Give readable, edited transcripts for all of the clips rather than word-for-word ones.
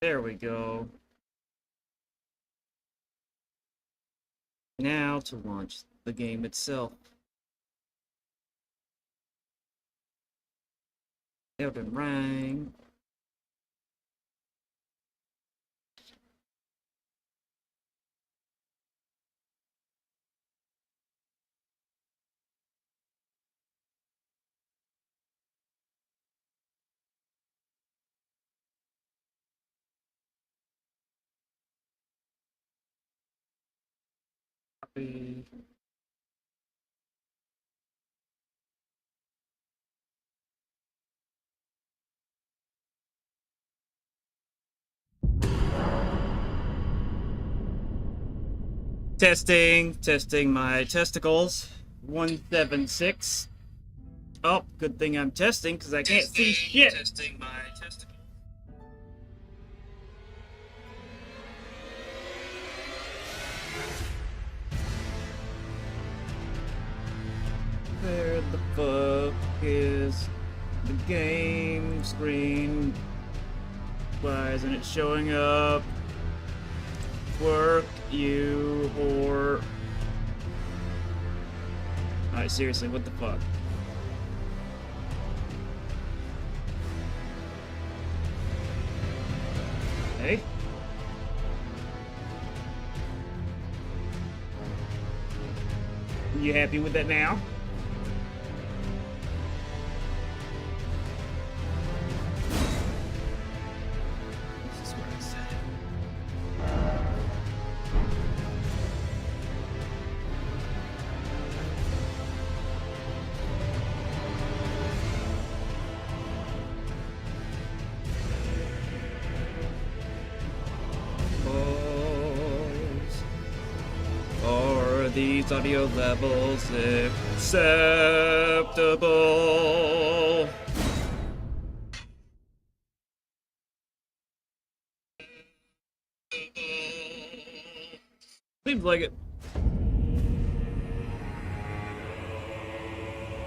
There we go. Now to launch the game itself. Elden Ring. Copy. Testing my testicles. 176. Oh, good thing I'm testing because I can't see shit. Testing my testicles. Where the fuck is the game screen? Why isn't it showing up? Work, you whore. Alright, seriously, what the fuck? Hey? You happy with that now? This is where I said it. Are these audio levels acceptable? Seems like it.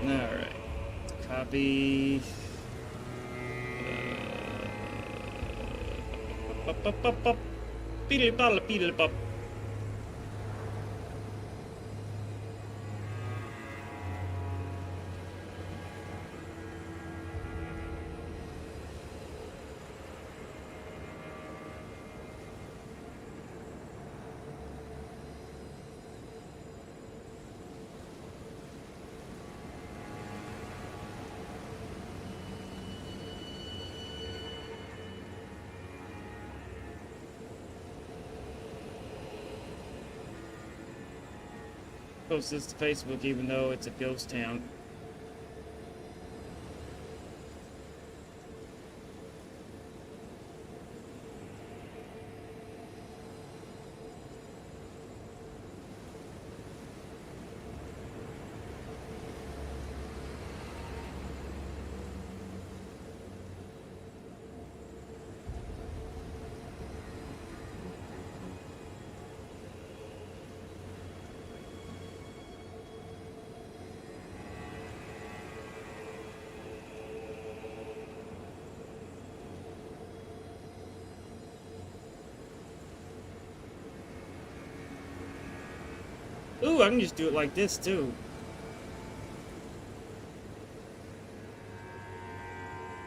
Alright. Copy. Beedle-bop. Post this to Facebook even though it's a ghost town. Ooh, I can just do it like this too.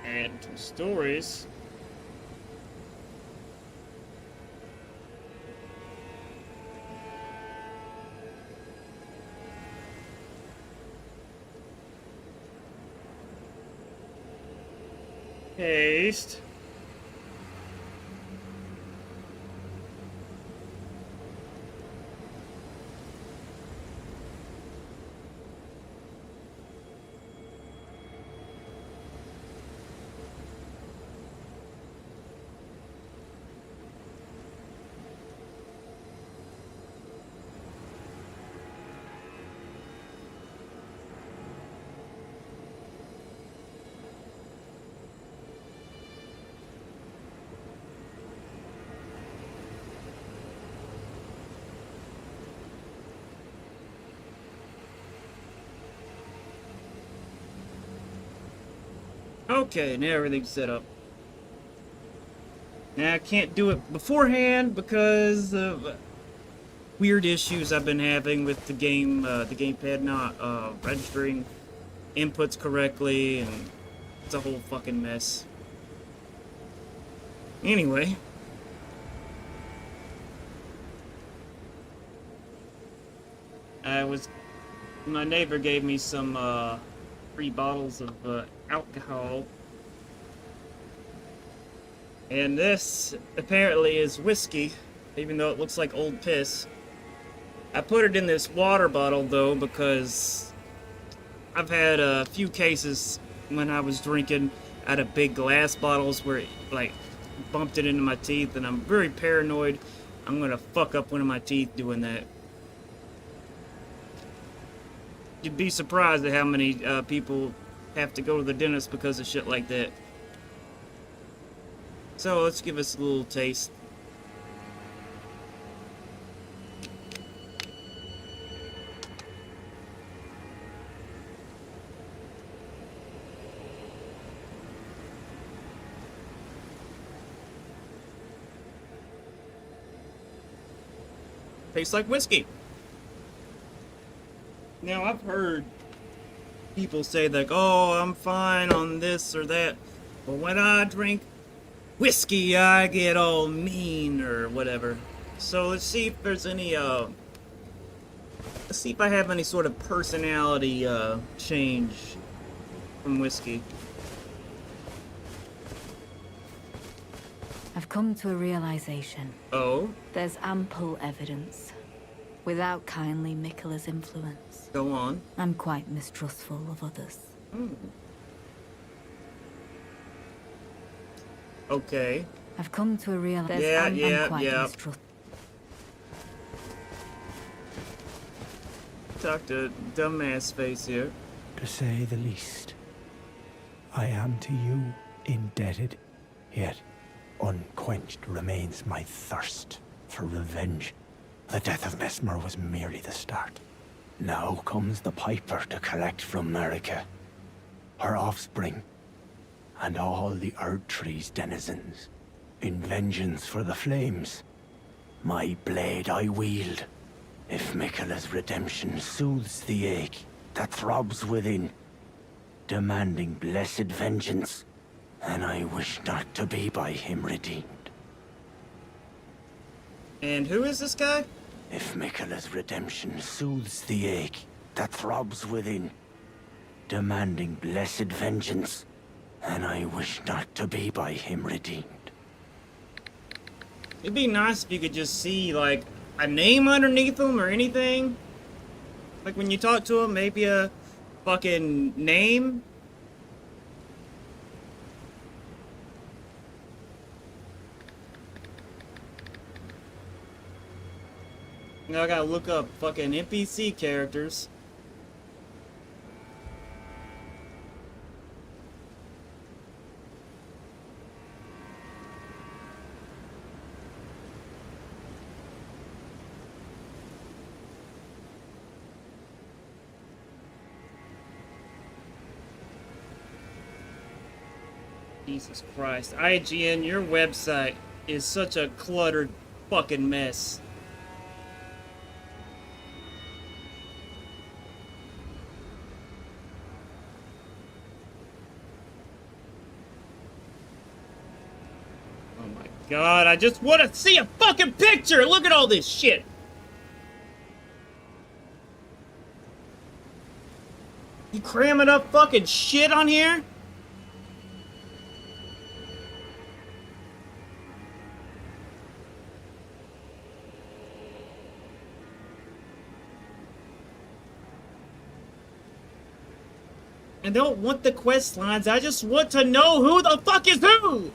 Add stories. Paste. Okay, now everything's set up. Now I can't do it beforehand because of weird issues I've been having with the gamepad not registering inputs correctly, and it's a whole fucking mess. Anyway. My neighbor gave me some free bottles of alcohol. And this apparently is whiskey, even though it looks like old piss. I put it in this water bottle though because I've had a few cases when I was drinking out of big glass bottles where it like bumped it into my teeth, and I'm very paranoid I'm gonna fuck up one of my teeth doing that. You'd be surprised at how many people have to go to the dentist because of shit like that. So let's give us a little taste. Tastes like whiskey. Now, I've heard people say like, oh, I'm fine on this or that, but when I drink whiskey, I get all mean or whatever. So let's see if there's any, let's see if I have any sort of personality, change from whiskey. I've come to a realization. Oh? There's ample evidence. Without kindly Mikkela's influence. Go on. I'm quite mistrustful of others. Okay. I've come to a realization. I'm quite mistrustful. Talk to dumbass face here. To say the least. I am to you indebted, yet unquenched remains my thirst for revenge. The death of Mesmer was merely the start. Now comes the Piper to collect from America, her offspring, and all the Erdtree's denizens, in vengeance for the flames. My blade I wield, if Mikkela's redemption soothes the ache that throbs within, demanding blessed vengeance, and I wish not to be by him redeemed. And who is this guy? If Mikkela's redemption soothes the ache that throbs within, demanding blessed vengeance, and I wish not to be by him redeemed. It'd be nice if you could just see, like, a name underneath him or anything. Like, when you talk to him, maybe a fucking name. Now I gotta look up fucking NPC characters. Jesus Christ. IGN, your website is such a cluttered fucking mess. God, I just want to see a fucking picture! Look at all this shit! You cramming up fucking shit on here? I don't want the quest lines, I just want to know who the fuck is who!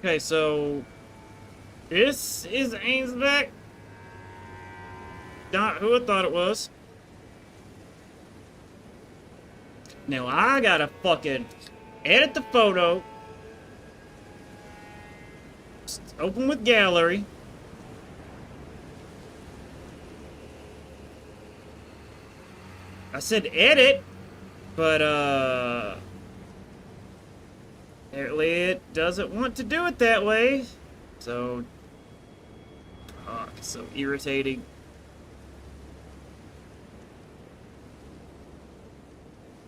Okay, so this is Ames back. Not who I thought it was. Now I gotta fucking edit the photo. Just open with gallery. I said edit, but apparently it doesn't want to do it that way. So, so irritating.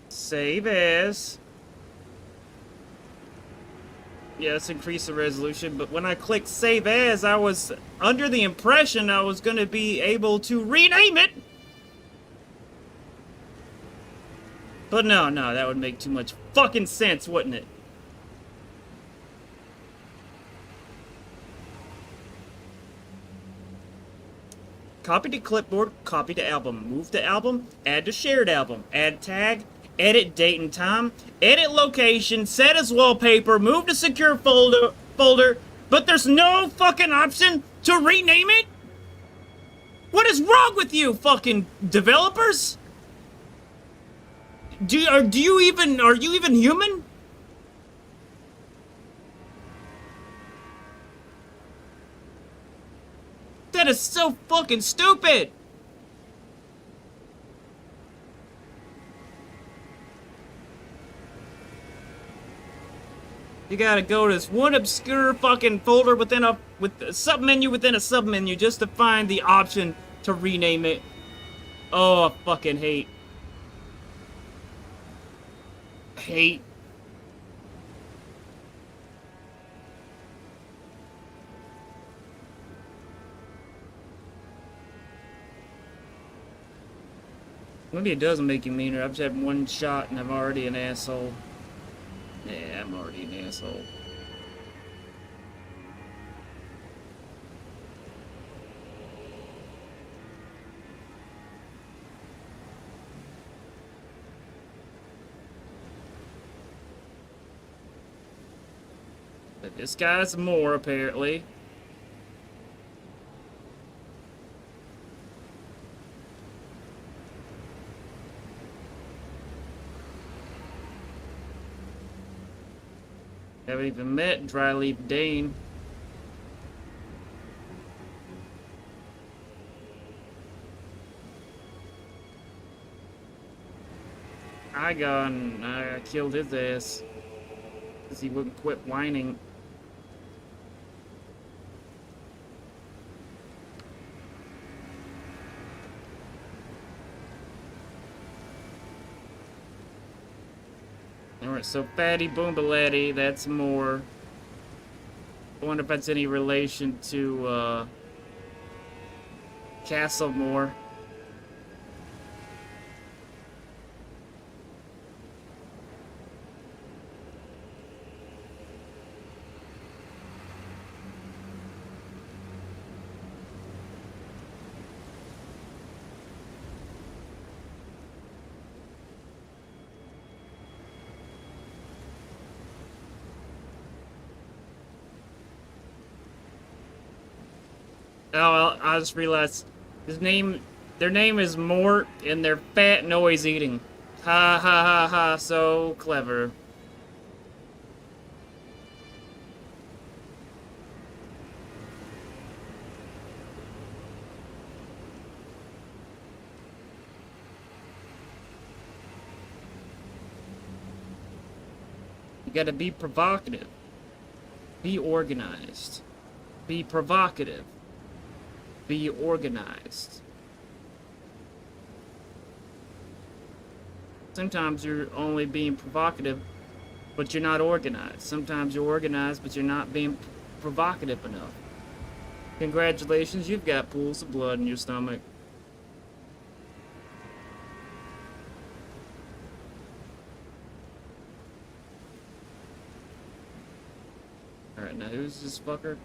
Save as. Yeah, let's increase the resolution, but when I clicked save as, I was under the impression I was going to be able to rename it. But no, that would make too much fucking sense, wouldn't it? Copy to clipboard, copy to album, move to album, add to shared album, add tag, edit date and time, edit location, set as wallpaper, move to secure folder, but there's no fucking option to rename it? What is wrong with you, fucking developers? Are you even human? That is so fucking stupid! You gotta go to this one obscure fucking folder with a submenu within a submenu just to find the option to rename it. Oh, I fucking hate. Hate. Maybe it doesn't make you meaner. I've just had one shot and I'm already an asshole. Yeah, I'm already an asshole. But this guy's more, apparently. Haven't even met Dryleaf Dane. I killed his ass. Because he wouldn't quit whining. Alright, so Fatty Boombalatty, that's more. I wonder if that's any relation to, Castlemore. Oh, well, I just realized their name is Mort, and they're fat noise eating. Ha ha ha ha, so clever. You gotta be provocative. Be organized. Be provocative. Be organized. Sometimes you're only being provocative, but you're not organized. Sometimes you're organized, but you're not being provocative enough. Congratulations, you've got pools of blood in your stomach. Alright, now who's this fucker?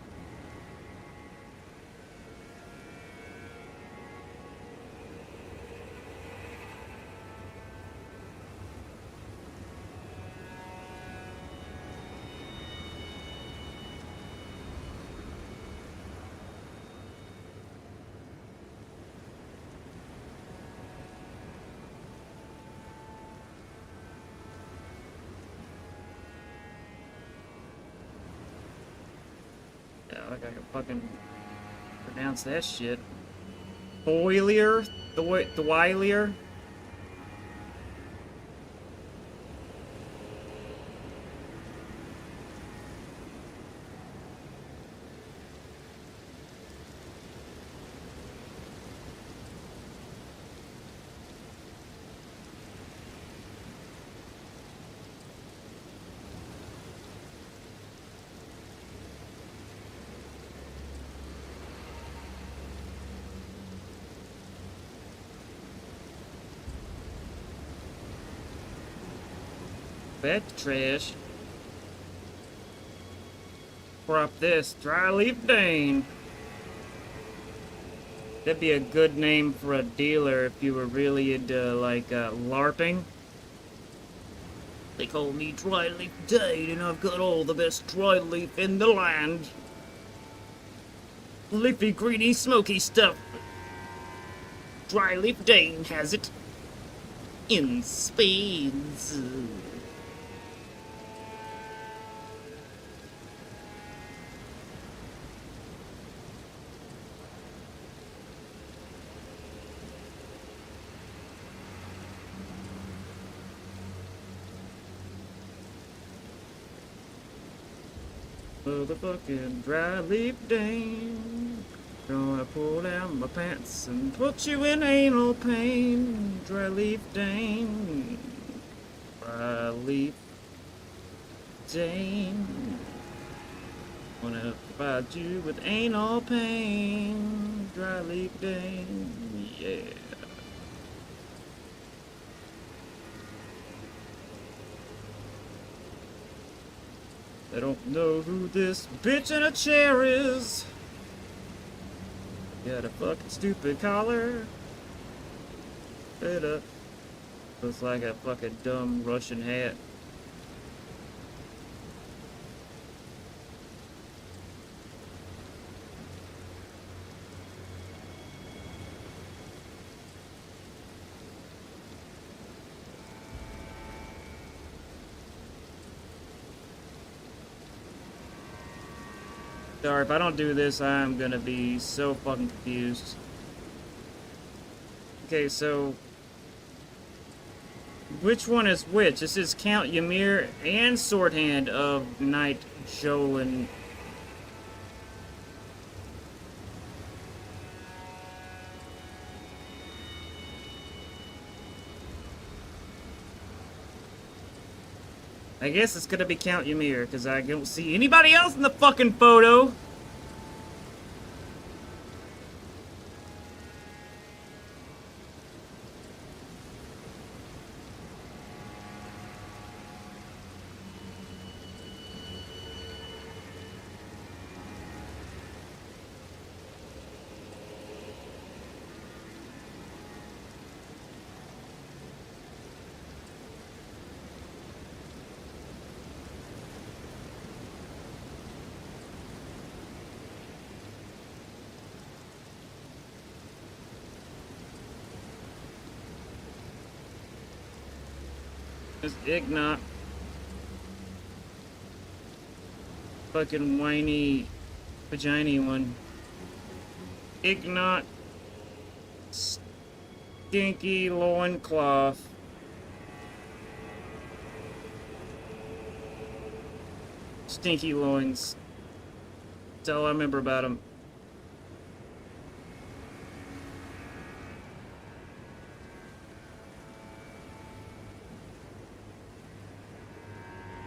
Like I can fucking pronounce that shit. Boilier? The Wilier? Back to trash. Crop this. Dry leaf Dane. That'd be a good name for a dealer if you were really into, like, LARPing. They call me Dry Leaf Dane, and I've got all the best dry leaf in the land. Leafy, greeny, smoky stuff. Dry Leaf Dane has it in spades. Motherfucking Dry Leaf Dane. Gonna pull down my pants and put you in anal pain. Dry Leaf Dane. Dry Leaf Dane. Wanna provide you with anal pain. Dry Leaf Dane. Yeah. I don't know who this bitch in a chair is. Got a fucking stupid collar. It looks like a fucking dumb Russian hat. Sorry, if I don't do this, I'm gonna be so fucking confused. Okay, so which one is which? This is Count Ymir and Swordhand of Knight Jolin. I guess it's gonna be Count Ymir, because I don't see anybody else in the fucking photo! This Ignat. Fucking whiny, vagina one. Ignat. Stinky loincloth. Stinky loins. That's all I remember about him.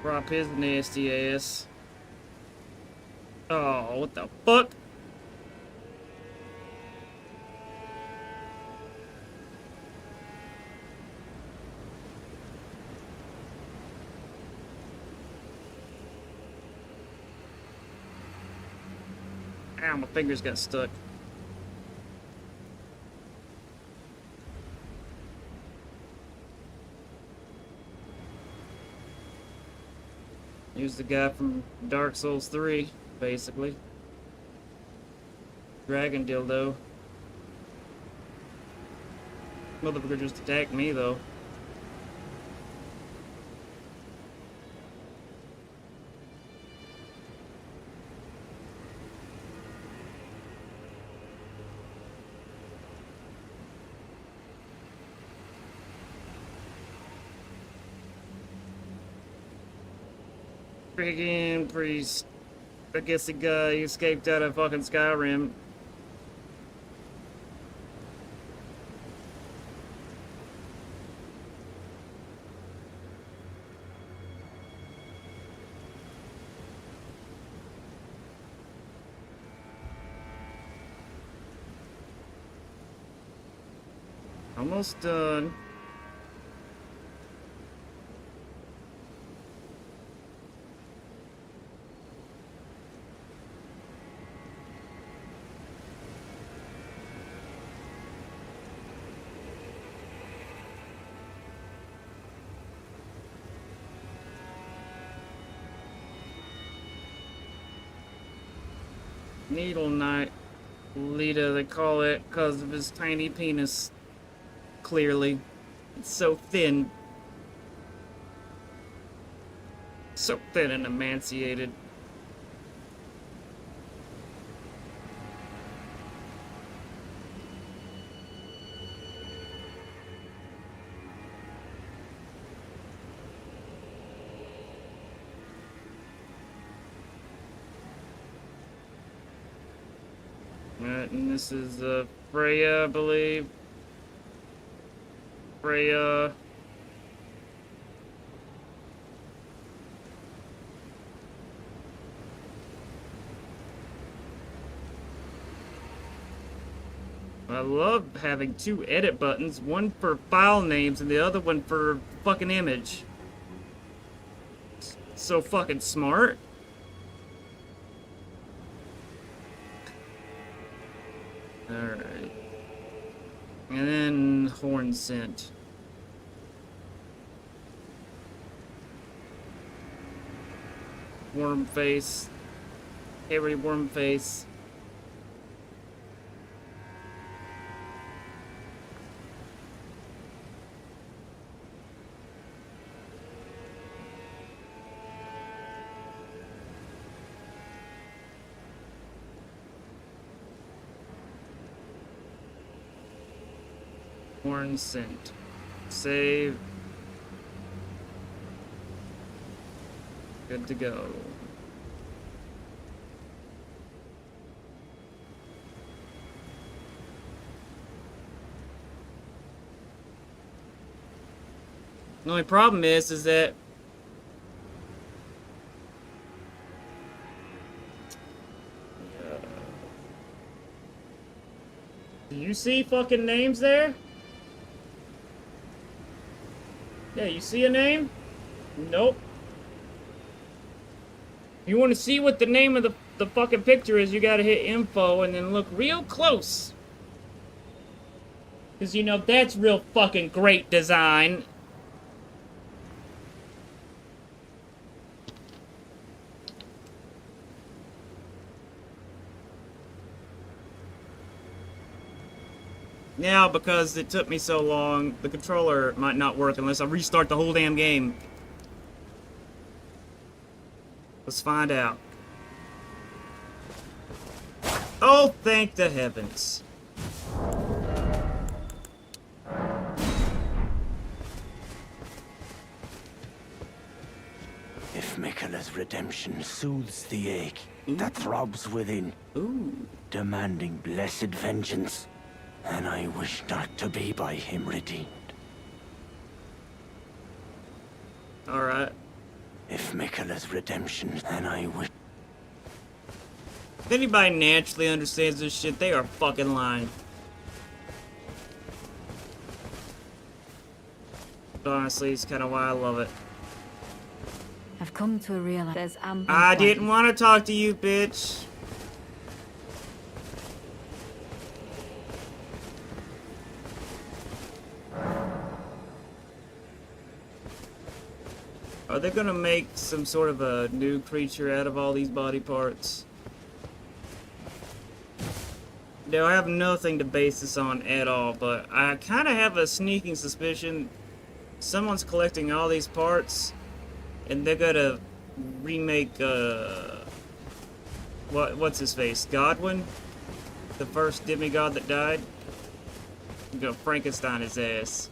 Drop his nasty ass. Oh, what the fuck? Ow, my fingers got stuck. Here's the guy from Dark Souls 3, basically. Dragon dildo. Motherfucker just attacked me, though. Friggin' priest. I guess the guy escaped out of fucking Skyrim. Almost done. Needle Knight Lita, they call it, because of his tiny penis. Clearly. It's so thin. So thin and emaciated. Alright, and this is Freya, I believe. Freya. I love having two edit buttons, one for file names and the other one for fucking image. So fucking smart. Alright. And then horn scent. Worm face. Hairy worm face. Horn scent. Save. Good to go. The only problem is that do you see fucking names there? Yeah, you see a name? Nope. You want to see what the name of the fucking picture is, you gotta hit info and then look real close. Because, you know, that's real fucking great design. Now, because it took me so long, the controller might not work unless I restart the whole damn game. Let's find out. Oh, thank the heavens. If Miquella's redemption soothes the ache that throbs within, demanding blessed vengeance, then I wish not to be by him redeemed. Alright. If Miquella's redemption, then I wish... If anybody naturally understands this shit, they are fucking lying. But honestly, it's kind of why I love it. I've come to realize there's ample... I didn't want to talk to you, bitch. Are they gonna make some sort of a new creature out of all these body parts? No, I have nothing to base this on at all, but I kind of have a sneaking suspicion someone's collecting all these parts, and they're gonna remake, what's his face? Godwin? The first demigod that died? They're gonna Frankenstein his ass.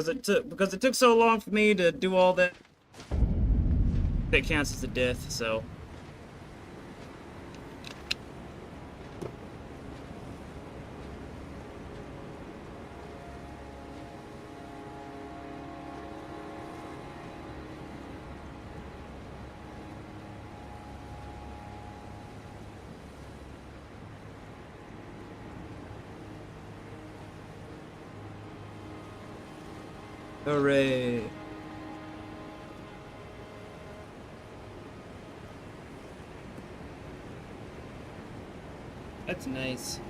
because it took so long for me to do all that. That counts as a death, so. Hooray. That's nice.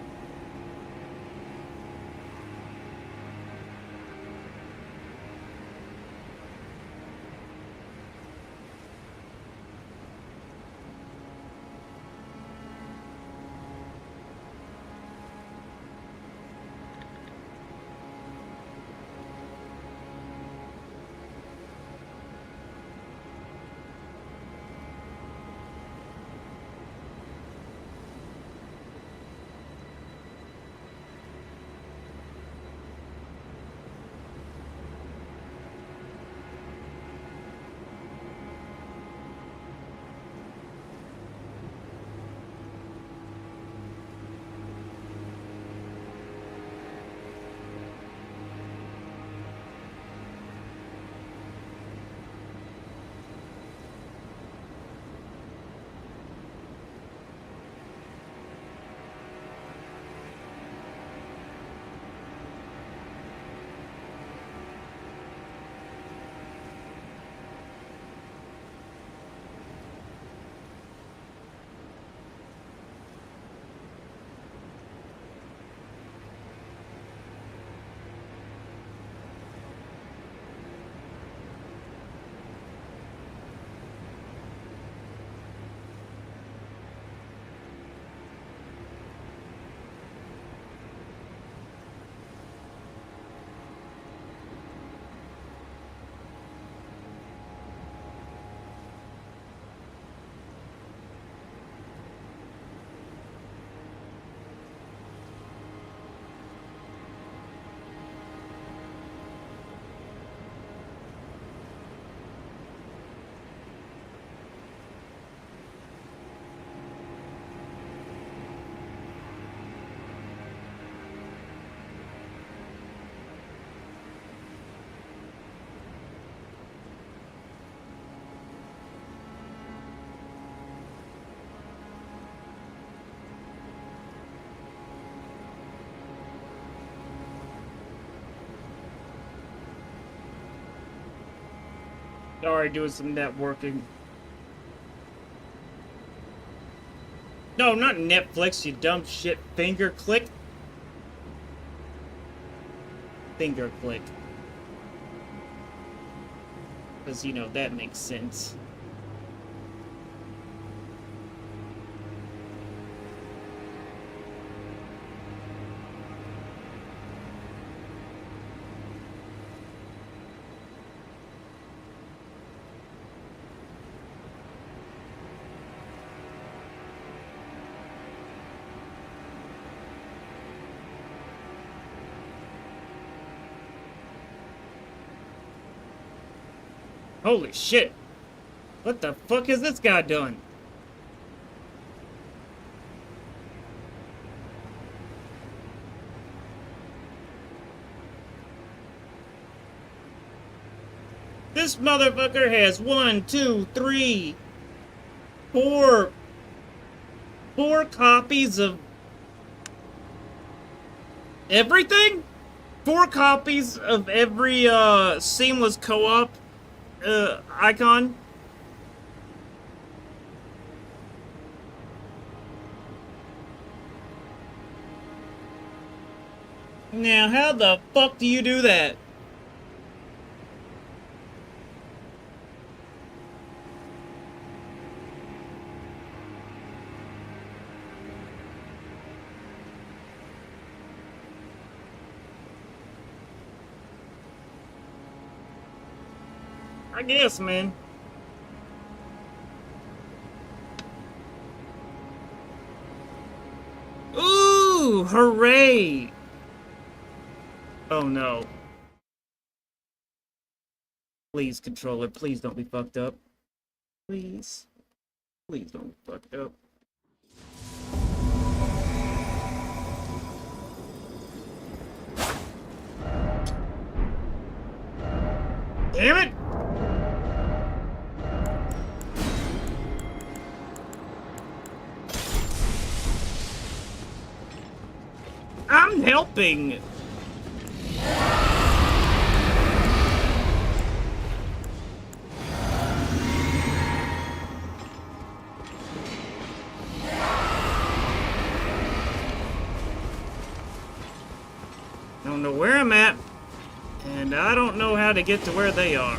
Sorry, doing some networking. No, not Netflix, you dumb shit. Finger click. Finger click. Because, you know, that makes sense. Holy shit! What the fuck has this guy done? This motherfucker has 1, 2, 3, 4 copies of everything? 4 copies of every seamless co-op icon. Now, how the fuck do you do that? I guess, man. Ooh, hooray! Oh no. Please, controller, please don't be fucked up. Please. Please don't be fucked up. Damn it! I'm helping! I don't know where I'm at, and I don't know how to get to where they are.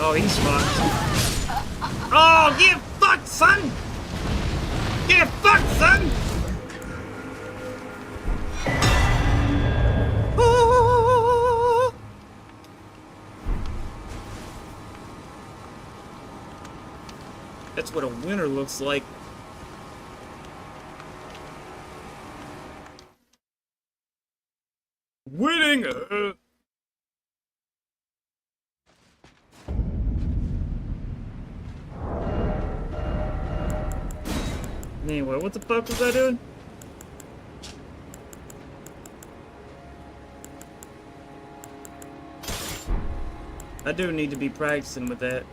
Oh, he's fucked. Oh, get fucked, son! Get fucked, son! Oh. That's what a winner looks like. Winning! Anyway, what the fuck was I doing? I do need to be practicing with that.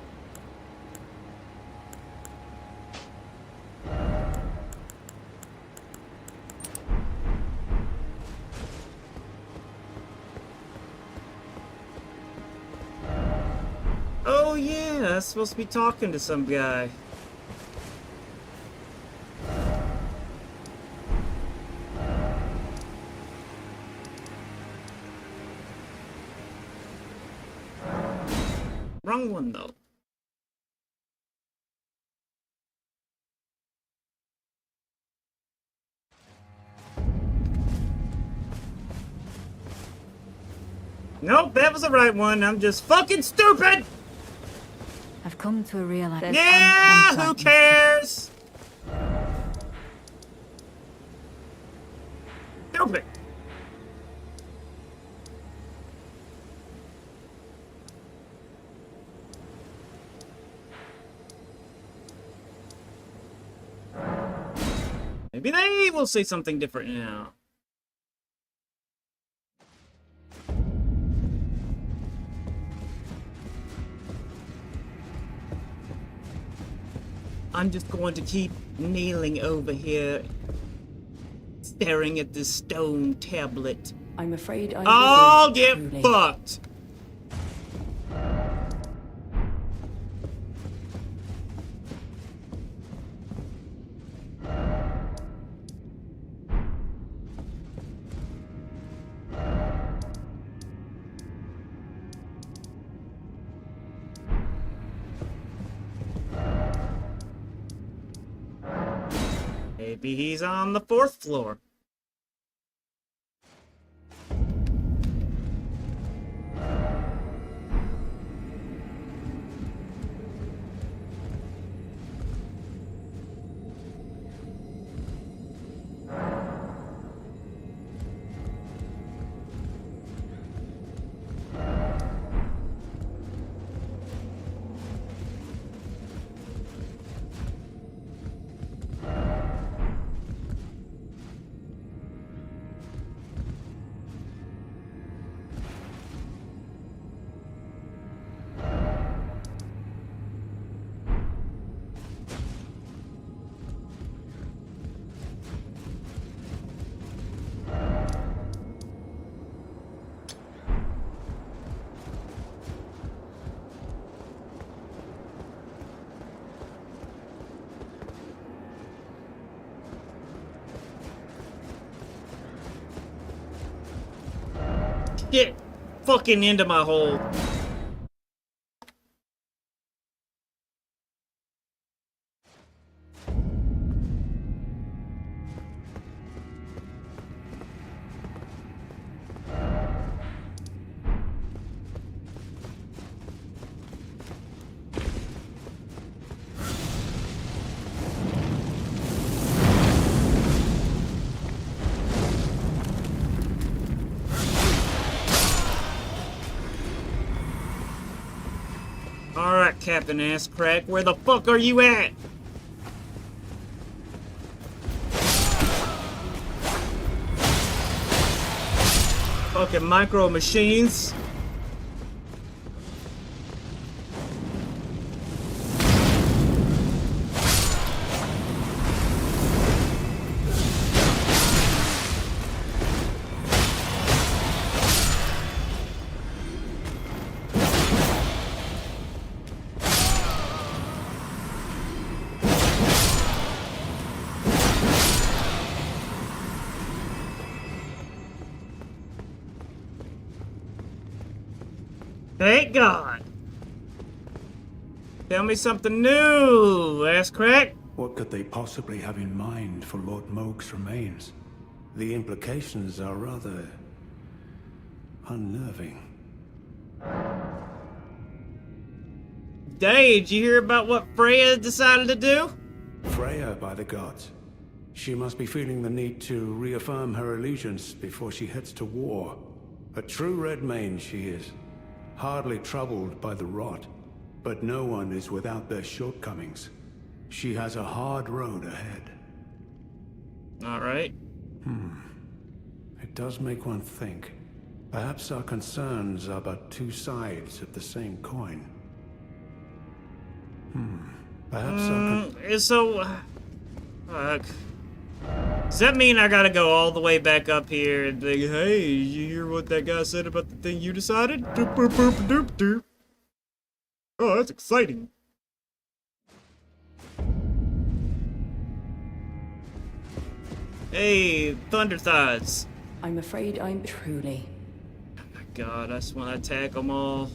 Oh yeah, I'm supposed to be talking to some guy. Wrong one though. Nope, that was the right one. I'm just fucking stupid! I've come to a realization. Yeah, who cares? Stupid. Maybe they will say something different now. I'm just going to keep kneeling over here, staring at this stone tablet. I'm afraid I I'll get truly. fucked! Maybe he's on the 4th floor. Get fucking into my hole. Alright, Captain Ass Crack, where the fuck are you at? Fucking micro machines. Thank God. Tell me something new, ass crack. What could they possibly have in mind for Lord Moog's remains? The implications are rather unnerving. Dave, did you hear about what Freya decided to do? Freya, by the gods. She must be feeling the need to reaffirm her allegiance before she heads to war. A true Redmane she is. Hardly troubled by the rot. But no one is without their shortcomings. She has a hard road ahead. Alright. It does make one think. Perhaps our concerns are but two sides of the same coin. Perhaps our So, fuck. Does that mean I gotta go all the way back up here and think, hey, you hear what that guy said about the thing you decided? Doop, boop, boop, doop, doop. Oh, that's exciting. Hey, Thunder Thighs. I'm afraid I'm truly. Oh my god, I just want to attack them all.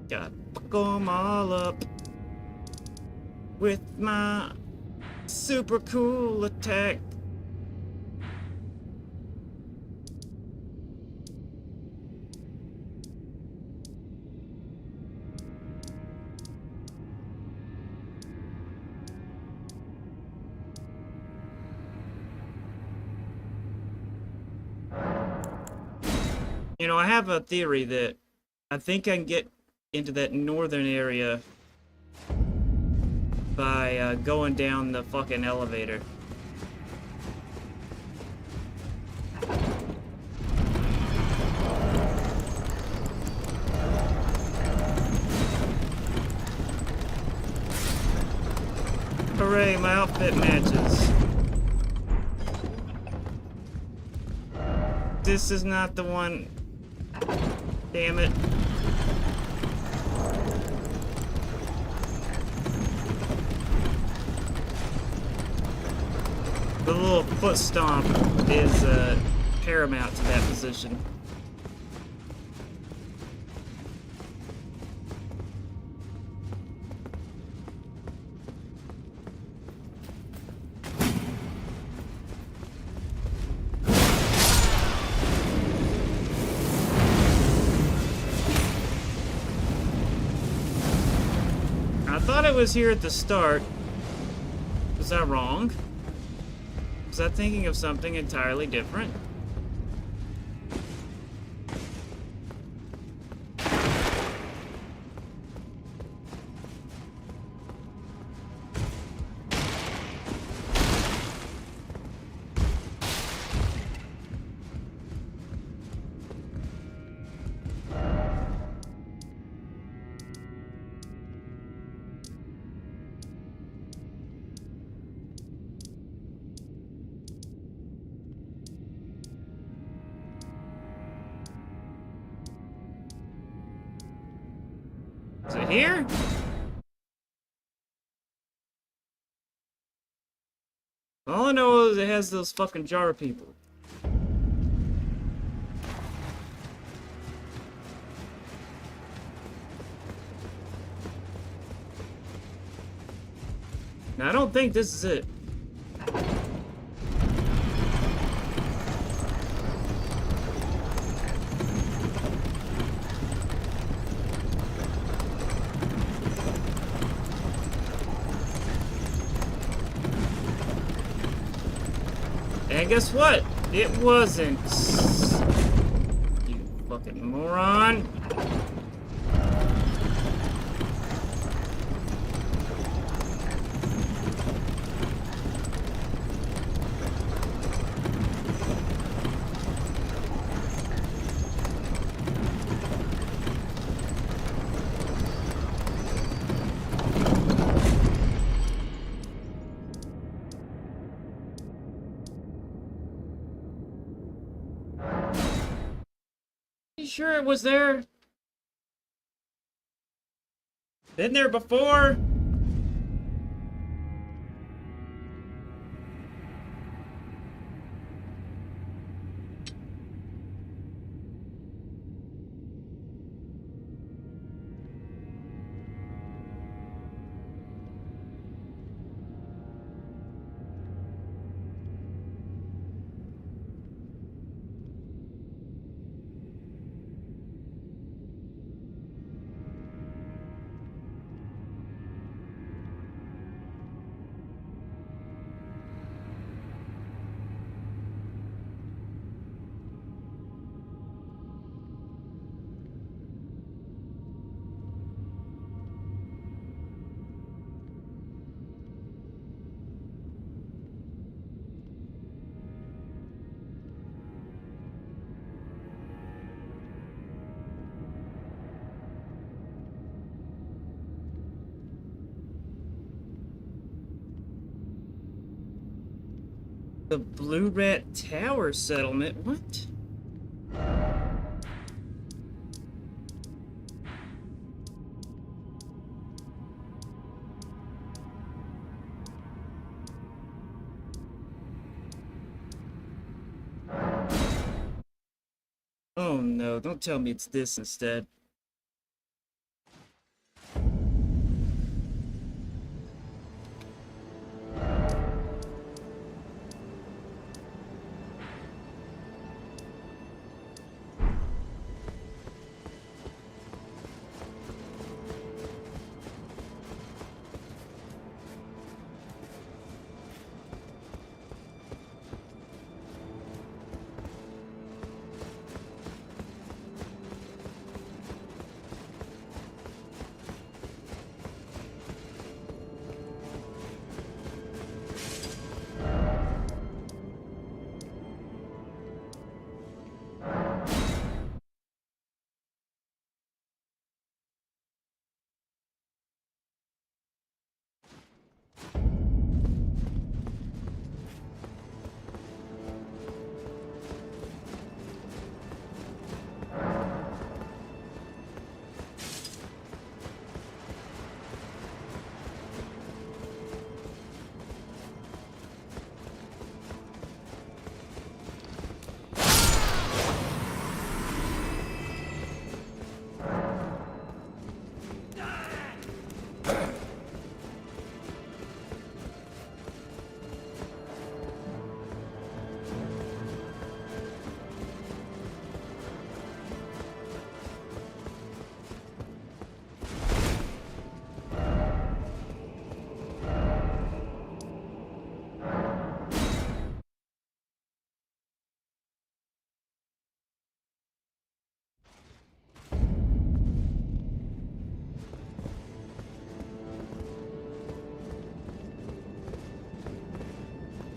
Gotta fuck them all up with my super cool attack. You know, I have a theory that I think I can get into that northern area by going down the fucking elevator. Hooray, my outfit matches. This is not the one. Damn it. The little foot stomp is paramount to that position. I thought it was here at the start. Was I wrong? Was I thinking of something entirely different? Is it here? All I know is it has those fucking jar people. I don't think this is it. And guess what? It wasn't. You fucking moron. You sure it was there? Been there before? The Blue Rat Tower settlement? What? Oh no, don't tell me it's this instead.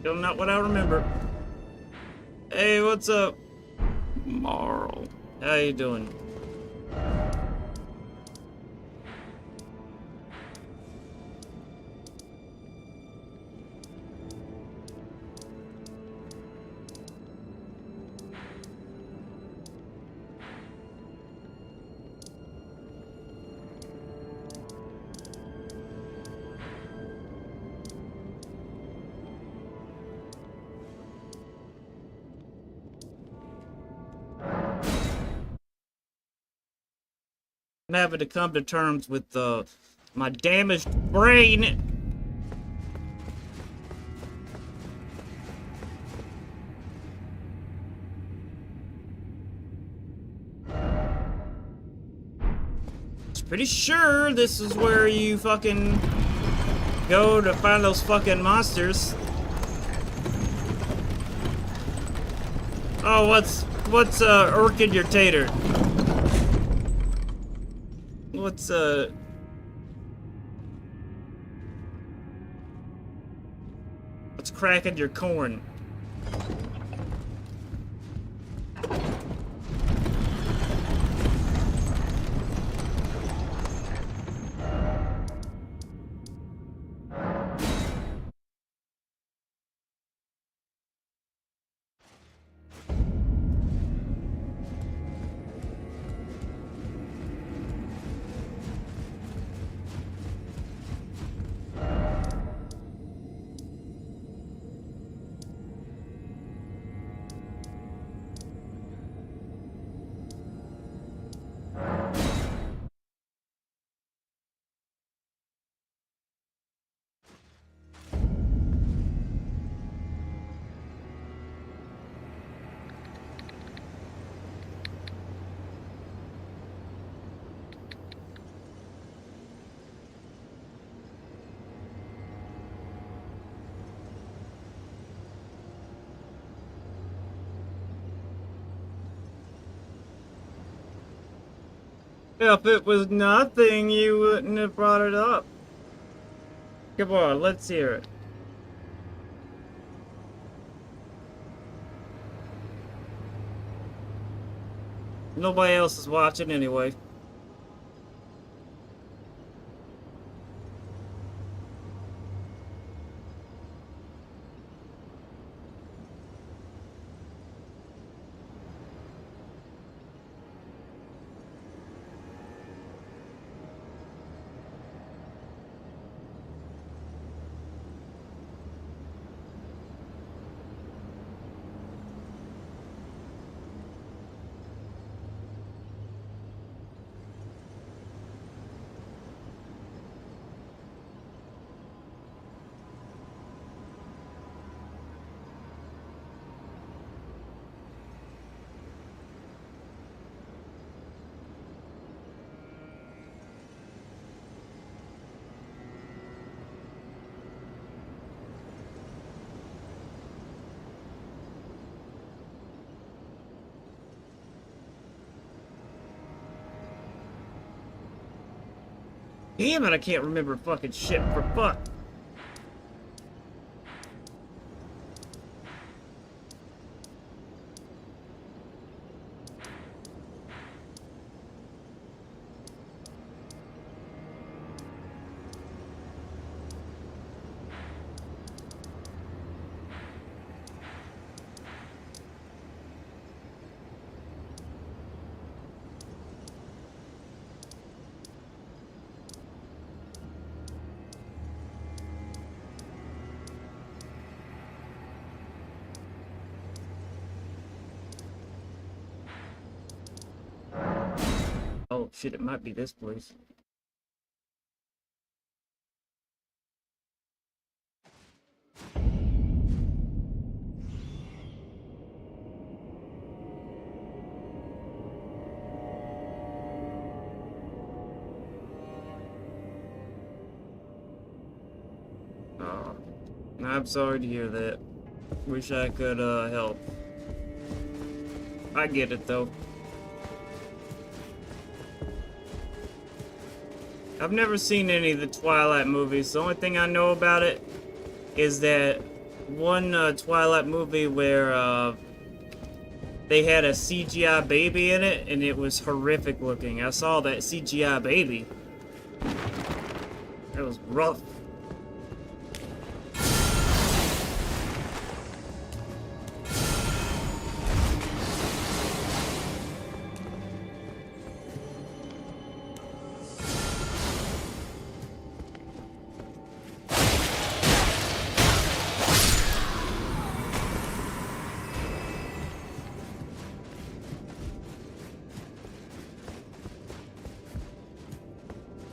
Still not what I remember. Hey, what's up? Marl. How you doing? I'm having to come to terms with my damaged brain. Pretty sure this is where you fucking go to find those fucking monsters. Oh, what's orchid your tater? What's cracking your corn? If it was nothing, you wouldn't have brought it up. Come on, let's hear it. Nobody else is watching anyway. Damn it, I can't remember fucking shit for fuck. Oh shit, it might be this place. Oh, I'm sorry to hear that. Wish I could help. I get it though. I've never seen any of the Twilight movies. The only thing I know about it is that one Twilight movie where they had a CGI baby in it, and it was horrific looking. I saw that CGI baby. It was rough.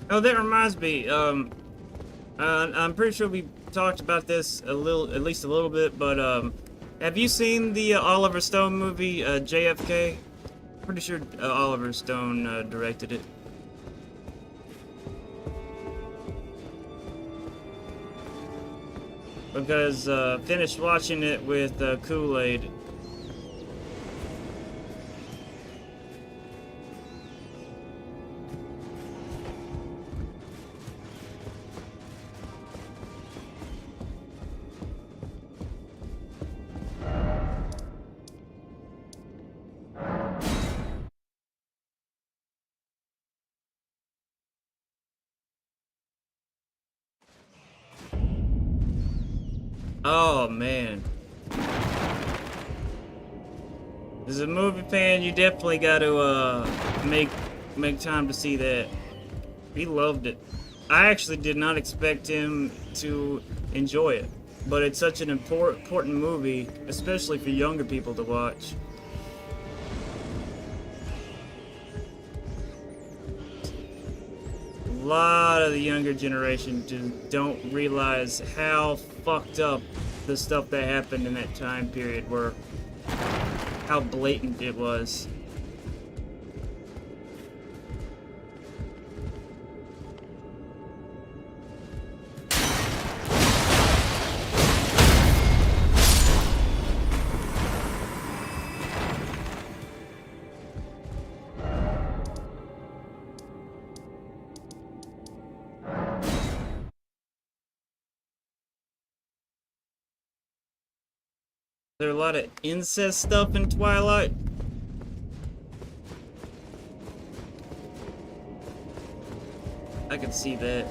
Oh, that reminds me. I'm pretty sure we talked about this at least a little bit. But have you seen the Oliver Stone movie JFK? Pretty sure Oliver Stone directed it. because finished watching it with Kool-Aid. Oh man. As a movie fan, you definitely got to make time to see that. He loved it. I actually did not expect him to enjoy it, but it's such an important movie, especially for younger people to watch. A lot of the younger generation just don't realize how fucked up the stuff that happened in that time period were. How blatant it was. There are a lot of incest stuff in Twilight. I could see that.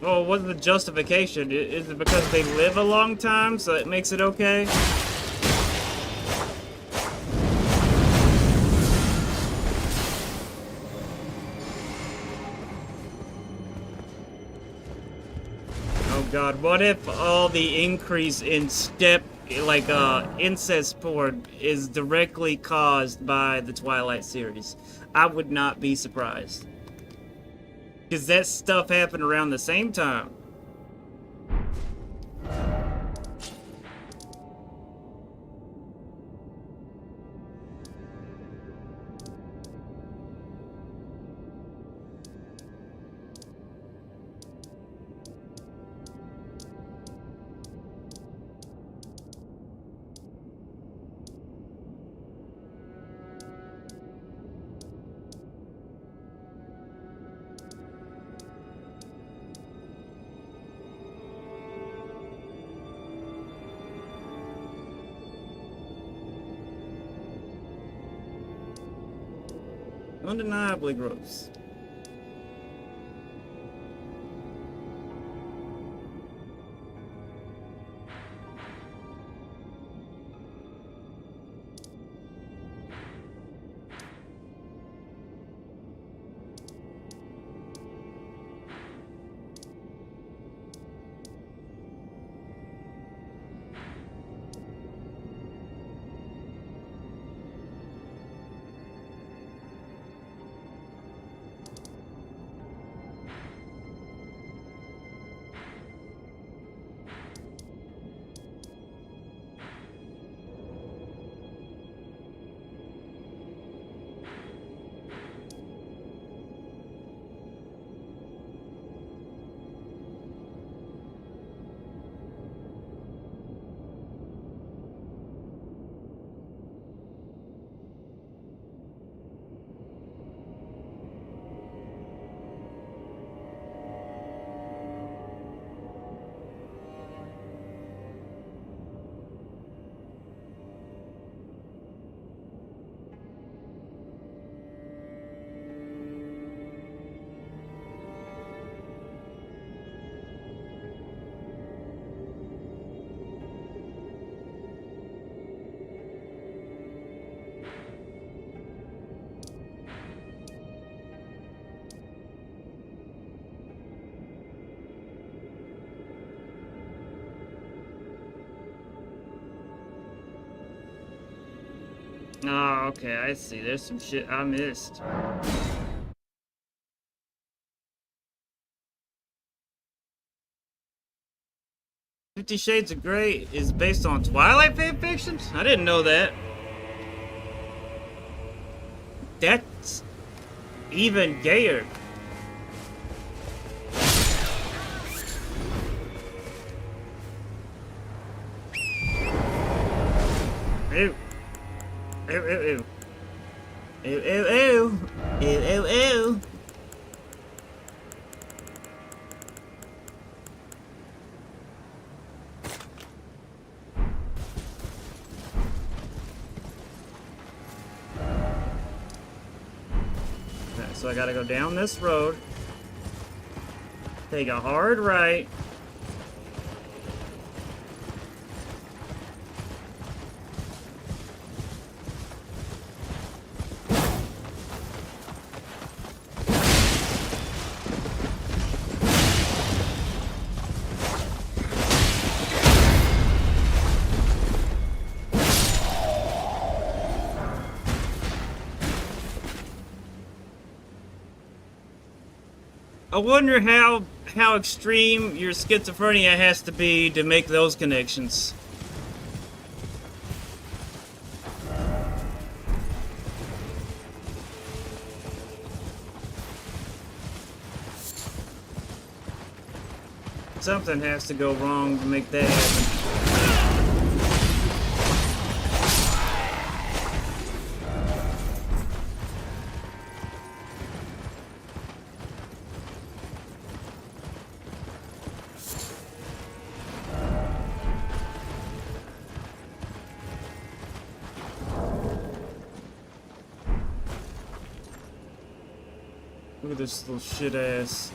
Oh, what's the justification? Is it because they live a long time, so it makes it okay? Oh god, what if all the increase in incest porn is directly caused by the Twilight series? I would not be surprised. Because that stuff happened around the same time. Undeniably gross. Oh, okay, I see. There's some shit I missed. 50 Shades of Grey is based on Twilight fanfiction? I didn't know that. That's even gayer. Ew. Ew, ew, ew. Ew, ew, ew. Ew, ew, ew. Okay, so I gotta go down this road. Take a hard right. I wonder how extreme your schizophrenia has to be to make those connections. Something has to go wrong to make that happen. Look at this little shit ass.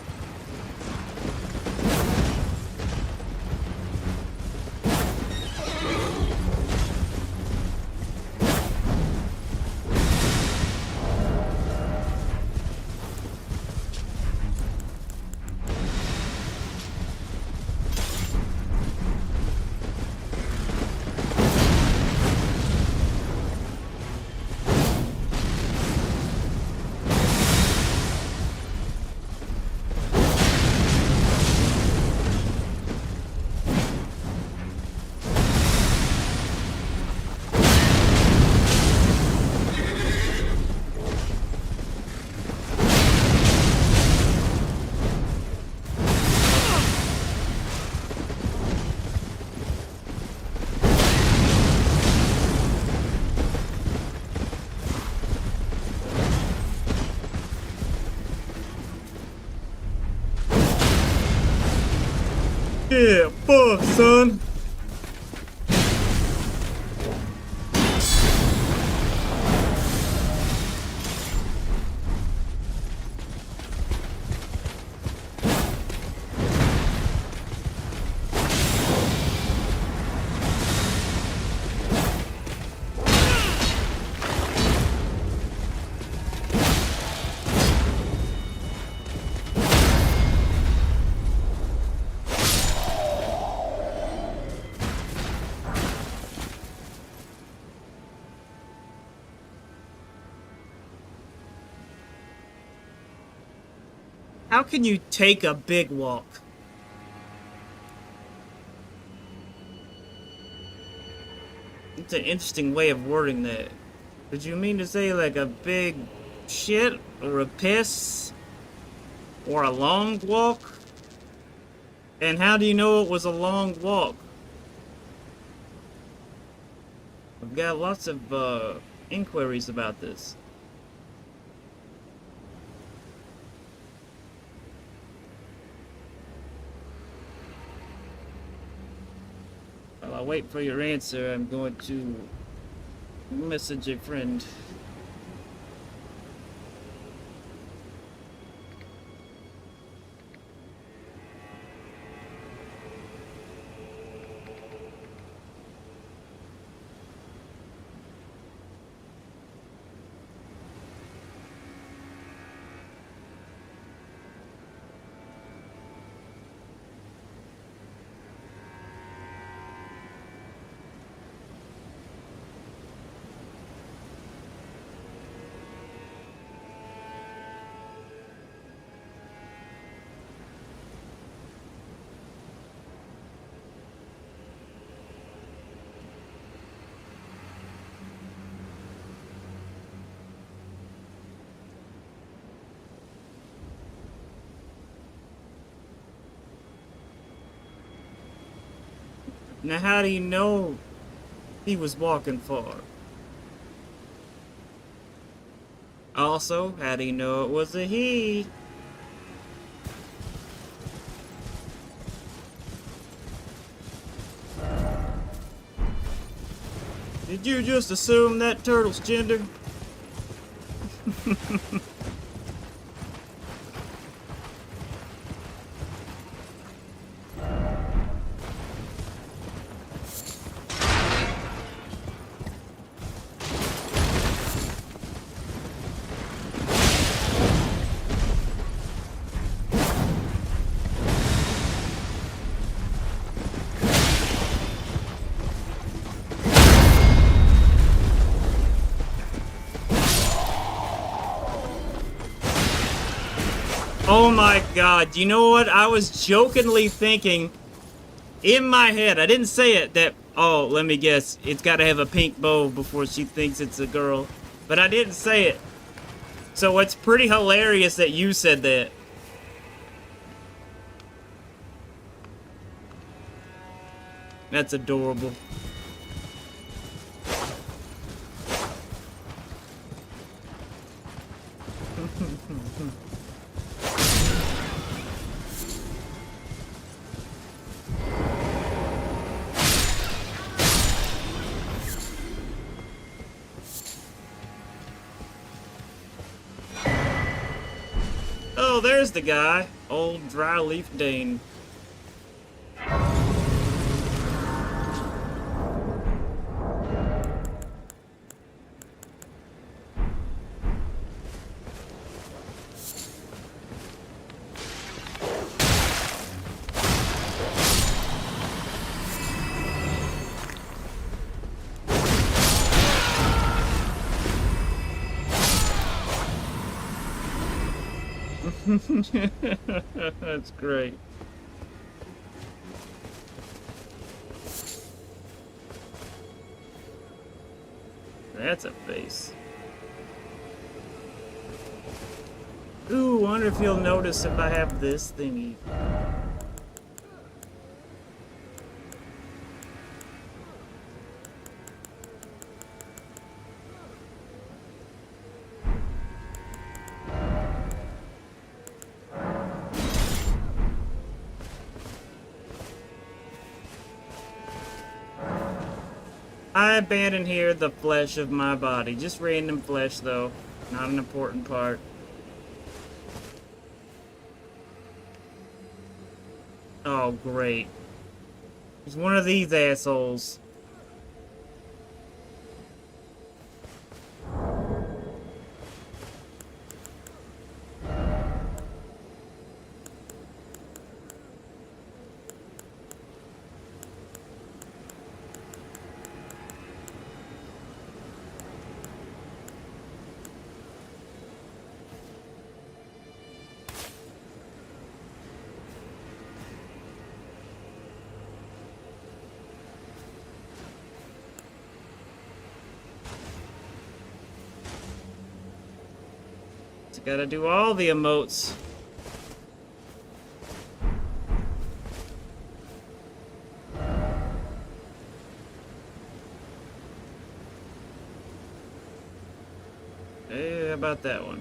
Yeah, fuck, son. How can you take a big walk? It's an interesting way of wording that. Did you mean to say like a big shit or a piss or a long walk? And how do you know it was a long walk? I've got lots of inquiries about this. While I wait for your answer, I'm going to message a friend. Now, how do you know he was walking far? Also, how do you know it was a he? Did you just assume that turtle's gender? Oh my god, you know what? I was jokingly thinking in my head, I didn't say it, that, oh, let me guess, it's gotta have a pink bow before she thinks it's a girl. But I didn't say it. So it's pretty hilarious that you said that. That's adorable. Oh, there's the guy. Old dry leaf Dane. That's great. That's a face. Ooh, wonder if you'll notice if I have this thingy. I abandon here the flesh of my body. Just random flesh, though. Not an important part. Oh, great. He's one of these assholes. Gotta do all the emotes. Hey, how about that one?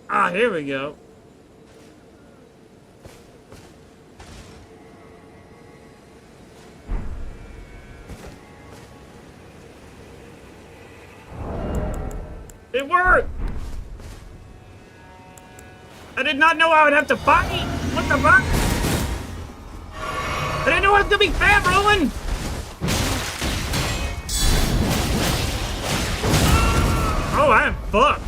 Ah, here we go. It worked! I did not know I would have to fight! What the fuck? I didn't know I was gonna be fat rolling! Oh, I am fucked.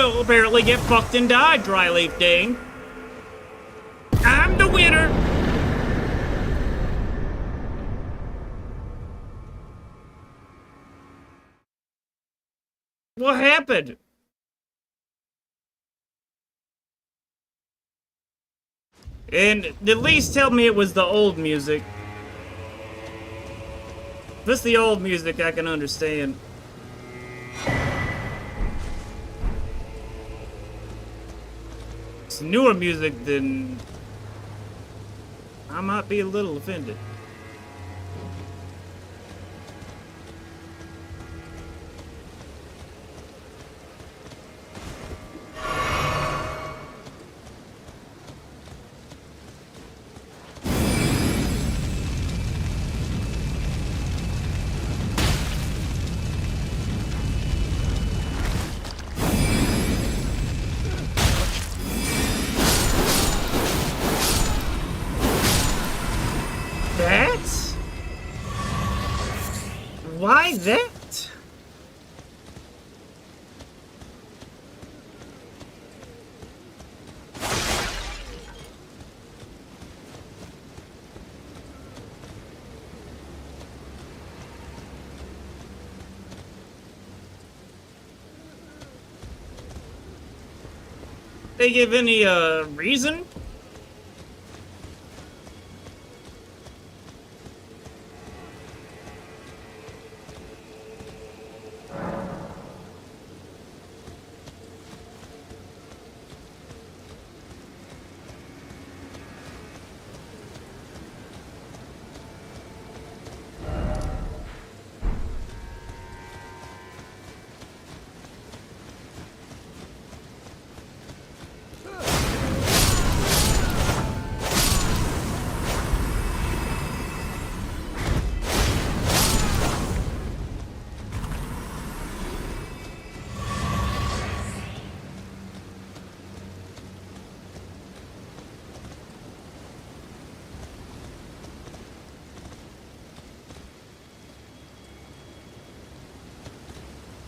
Well, apparently get fucked and die, Dryleaf Dane. I'm the winner! What happened? And at least tell me it was the old music. If it's the old music, I can understand. It's newer music, then I might be a little offended. Why that? They give any reason?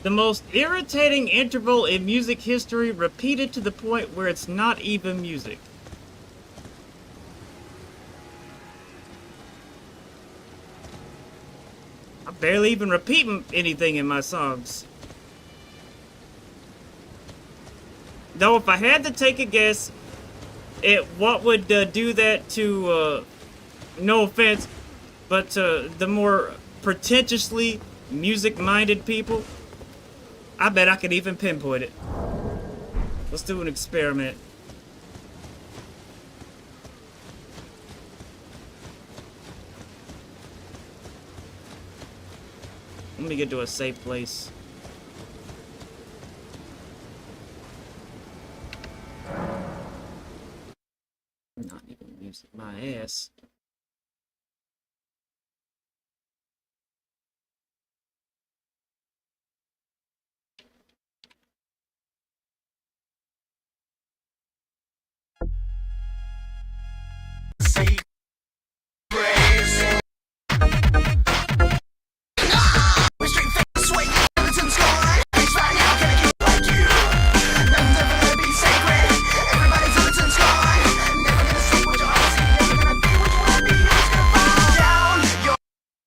The most irritating interval in music history, repeated to the point where it's not even music. I barely even repeat anything in my songs. Though if I had to take a guess at what would do that to, no offense, but the more pretentiously music-minded people, I bet I could even pinpoint it. Let's do an experiment. Let me get to a safe place. Not even using my ass.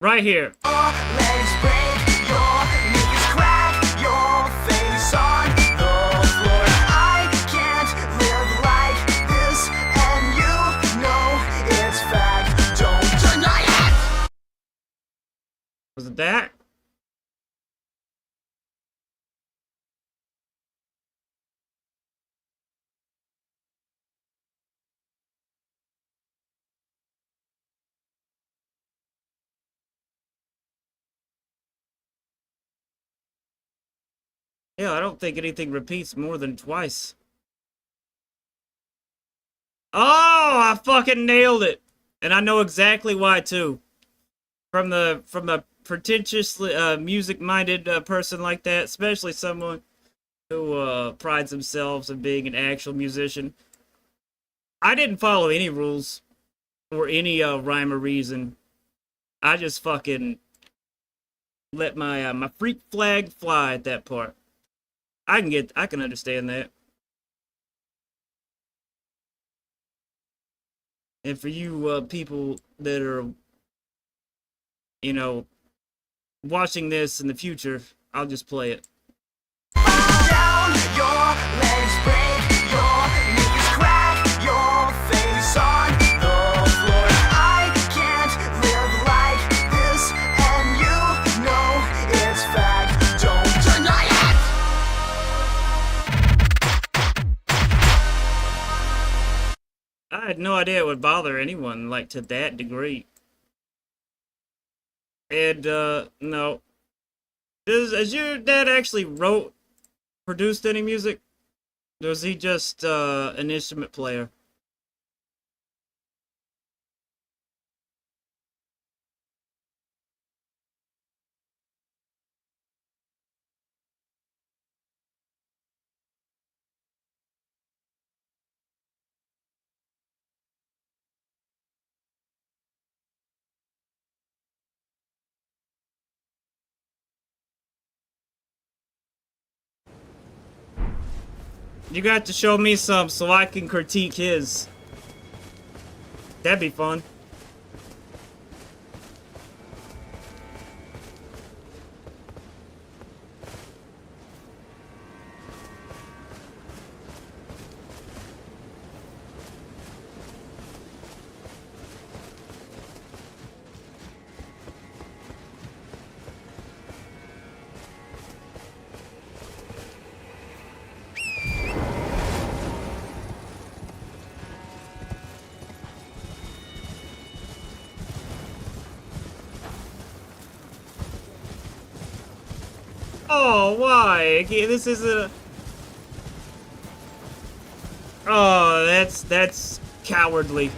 Right here. Was it that? Yeah, I don't think anything repeats more than twice. Oh, I fucking nailed it. And I know exactly why too. From a pretentiously music-minded person like that, especially someone who prides themselves in being an actual musician. I didn't follow any rules or any rhyme or reason. I just fucking let my my freak flag fly at that part. I can understand that. And for you people that are, you know, watching this in the future, I'll just play it. Down, your legs break, your knees crack, your face on the floor. I can't live like this, and you know it's fact. Don't deny it! I had no idea it would bother anyone, like, to that degree. And, no. Has your dad actually produced any music? Or is he just, an instrument player? You got to show me some so I can critique his. That'd be fun. Oh, why? This is a... Oh, that's cowardly.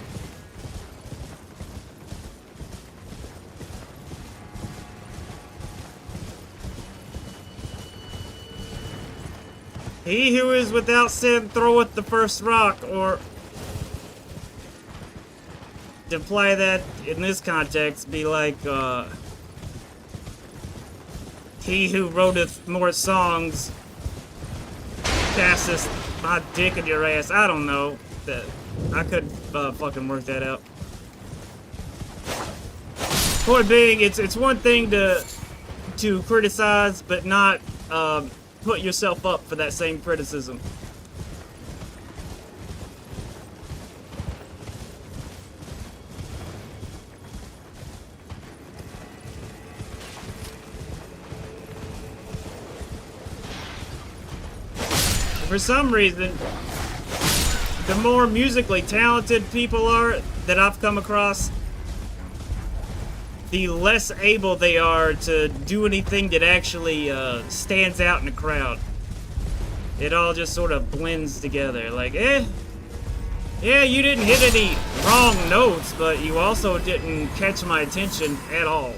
He who is without sin throweth the first rock, or to apply that in this context, be like, he who writeth more songs casteth my dick in your ass. I don't know. I could fucking work that out. Point being, it's one thing to criticize, but not put yourself up for that same criticism. For some reason, the more musically talented people are that I've come across, the less able they are to do anything that actually stands out in the crowd. It all just sort of blends together. Like, yeah, you didn't hit any wrong notes, but you also didn't catch my attention at all.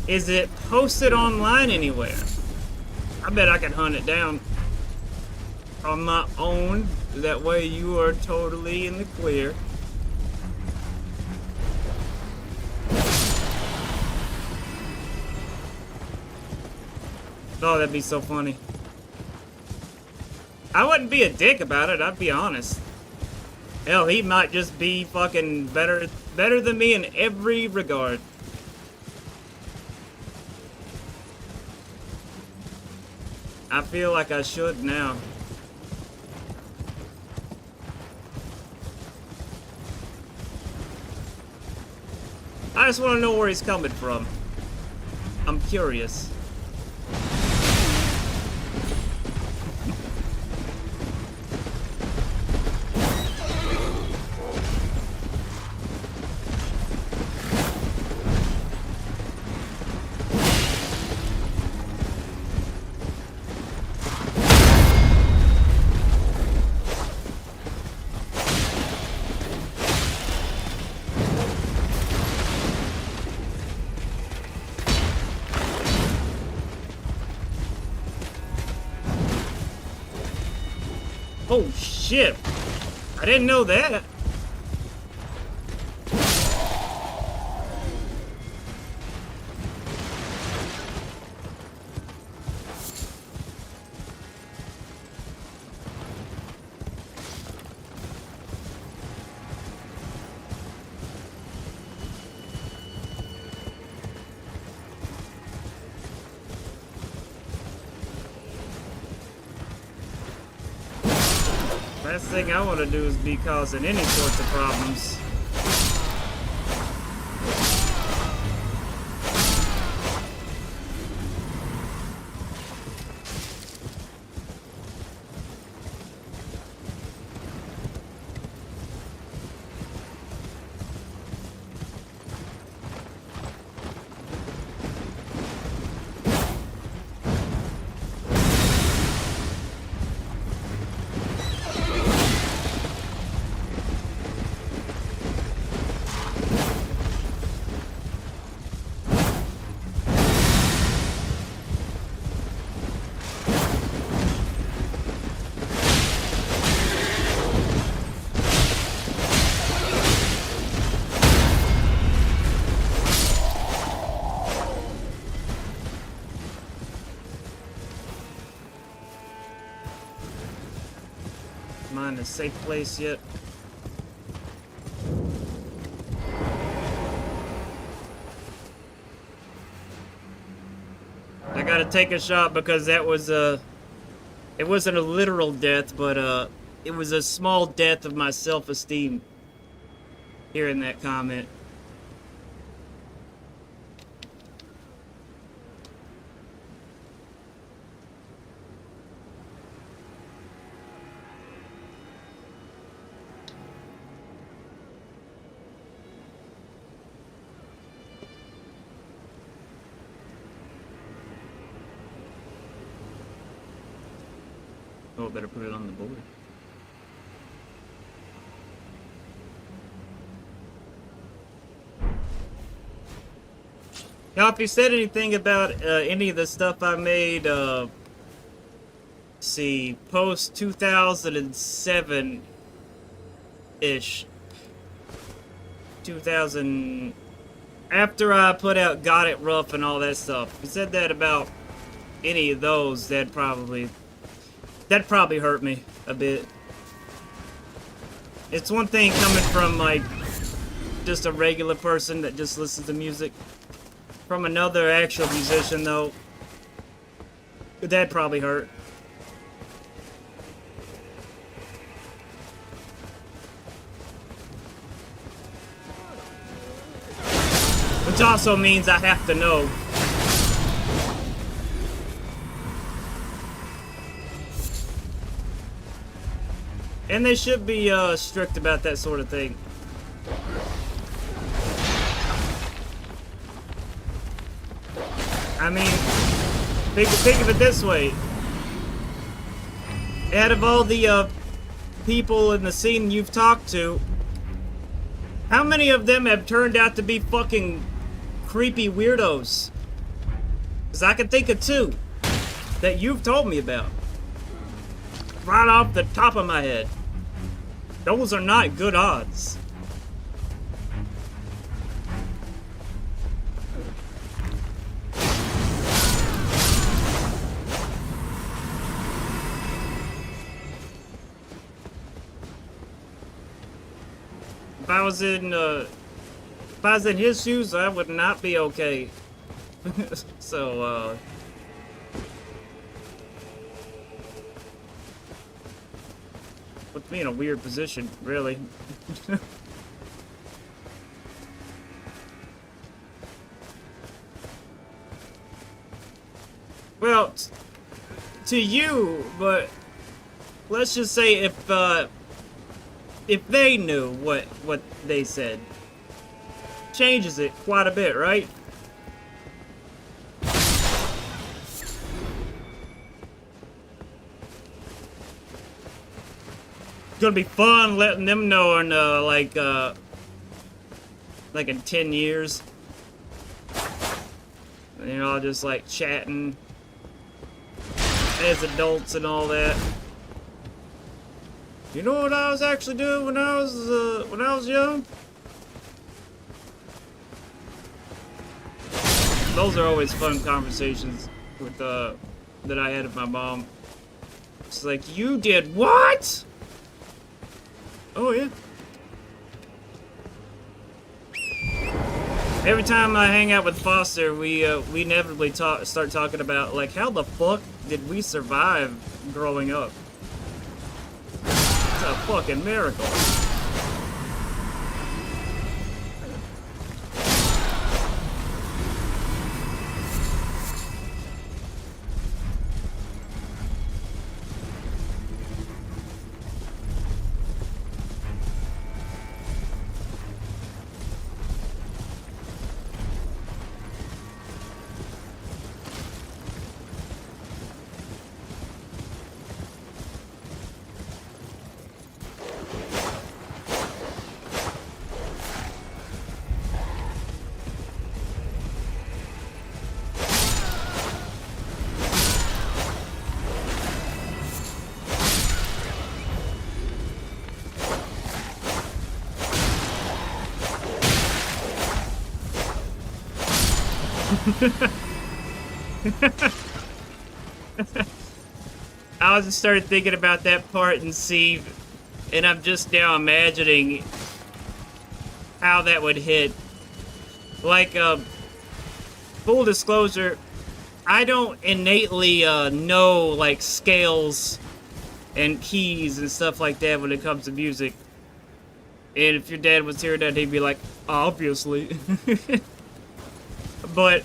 Is it posted online anywhere? I bet I can hunt it down on my own. That way you are totally in the clear. Oh, that'd be so funny. I wouldn't be a dick about it, I'd be honest. Hell, he might just be fucking better than me in every regard. I feel like I should now. I just want to know where he's coming from. I'm curious. Oh shit! I didn't know that. Last thing I want to do is be causing any sorts of problems. Am I in a safe place yet? I gotta take a shot because that was it wasn't a literal death, but it was a small death of my self-esteem. Hearing that comment. Oh, I better put it on the board. Now, if you said anything about any of the stuff I made, see, post 2007-ish, 2000, after I put out Got It Rough and all that stuff, if you said that about any of those, that'd probably hurt me a bit. It's one thing coming from, like, just a regular person that just listens to music. From another actual musician, though, that'd probably hurt. Which also means I have to know. And they should be strict about that sort of thing. I mean, think of it this way. Out of all the people in the scene you've talked to, how many of them have turned out to be fucking creepy weirdos? Because I can think of two that you've told me about. Right off the top of my head. Those are not good odds. If I was in his shoes, I would not be okay. So, puts me in a weird position, really. Well, to you, but let's just say if they knew what they said, changes it quite a bit, right? It's gonna be fun letting them know in like in 10 years. You know, just like chatting as adults and all that. You know what I was actually doing when I was young? Those are always fun conversations with that I had with my mom. It's like, you did what? Oh yeah. Every time I hang out with Foster, we inevitably start talking about like how the fuck did we survive growing up? It's a fucking miracle. I just started thinking about that part in C, and I'm just now imagining how that would hit. Like, full disclosure, I don't innately know like scales and keys and stuff like that when it comes to music. And if your dad was hearing that, he'd be like, obviously. But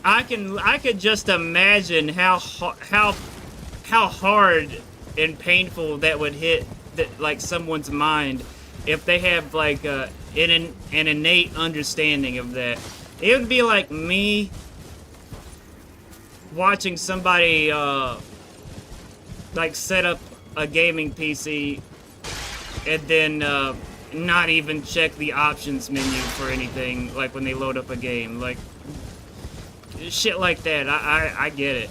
I could just imagine how hard and painful that would hit like someone's mind if they have like an innate understanding of that. It would be like me watching somebody like set up a gaming PC and then not even check the options menu for anything, like when they load up a game, like shit like that. I get it.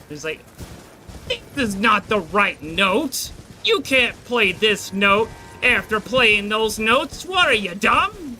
It's like, this is not the right note. You can't play this note after playing those notes. What are you, dumb?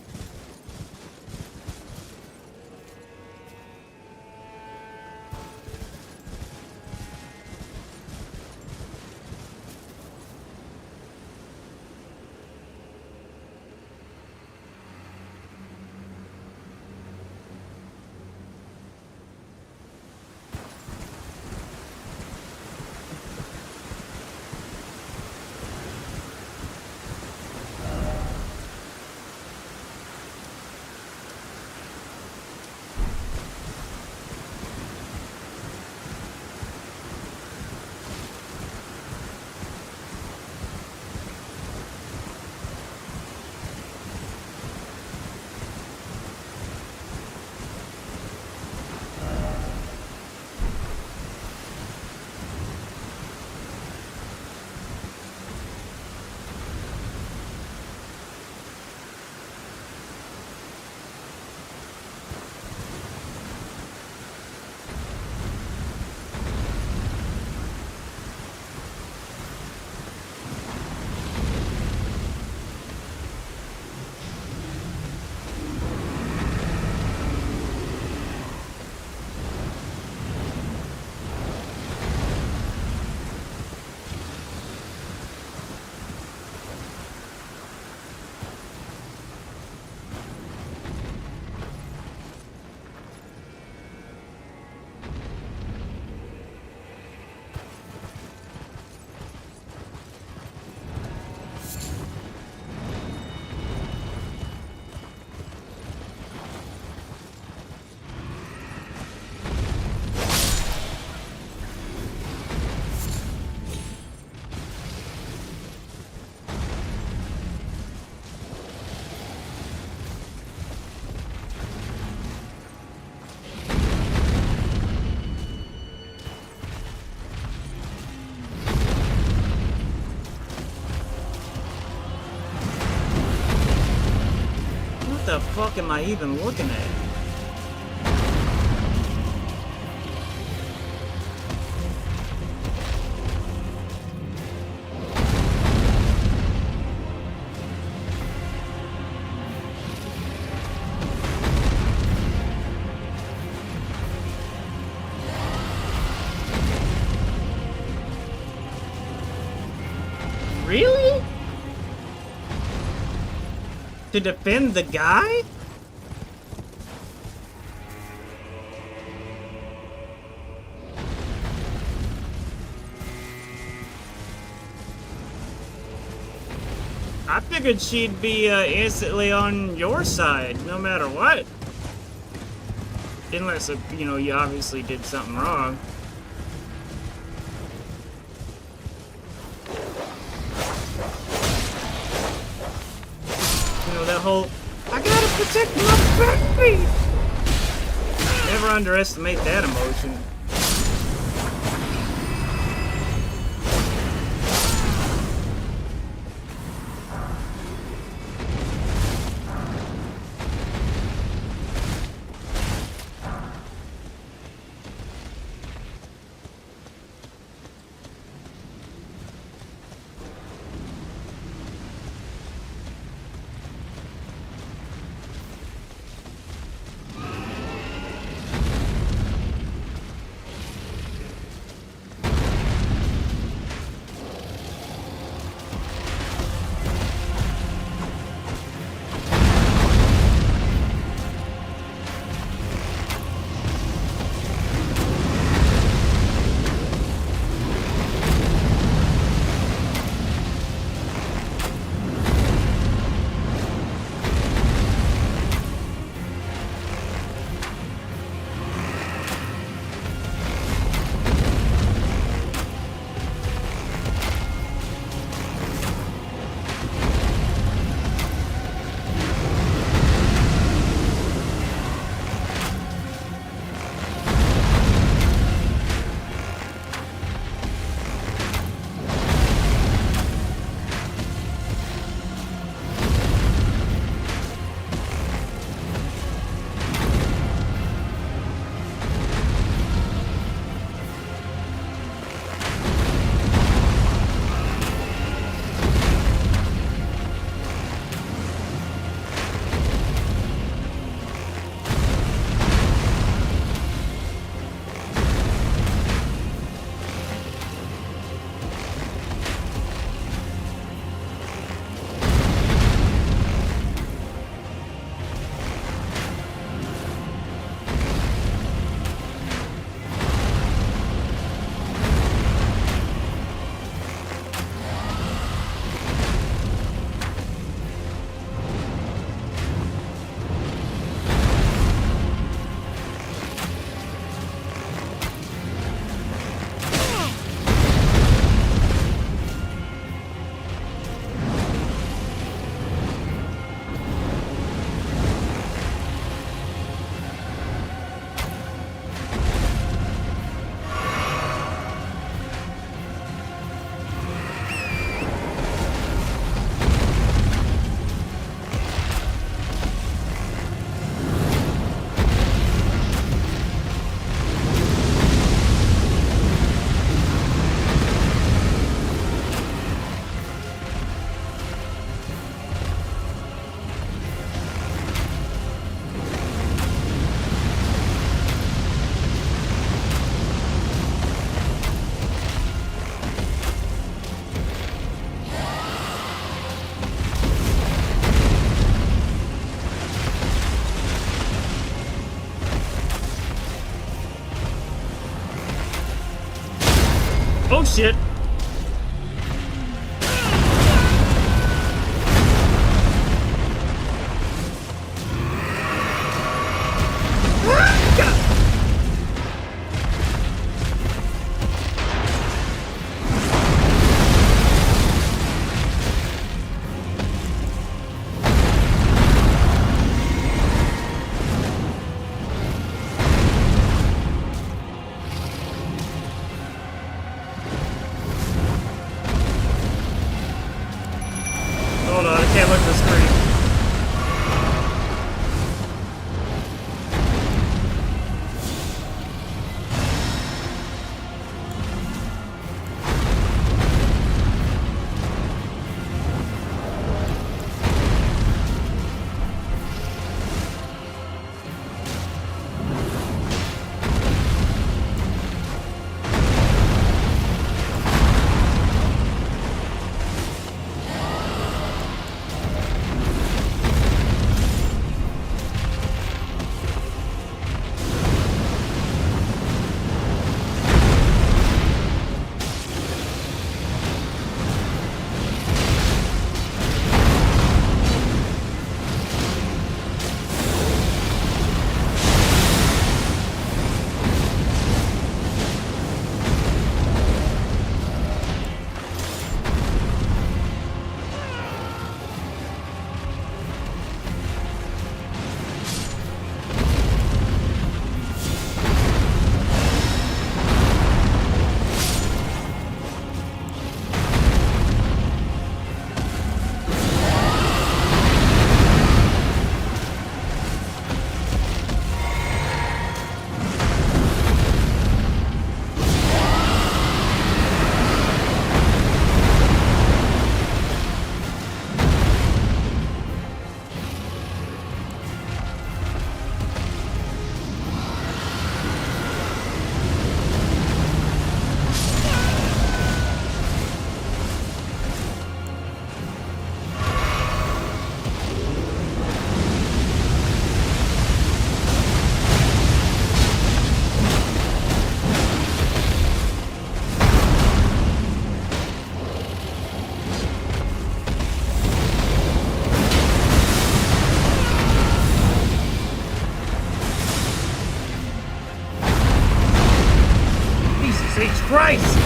What the fuck am I even looking at? To defend the guy? I figured she'd be instantly on your side, no matter what. Unless, you know, you obviously did something wrong. You know, that whole, I gotta protect my baby! Never underestimate that emotion. Oh shit! Christ!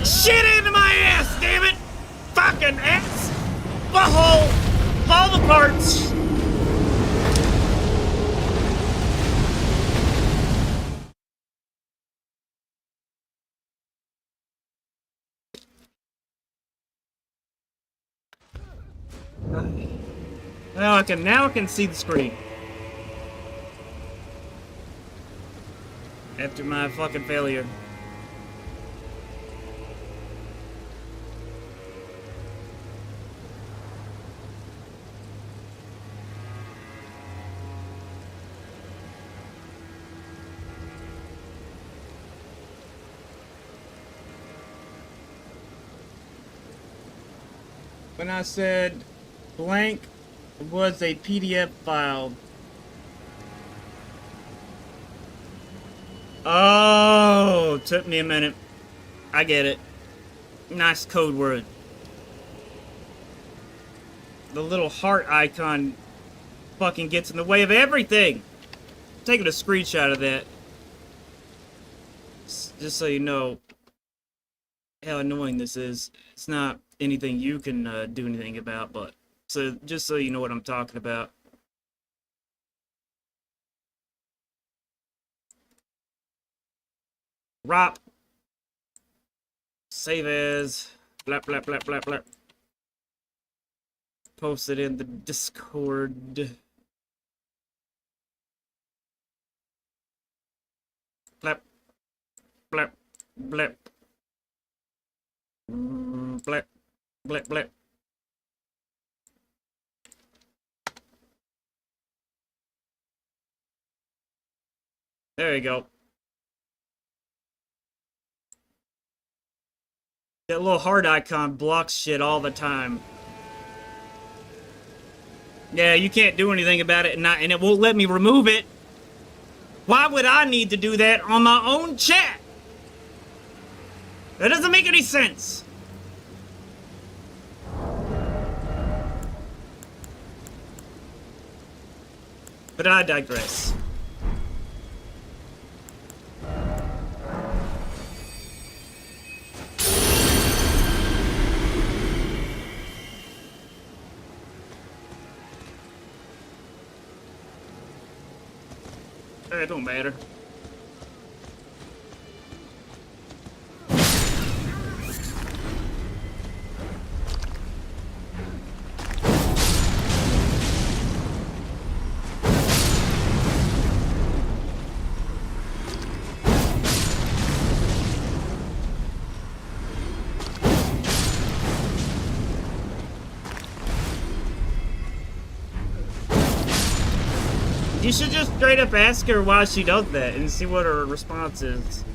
Shit into my ass, damn it! Fucking ass! Butthole! All the parts! Now I can see the screen. After my fucking failure. When I said blank was a PDF file. Oh, took me a minute. I get it. Nice code word. The little heart icon fucking gets in the way of everything. I'm taking a screenshot of that. Just so you know how annoying this is. It's not anything you can do anything about, but so just so you know what I'm talking about. Rop. Save as. Blap, blap, blap, blap, blap. Post it in the Discord. Blap. Blap. Blap. Blap. Blap, blap. There you go. That little heart icon blocks shit all the time. Yeah, you can't do anything about it, and it won't let me remove it. Why would I need to do that on my own chat? That doesn't make any sense. But I digress. It don't matter. You should just straight up ask her why she does that and see what her response is.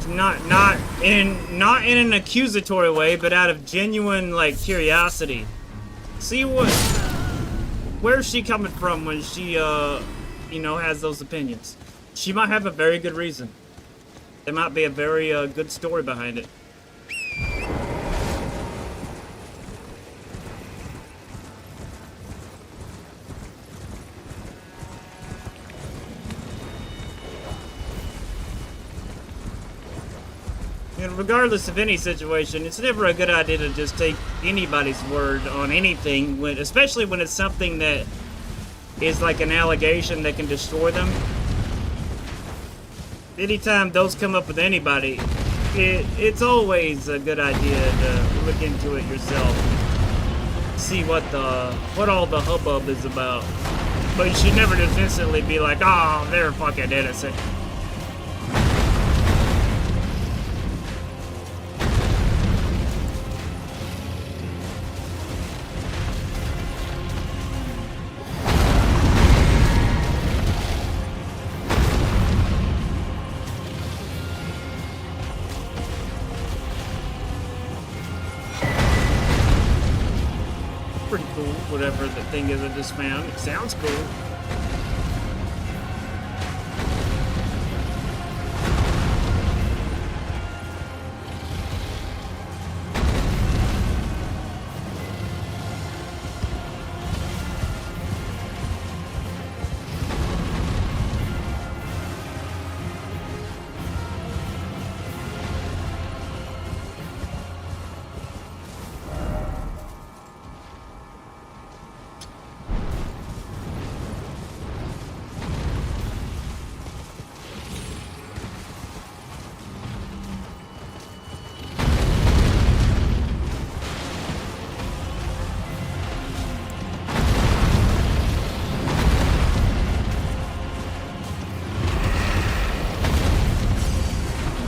Not in an accusatory way, but out of genuine like curiosity. See where's she coming from when she you know, has those opinions. She might have a very good reason. There might be a very good story behind it. And regardless of any situation, it's never a good idea to just take anybody's word on anything, when, especially when it's something that is like an allegation that can destroy them. Anytime those come up with anybody, it's always a good idea to look into it yourself. See what all the hubbub is about. But you should never just instantly be like, oh, they're fucking innocent. Pretty cool, whatever the thing is I just found. It sounds cool.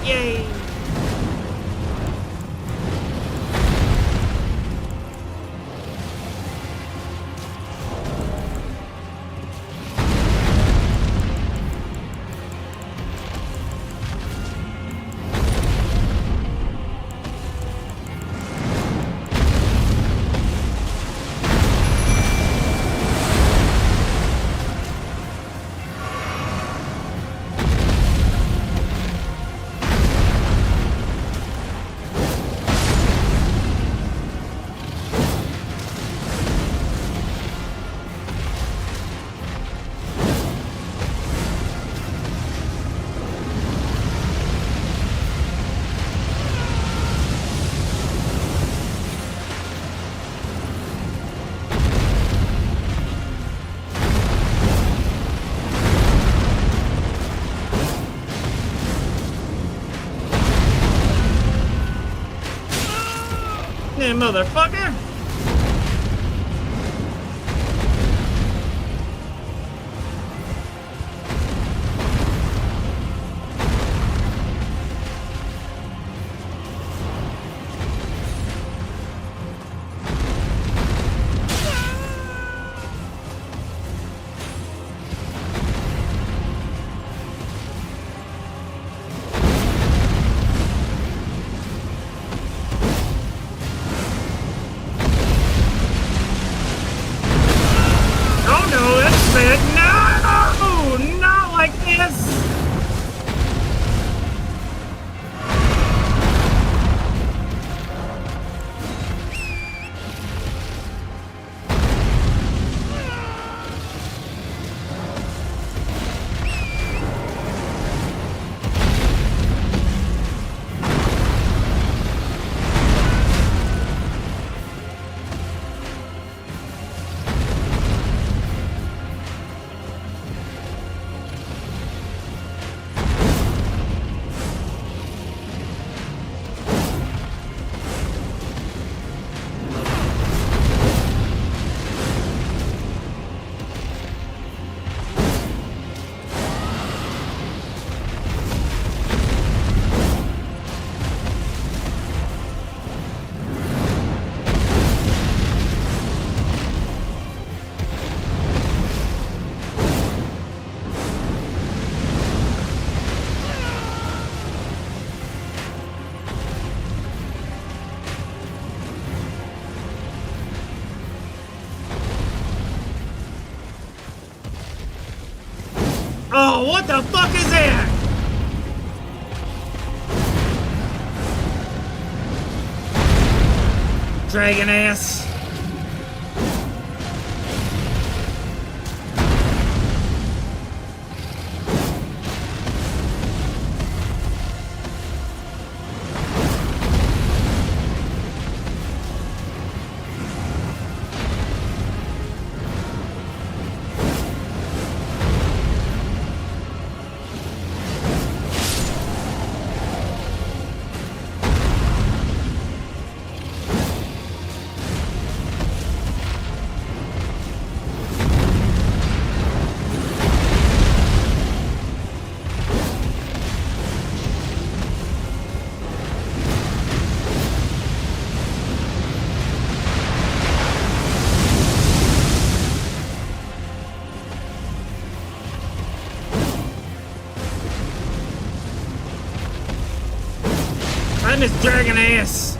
Yay! Yeah, motherfucker! No! Not like this! Oh, what the fuck is that? Dragon ass. Fighting this dragon ass.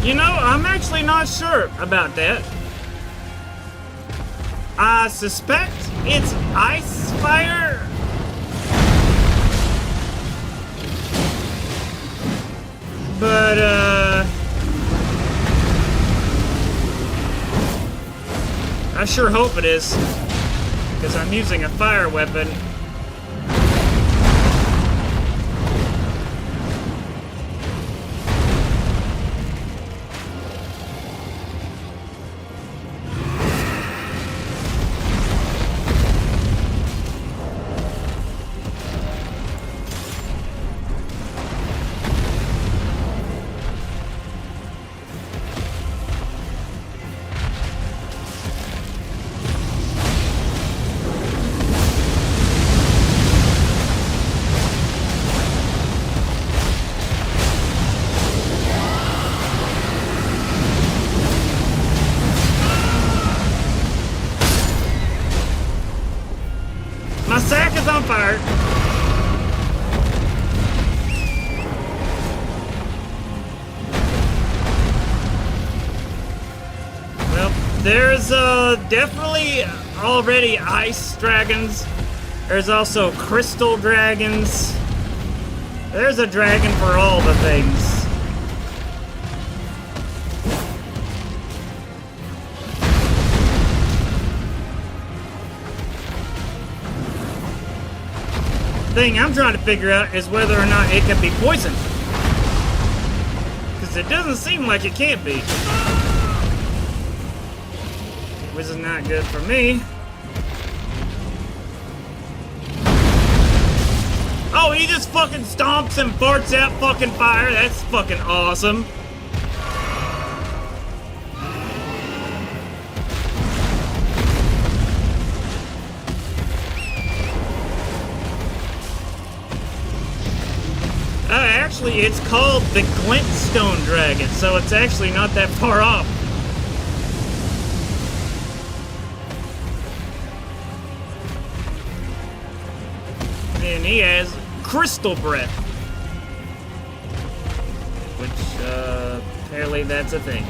You know, I'm actually not sure about that. I suspect it's ice fire. But, I sure hope it is. Because I'm using a fire weapon. My sack is on fire. Well, there's definitely already ice dragons. There's also crystal dragons. There's a dragon for all the things. Thing I'm trying to figure out is whether or not it can be poisoned. Because it doesn't seem like it can't be. Which is not good for me. Oh, he just fucking stomps and farts out fucking fire. That's fucking awesome. Actually, it's called the Glintstone Dragon, so it's actually not that far off. And he has Crystal Breath. Which, apparently that's a thing.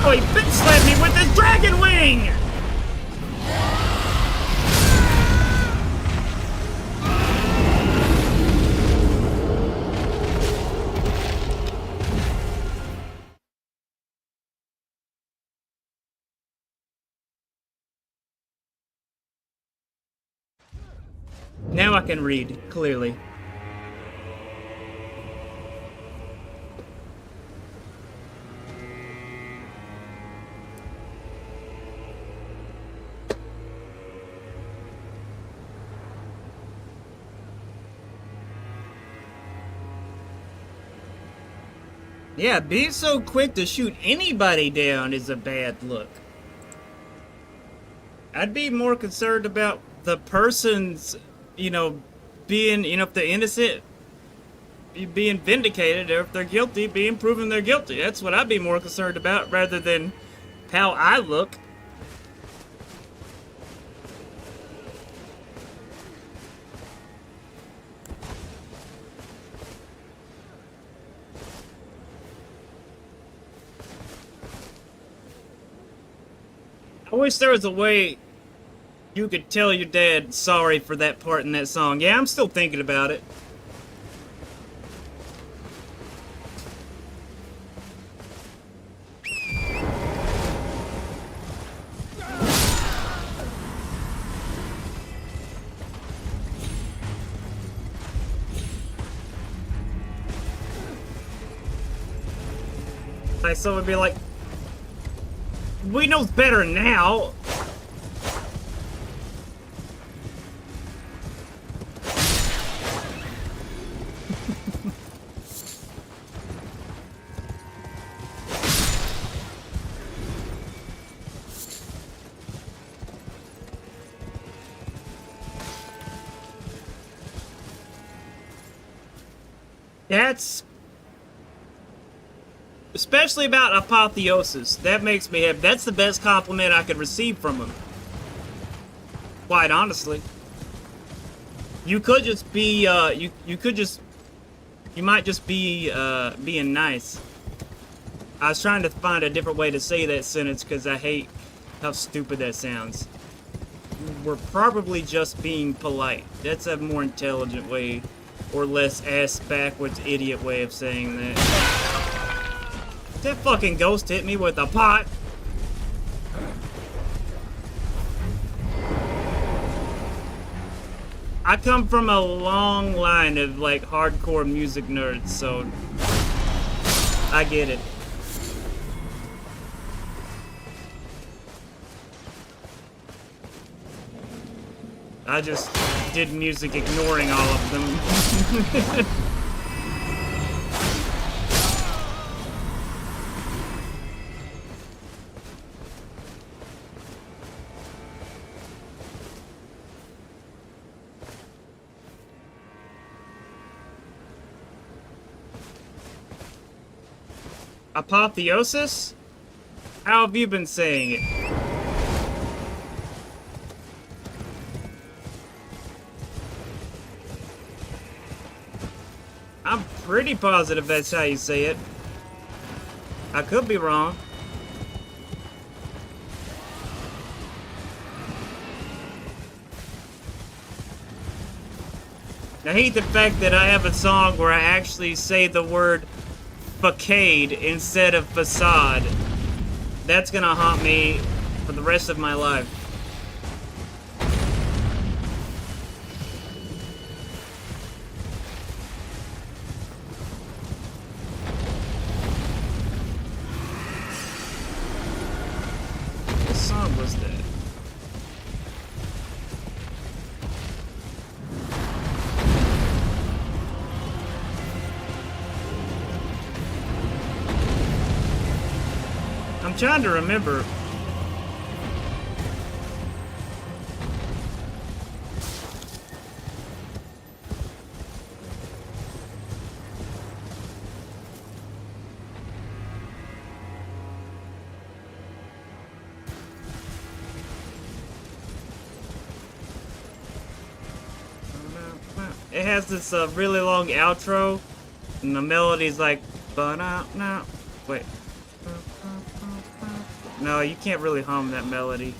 Oh, he bitch slapped me with his dragon wing! Now I can read clearly. Yeah, being so quick to shoot anybody down is a bad look. I'd be more concerned about the person's, being, if they're innocent, being vindicated, or if they're guilty, being proven they're guilty. That's what I'd be more concerned about, rather than how I look. I wish there was a way you could tell your dad sorry for that part in that song. Yeah, I'm still thinking about it. Like, so it'd be like, we know better now. That's... Especially about Apotheosis. That makes me happy. That's the best compliment I could receive from him. Quite honestly. You could just be, you might just be, being nice. I was trying to find a different way to say that sentence because I hate how stupid that sounds. We're probably just being polite. That's a more intelligent way, or less ass-backwards idiot way of saying that. That fucking ghost hit me with a pot. I come from a long line of, like, hardcore music nerds, so I get it. I just did music ignoring all of them. Apotheosis? How have you been saying it? I'm pretty positive that's how you say it. I could be wrong. I hate the fact that I have a song where I actually say the word facade instead of facade. That's gonna haunt me for the rest of my life. What song was that? I'm trying to remember. It has this really long outro, and the melody's like, ba-na-na. Wait. No, you can't really hum that melody.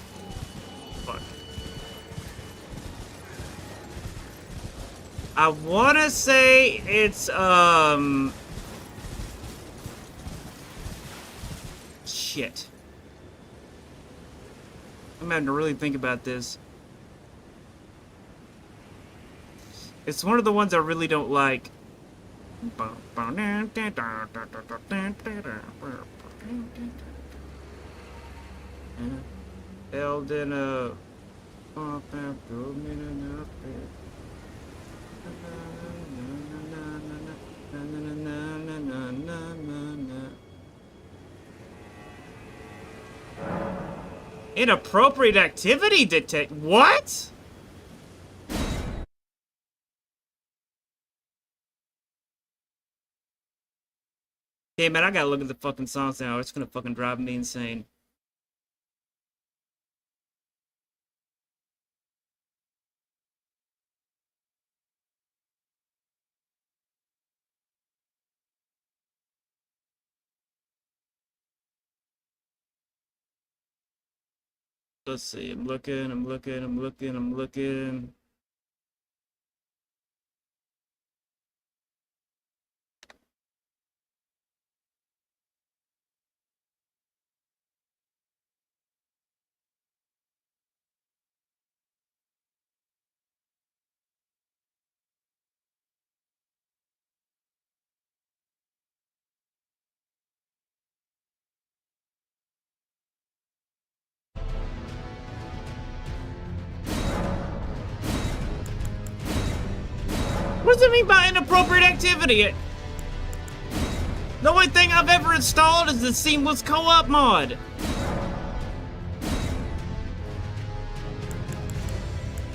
Fuck. I wanna say it's, shit. I'm having to really think about this. It's one of the ones I really don't like. Held in a inappropriate activity detect. What? Hey man, I gotta look at the fucking songs now. It's gonna fucking drive me insane. Let's see. I'm looking. What does it mean by inappropriate activity? The only thing I've ever installed is the Seamless Co-op mod.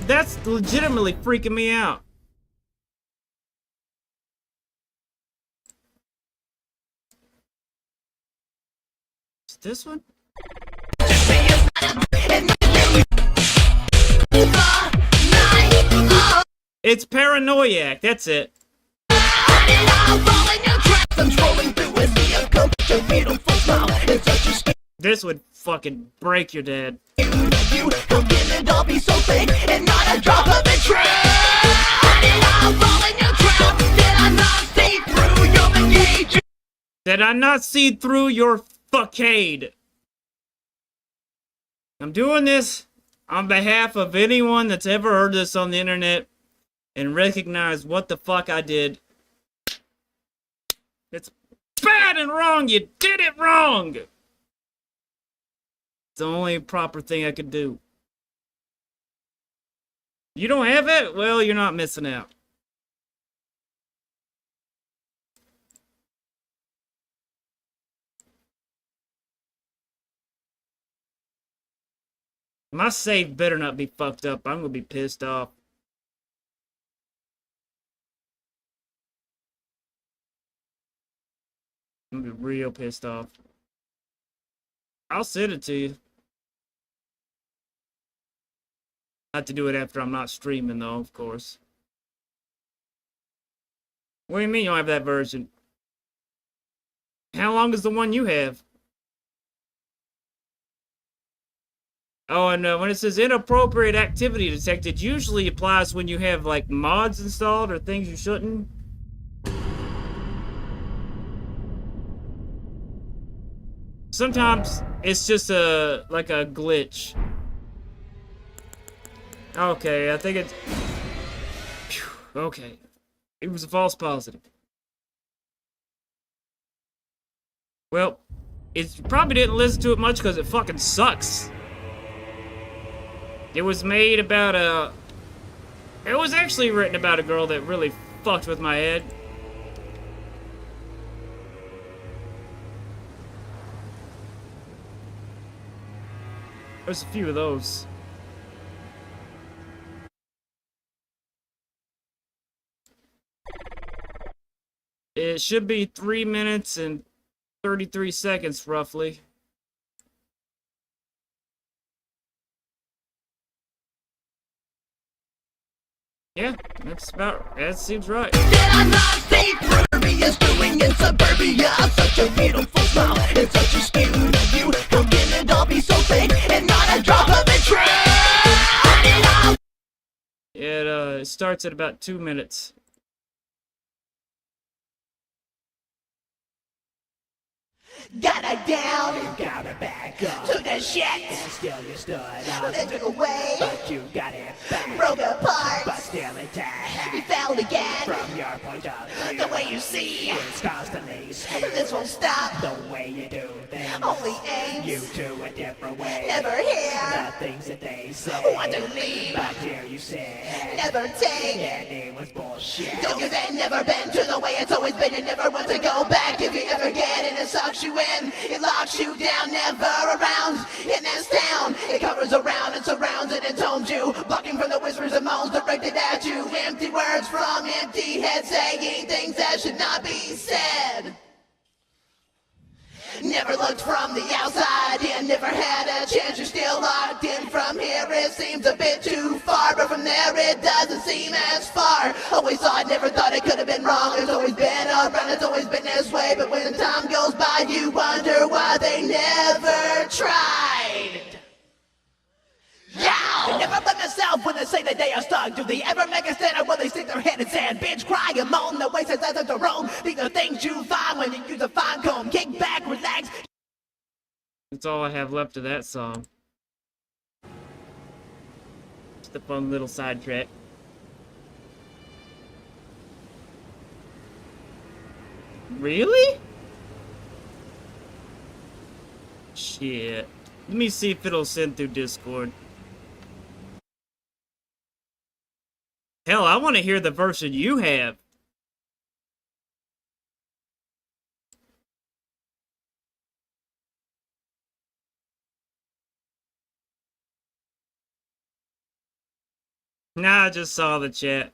That's legitimately freaking me out. this one? It's Paranoiac, that's it. This would fucking break your dad. Did I not see through your fuckade? I'm doing this on behalf of anyone that's ever heard this on the internet and recognized what the fuck I did. It's bad and wrong. You did it wrong. It's the only proper thing I could do. You don't have it? Well, you're not missing out. My save better not be fucked up. I'm gonna be pissed off. I'm gonna be real pissed off. I'll send it to you. I have to do it after I'm not streaming, though, of course. What do you mean you don't have that version? How long is the one you have? Oh, and when it says inappropriate activity detected, usually applies when you have, like, mods installed or things you shouldn't. Sometimes it's just like a glitch. Okay, I think it's... Phew, okay. It was a false positive. Well, you probably didn't listen to it much because it fucking sucks. It was made about it was actually written about a girl that really fucked with my head. There's a few of those. It should be 3 minutes and 33 seconds, roughly. Yeah, that seems right. Did I not see through me is doing in suburbia? Such a beautiful smile and such a skewed view. How can it all be so fake and not a drop of it true? It starts at about 2 minutes. Got her down, Got it back up, took the shit, and still you stood up. then took away, But you got it back, broke apart, but still we intact. fell again. From your point of view, The way you see, it's constantly skewed. this won't stop. The way you do things, Only aims, you do a different way. never hear, The things that they say, want to leave, but here you say, never take. and it was bullshit. Don't give in, never been to the way it's always been. You never want to go back. If you ever get in, it sucks you in. It locks you down, never around in this town. It covers around and surrounds and entombs you, blocking from the whispers and moans directed at you. Empty words from empty heads saying things that should not be said. Never looked from the outside in, never had a chance. You're still locked in from here. It seems a bit too far, but from there it doesn't seem as far. Always saw it, never thought it could have been wrong. It's always been around, it's always been this way. But when time goes by, you wonder why they never tried. They never let themselves when they say that they are stuck. Do they ever make a stand or will they stick their head in sand? Bitch, cry and moan, the waste that's of their own. These are things you find when you use a fine comb. Kick back, relax. That's all I have left of that song. Just a fun little sidetrack. Really? Shit. Let me see if it'll send through Discord. Hell, I want to hear the version you have. Nah, I just saw the chat.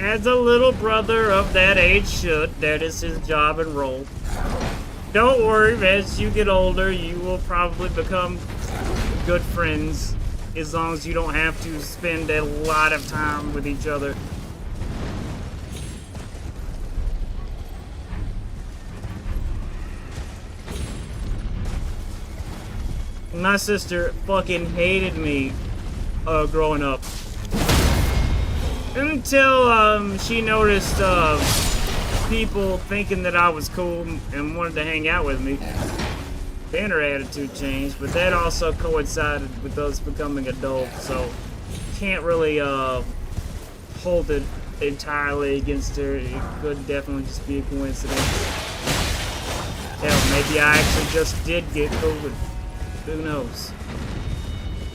As a little brother of that age should, that is his job and role. Don't worry, as you get older, you will probably become good friends, as long as you don't have to spend a lot of time with each other. My sister fucking hated me growing up. Until she noticed people thinking that I was cool and wanted to hang out with me. Then her attitude changed, but that also coincided with us becoming adults, so can't really hold it entirely against her. It could definitely just be a coincidence. Hell, maybe I actually just did get COVID. Who knows?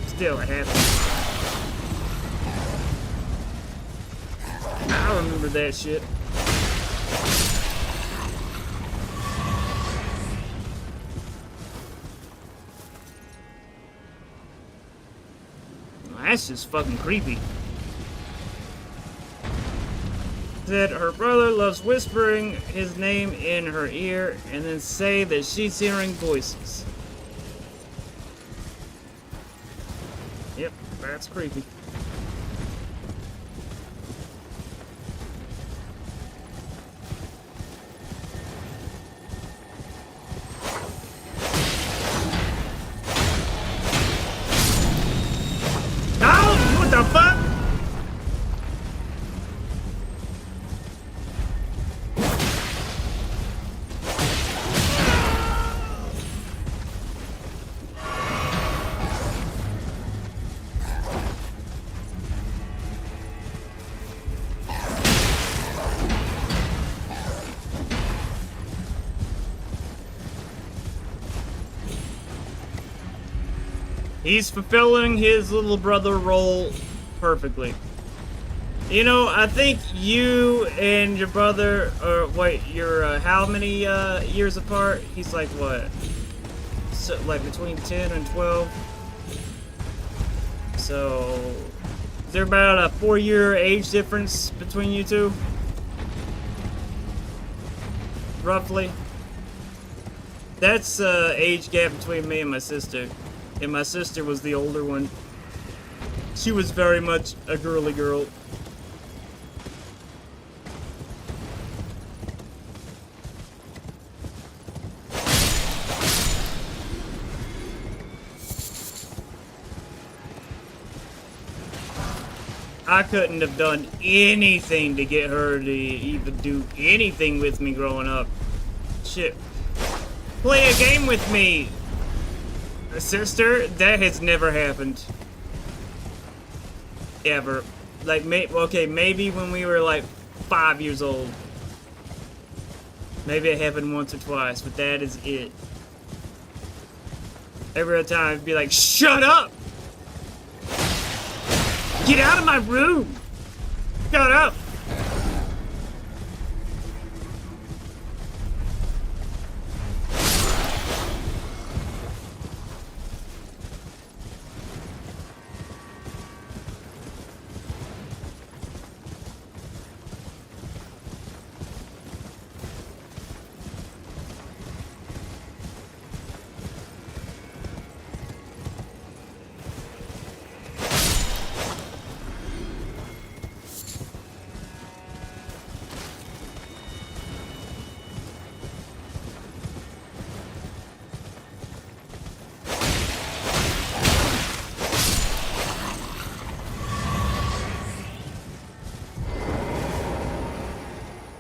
Still, it happened. I remember that shit. That's just fucking creepy. Said her brother loves whispering his name in her ear and then say that she's hearing voices. Yep, that's creepy. Oh, what the fuck? He's fulfilling his little brother role perfectly. You know, I think you and your brother, or wait, you're how many years apart? He's like what? So, like between 10 and 12. So, is there about a 4-year age difference between you two? Roughly. That's age gap between me and my sister. And my sister was the older one. She was very much a girly girl. I couldn't have done anything to get her to even do anything with me growing up. Shit. Play a game with me! Sister, that has never happened. Ever. Like, okay, maybe when we were like 5 years old. Maybe it happened once or twice, but that is it. Every other time I'd be like, shut up! Get out of my room! Shut up!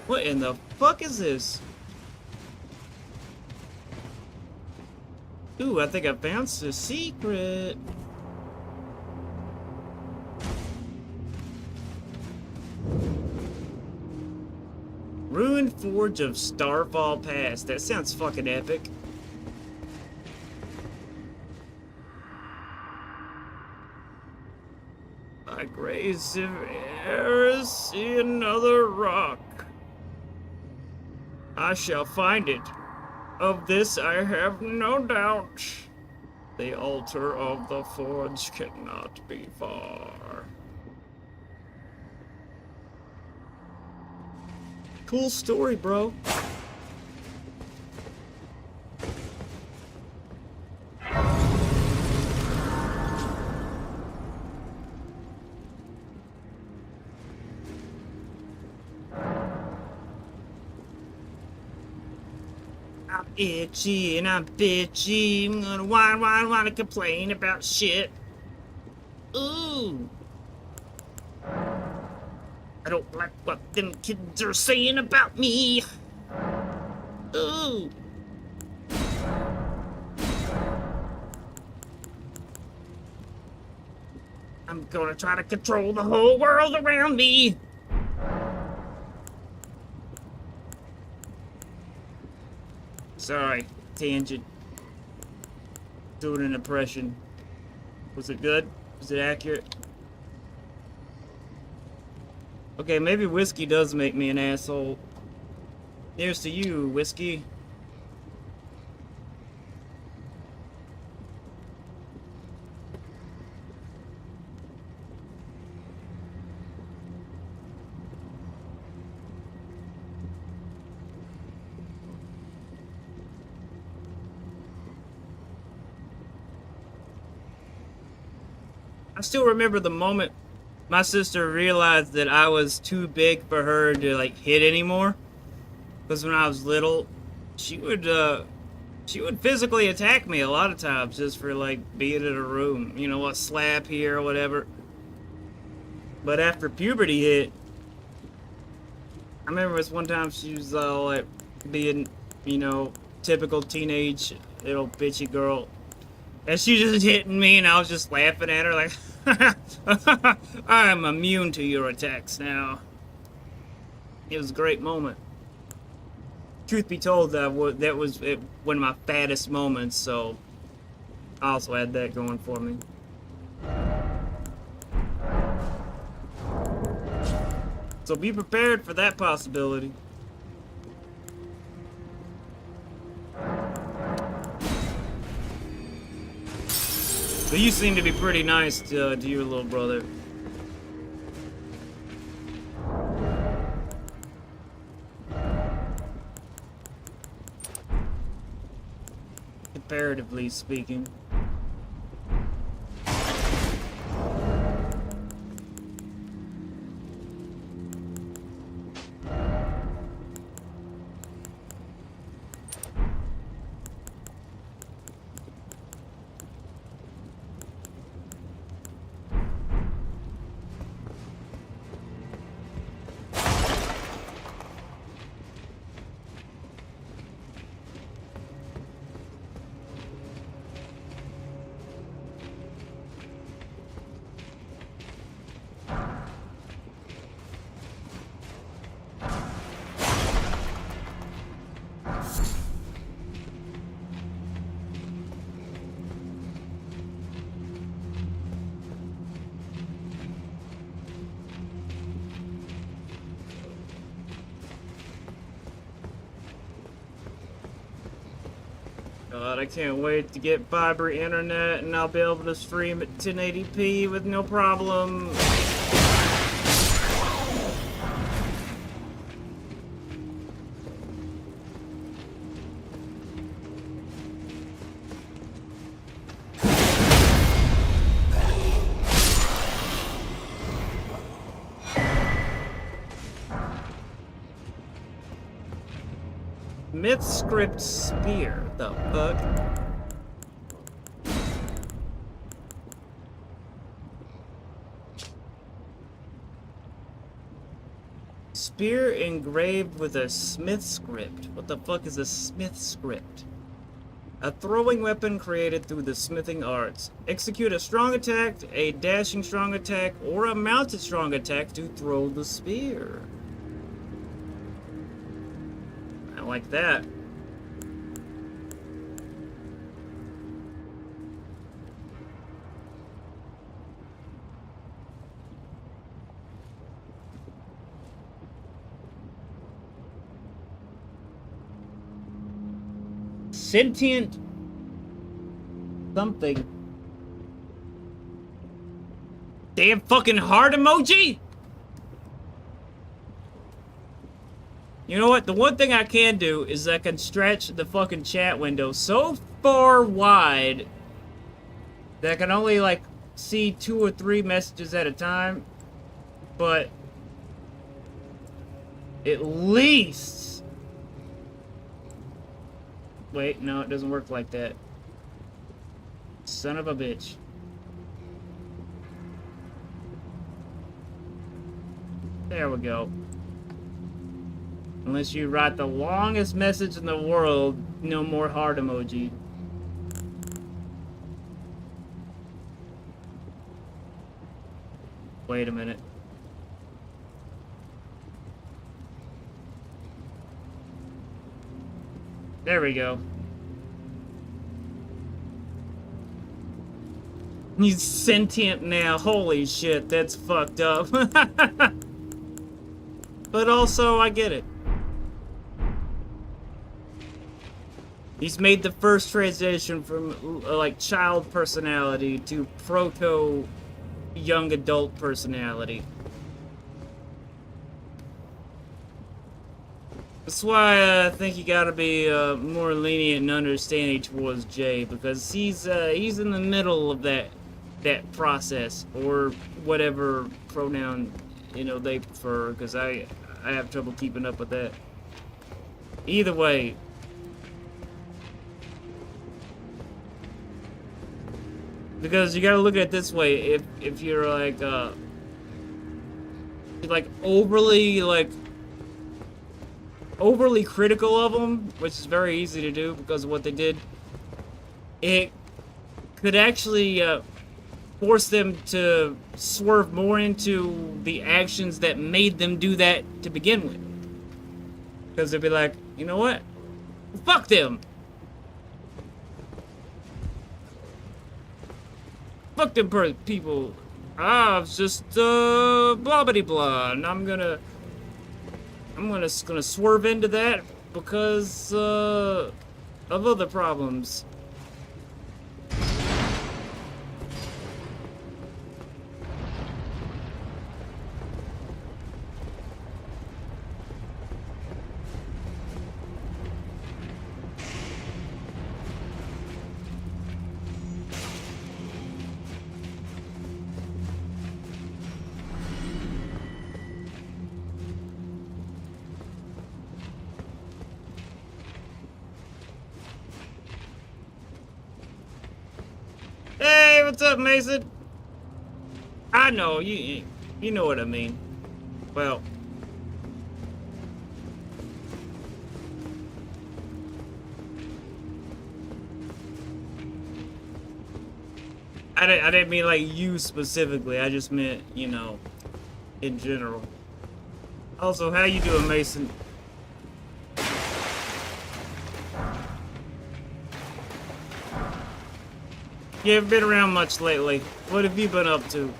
What in the fuck is this? Ooh, I think I found the secret. Ruined Forge of Starfall Pass. That sounds fucking epic. I graze if ever see another rock, I shall find it. Of this I have no doubt. The altar of the forge cannot be far. Cool story, bro. I'm itchy and I'm bitchy. I'm gonna whine and complain about shit. Ooh. I don't like what them kids are saying about me. Ooh. I'm gonna try to control the whole world around me. Sorry, tangent. Doing an impression. Was it good? Was it accurate? Okay, maybe whiskey does make me an asshole. Here's to you, whiskey. I still remember the moment my sister realized that I was too big for her to like hit anymore. Because when I was little, she would physically attack me a lot of times just for like being in a room. You know what, slap here or whatever. But after puberty hit, I remember this one time she was like being, you know, typical teenage little bitchy girl. And she just hitting me, and I was just laughing at her like, I'm immune to your attacks now. It was a great moment. Truth be told, that was one of my fattest moments, so I also had that going for me. So be prepared for that possibility. But you seem to be pretty nice to your little brother. Comparatively speaking. God, I can't wait to get fiber internet and I'll be able to stream at 1080p with no problem. Myth script spear, the fuck? Spear engraved with a smith script. What the fuck is a smith script? A throwing weapon created through the smithing arts. Execute a strong attack, a dashing strong attack, or a mounted strong attack to throw the spear. Like that. Sentient something. Damn fucking heart emoji? You know what? The one thing I can do is I can stretch the fucking chat window so far wide that I can only, like, see 2 or 3 messages at a time. But at least... Wait, no, it doesn't work like that. Son of a bitch. There we go. Unless you write the longest message in the world, no more heart emoji. Wait a minute. There we go. He's sentient now. Holy shit, that's fucked up. But also, I get it. He's made the first transition from, like, child personality to proto-young adult personality. That's why I think you gotta be more lenient and understanding towards Jay, because he's in the middle of that process, or whatever pronoun, you know, they prefer, because I have trouble keeping up with that. Either way. Because you gotta look at it this way, if you're like overly critical of them, which is very easy to do because of what they did, it could actually force them to swerve more into the actions that made them do that to begin with. Because they'd be like, you know what? Fuck them! Fuck them people. It's just blah blah blah, and I'm gonna swerve into that because of other problems. Hey, what's up, Mason? I know, you know what I mean. Well, I didn't mean like you specifically. I just meant, you know, in general. Also, how you doing, Mason? You haven't been around much lately. What have you been up to?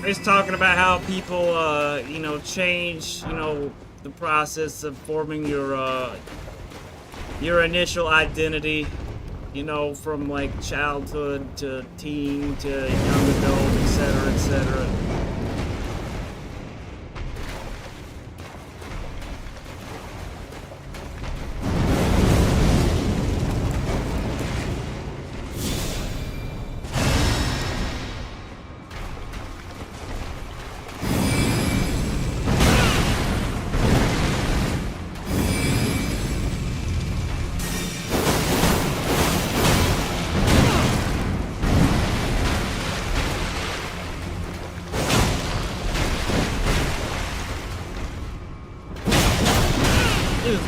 It's talking about how people, you know, change, you know, the process of forming your initial identity, you know, from like childhood to teen to young adult, etc., etc.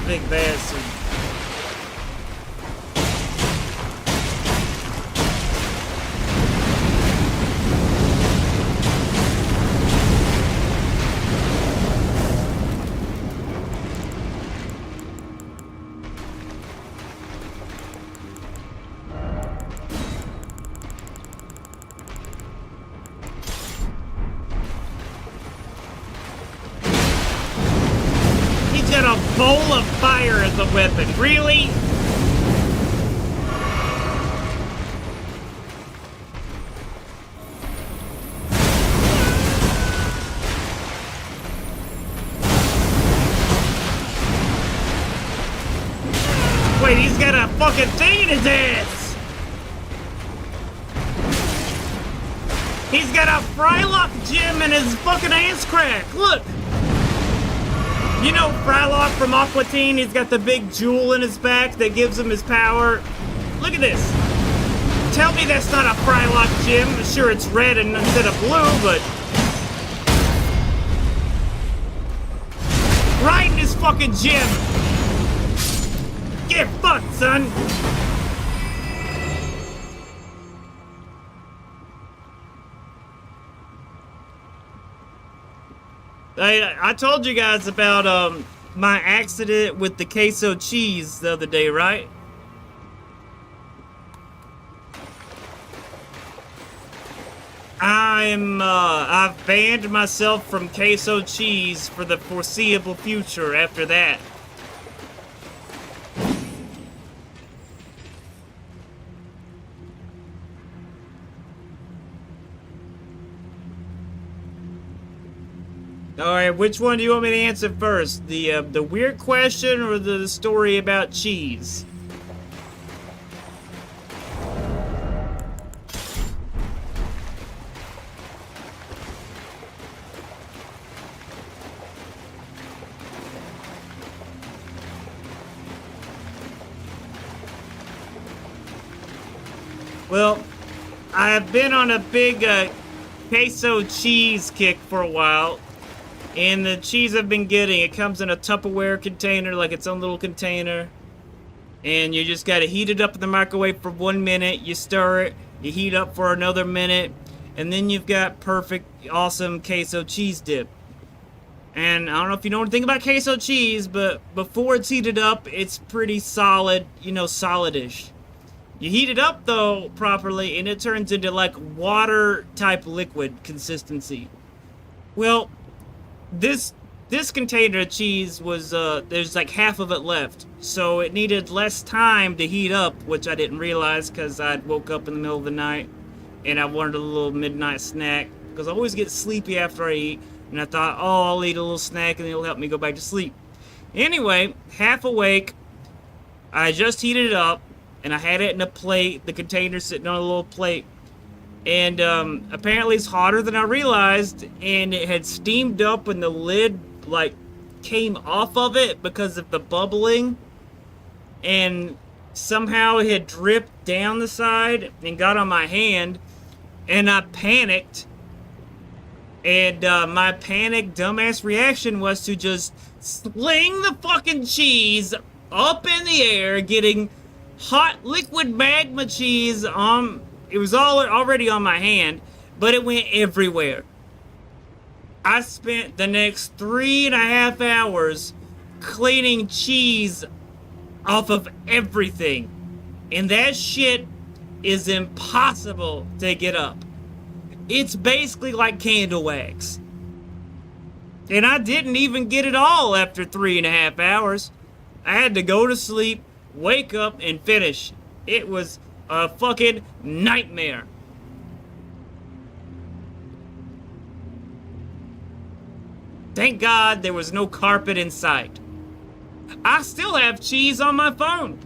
Big bastard. got a bowl of fire as a weapon. Really? Wait, he's got a fucking thing in his ass! He's got a Frylock gem in his fucking ass crack! Look! You know Frylock from Aqua Teen? He's got the big jewel in his back that gives him his power. Look at this! Tell me that's not a Frylock gem. Sure, it's red instead of blue, but... right in his fucking gem! Get fucked, son! I told you guys about my accident with the queso cheese the other day, right? I've banned myself from queso cheese for the foreseeable future after that. Alright, which one do you want me to answer first? The weird question or the story about cheese? Well, I've been on a big queso cheese kick for a while. And the cheese I've been getting, it comes in a Tupperware container, like its own little container. And you just gotta heat it up in the microwave for 1 minute, you stir it, you heat up for another minute, and then you've got perfect, awesome queso cheese dip. And I don't know if you know anything about queso cheese, but before it's heated up, it's pretty solid, you know, solidish. You heat it up, though, properly, and it turns into, like, water-type liquid consistency. Well... This container of cheese was, there's like half of it left. So it needed less time to heat up, which I didn't realize because I'd woke up in the middle of the night and I wanted a little midnight snack because I always get sleepy after I eat. And I thought, oh, I'll eat a little snack and it'll help me go back to sleep. Anyway, half awake, I just heated it up and I had it in a plate, the container sitting on a little plate. And apparently it's hotter than I realized, and it had steamed up and the lid like came off of it because of the bubbling, and somehow it had dripped down the side and got on my hand, and I panicked, and my panicked dumbass reaction was to just sling the fucking cheese up in the air, getting hot liquid magma cheese on. It was already on my hand, but it went everywhere. I spent the next 3.5 hours cleaning cheese off of everything. And that shit is impossible to get up. It's basically like candle wax. And I didn't even get it all after 3.5 hours. I had to go to sleep, wake up, and finish. It was a fucking nightmare. Thank God there was no carpet in sight. I still have cheese on my phone.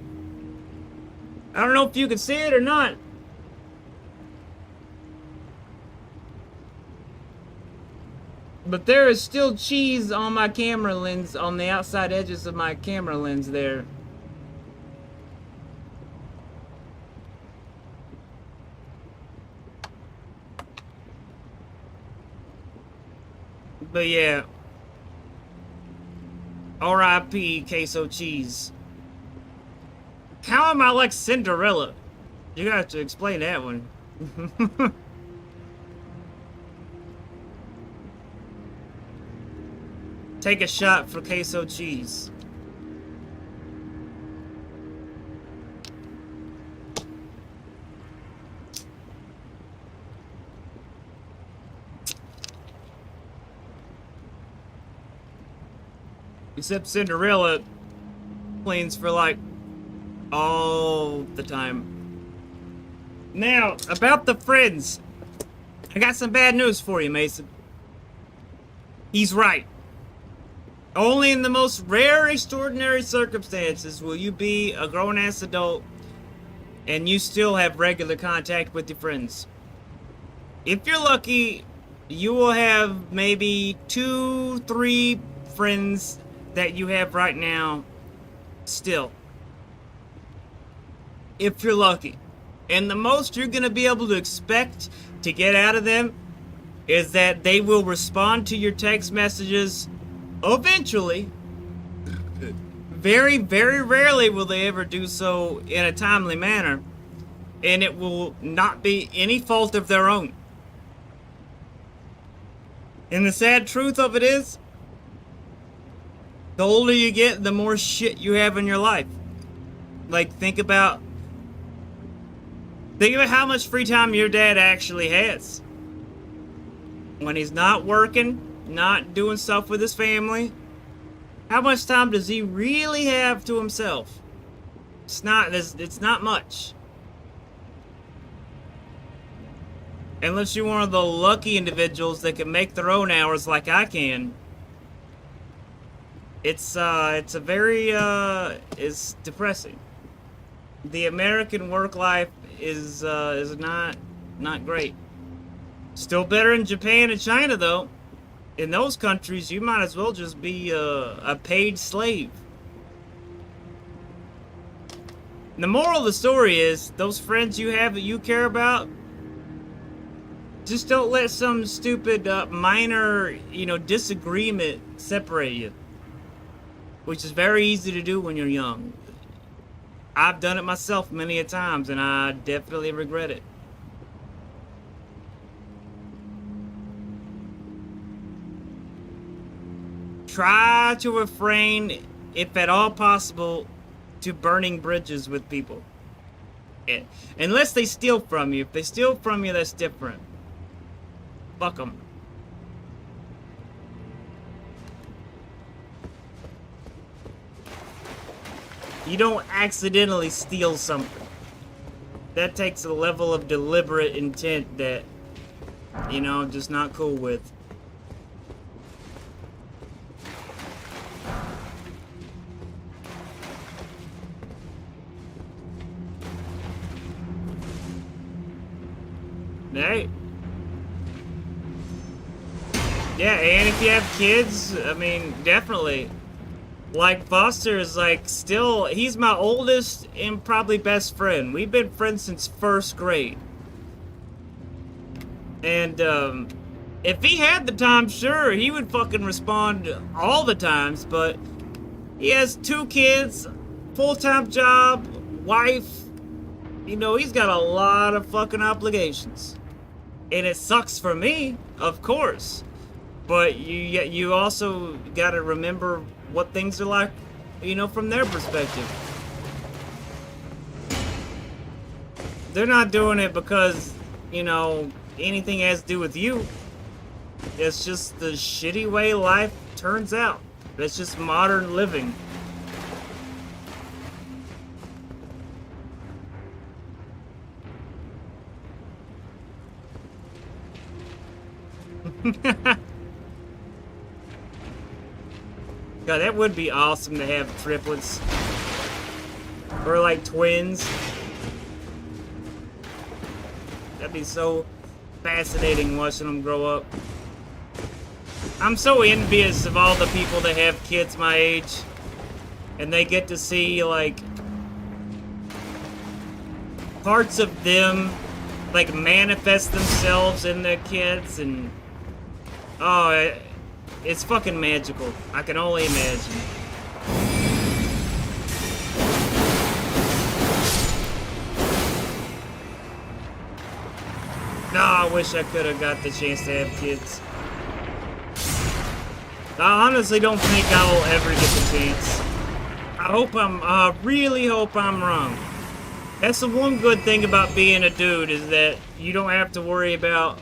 I don't know if you can see it or not. But there is still cheese on my camera lens, on the outside edges of my camera lens there. But yeah, R.I.P. queso cheese. How am I like Cinderella? You have to explain that one. Take a shot for queso cheese. Except Cinderella cleans for like all the time. Now, about the friends. I got some bad news for you, Mason. He's right. Only in the most rare, extraordinary circumstances will you be a grown-ass adult and you still have regular contact with your friends. If you're lucky, you will have maybe 2, 3 friends that you have right now still. If you're lucky. And the most you're going to be able to expect to get out of them is that they will respond to your text messages eventually. Very, very rarely will they ever do so in a timely manner. And it will not be any fault of their own. And the sad truth of it is, the older you get, the more shit you have in your life. Like, think about how much free time your dad actually has. When he's not working, not doing stuff with his family, how much time does he really have to himself? It's not much. Unless you're one of the lucky individuals that can make their own hours like I can. It's depressing. The American work life is not great. Still better in Japan and China though. In those countries, you might as well just be a paid slave. And the moral of the story is, those friends you have that you care about, just don't let some stupid minor, disagreement separate you. Which is very easy to do when you're young. I've done it myself many a times, and I definitely regret it. Try to refrain, if at all possible, to burning bridges with people. Unless they steal from you. If they steal from you, that's different. Fuck them. You don't accidentally steal something. That takes a level of deliberate intent that, I'm just not cool with. Hey. Yeah, and if you have kids, I mean, definitely. Like, Foster is, he's my oldest and probably best friend. We've been friends since 1st grade. And, if he had the time, sure, he would fucking respond all the times, but he has 2 kids, full-time job, wife. He's got a lot of fucking obligations. And it sucks for me, of course. But you also gotta remember what things are like, from their perspective. They're not doing it because, anything has to do with you. It's just the shitty way life turns out. That's just modern living. God, that would be awesome to have triplets. Or like twins. That'd be so fascinating watching them grow up. I'm so envious of all the people that have kids my age. And they get to see, parts of them, manifest themselves in their kids. And, oh, it's fucking magical. I can only imagine. No, I wish I could have got the chance to have kids. I honestly don't think I will ever get the chance. I really hope I'm wrong. That's the one good thing about being a dude, is that you don't have to worry about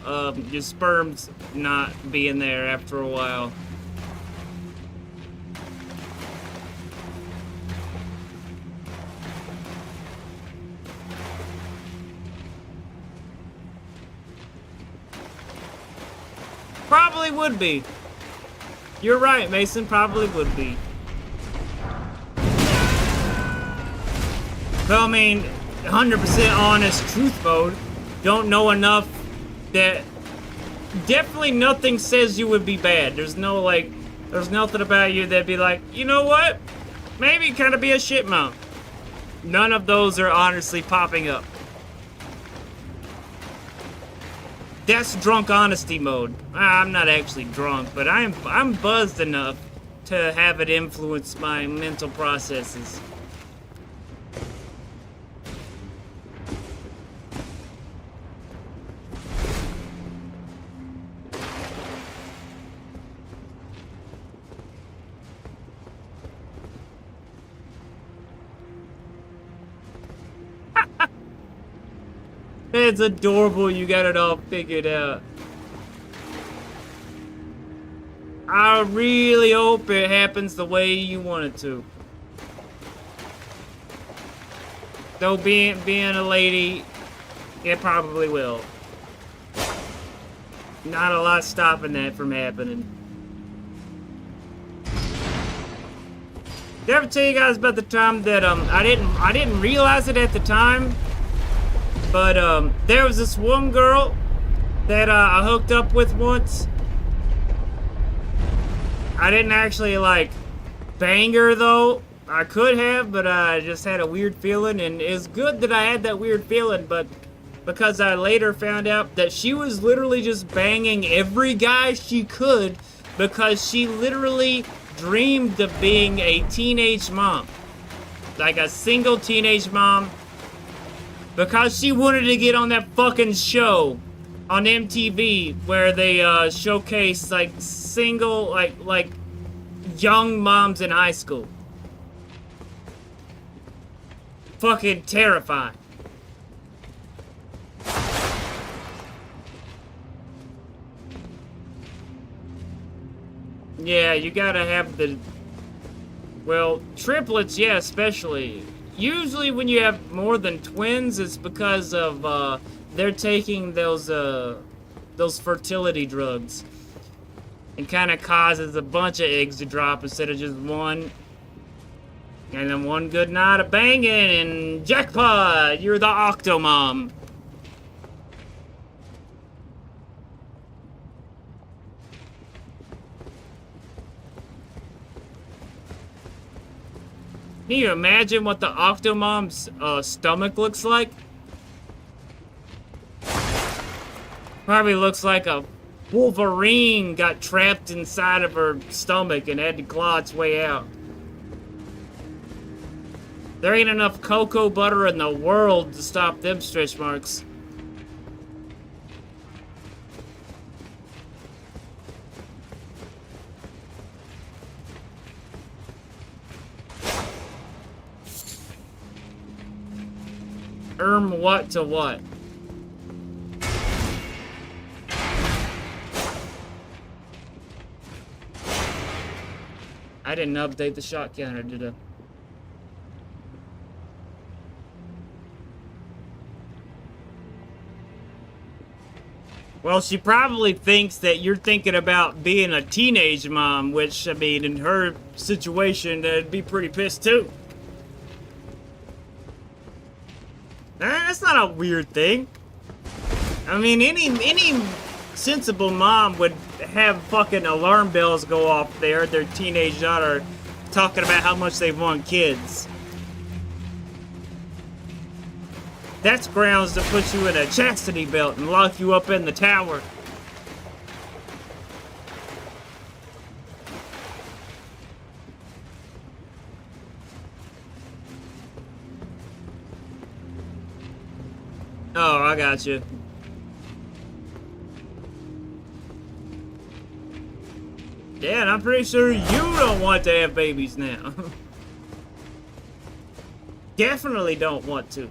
your sperms not being there after a while. Probably would be. You're right, Mason. Probably would be. But I mean, 100% honest truth mode. Don't know enough that definitely nothing says you would be bad. There's no like, there's nothing about you that'd be like, you know what? Maybe kind of be a shit mom. None of those are honestly popping up. That's drunk honesty mode. I'm not actually drunk, but I'm buzzed enough to have it influence my mental processes. It's adorable, you got it all figured out. I really hope it happens the way you want it to. Though being a lady, it probably will. Not a lot stopping that from happening. Did I ever tell you guys about the time that I didn't realize it at the time? But, there was this one girl that, I hooked up with once. I didn't actually, like, bang her, though. I could have, but I just had a weird feeling, and it's good that I had that weird feeling, but because I later found out that she was literally just banging every guy she could because she literally dreamed of being a teenage mom. Like a single teenage mom. Because she wanted to get on that fucking show on MTV where they showcase like single like young moms in high school. Fucking terrifying. Yeah, you gotta have the, well, triplets, yeah, especially. Usually when you have more than twins, it's because of, they're taking those fertility drugs. It kind of causes a bunch of eggs to drop instead of just one. And then one good night of banging and jackpot, you're the Octomom. Can you imagine what the Octomom's stomach looks like? Probably looks like a Wolverine got trapped inside of her stomach and had to claw its way out. There ain't enough cocoa butter in the world to stop them stretch marks. What to what? I didn't update the shot counter, did I? Well, she probably thinks that you're thinking about being a teenage mom, which, I mean, in her situation, that'd be pretty pissed too. That's not a weird thing. I mean, any sensible mom would have fucking alarm bells go off there, their teenage daughter talking about how much they want kids. That's grounds to put you in a chastity belt and lock you up in the tower. Oh, I got you. Yeah, and I'm pretty sure you don't want to have babies now. Definitely don't want to.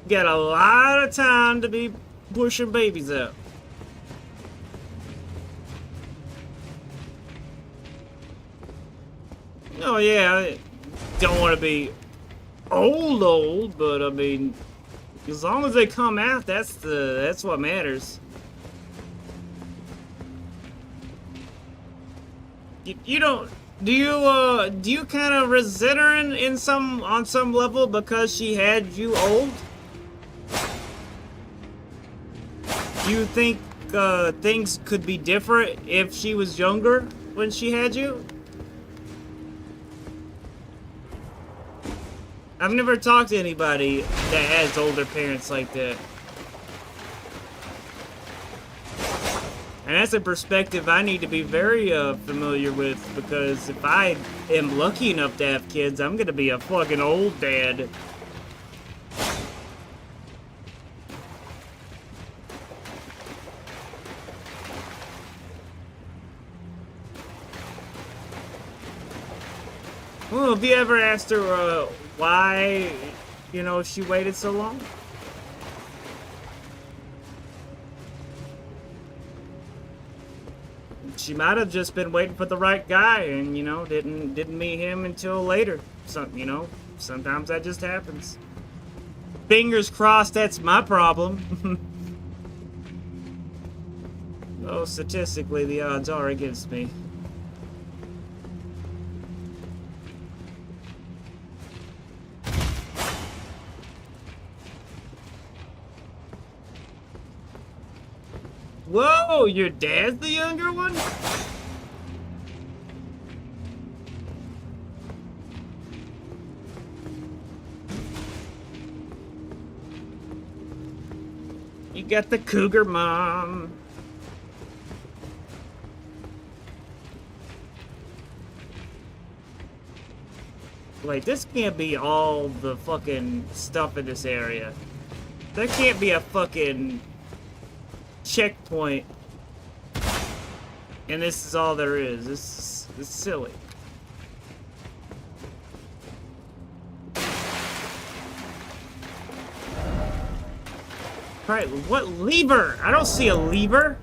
Got a lot of time to be pushing babies out. Oh yeah, I don't want to be old, but I mean, as long as they come out, that's what matters. You don't. Do you kind of resent her in some on some level because she had you old? Do you think things could be different if she was younger when she had you? I've never talked to anybody that has older parents like that. And that's a perspective I need to be very familiar with, because if I am lucky enough to have kids, I'm gonna be a fucking old dad. Well, have you ever asked her why, you know, she waited so long? She might have just been waiting for the right guy, and you know, didn't meet him until later. You know, sometimes that just happens. Fingers crossed, that's my problem. Oh, statistically, the odds are against me. Whoa, your dad's the younger one? You got the cougar mom. Wait, this can't be all the fucking stuff in this area. There can't be a fucking checkpoint and this is all there is. This is silly. Right, what lever? I don't see a lever.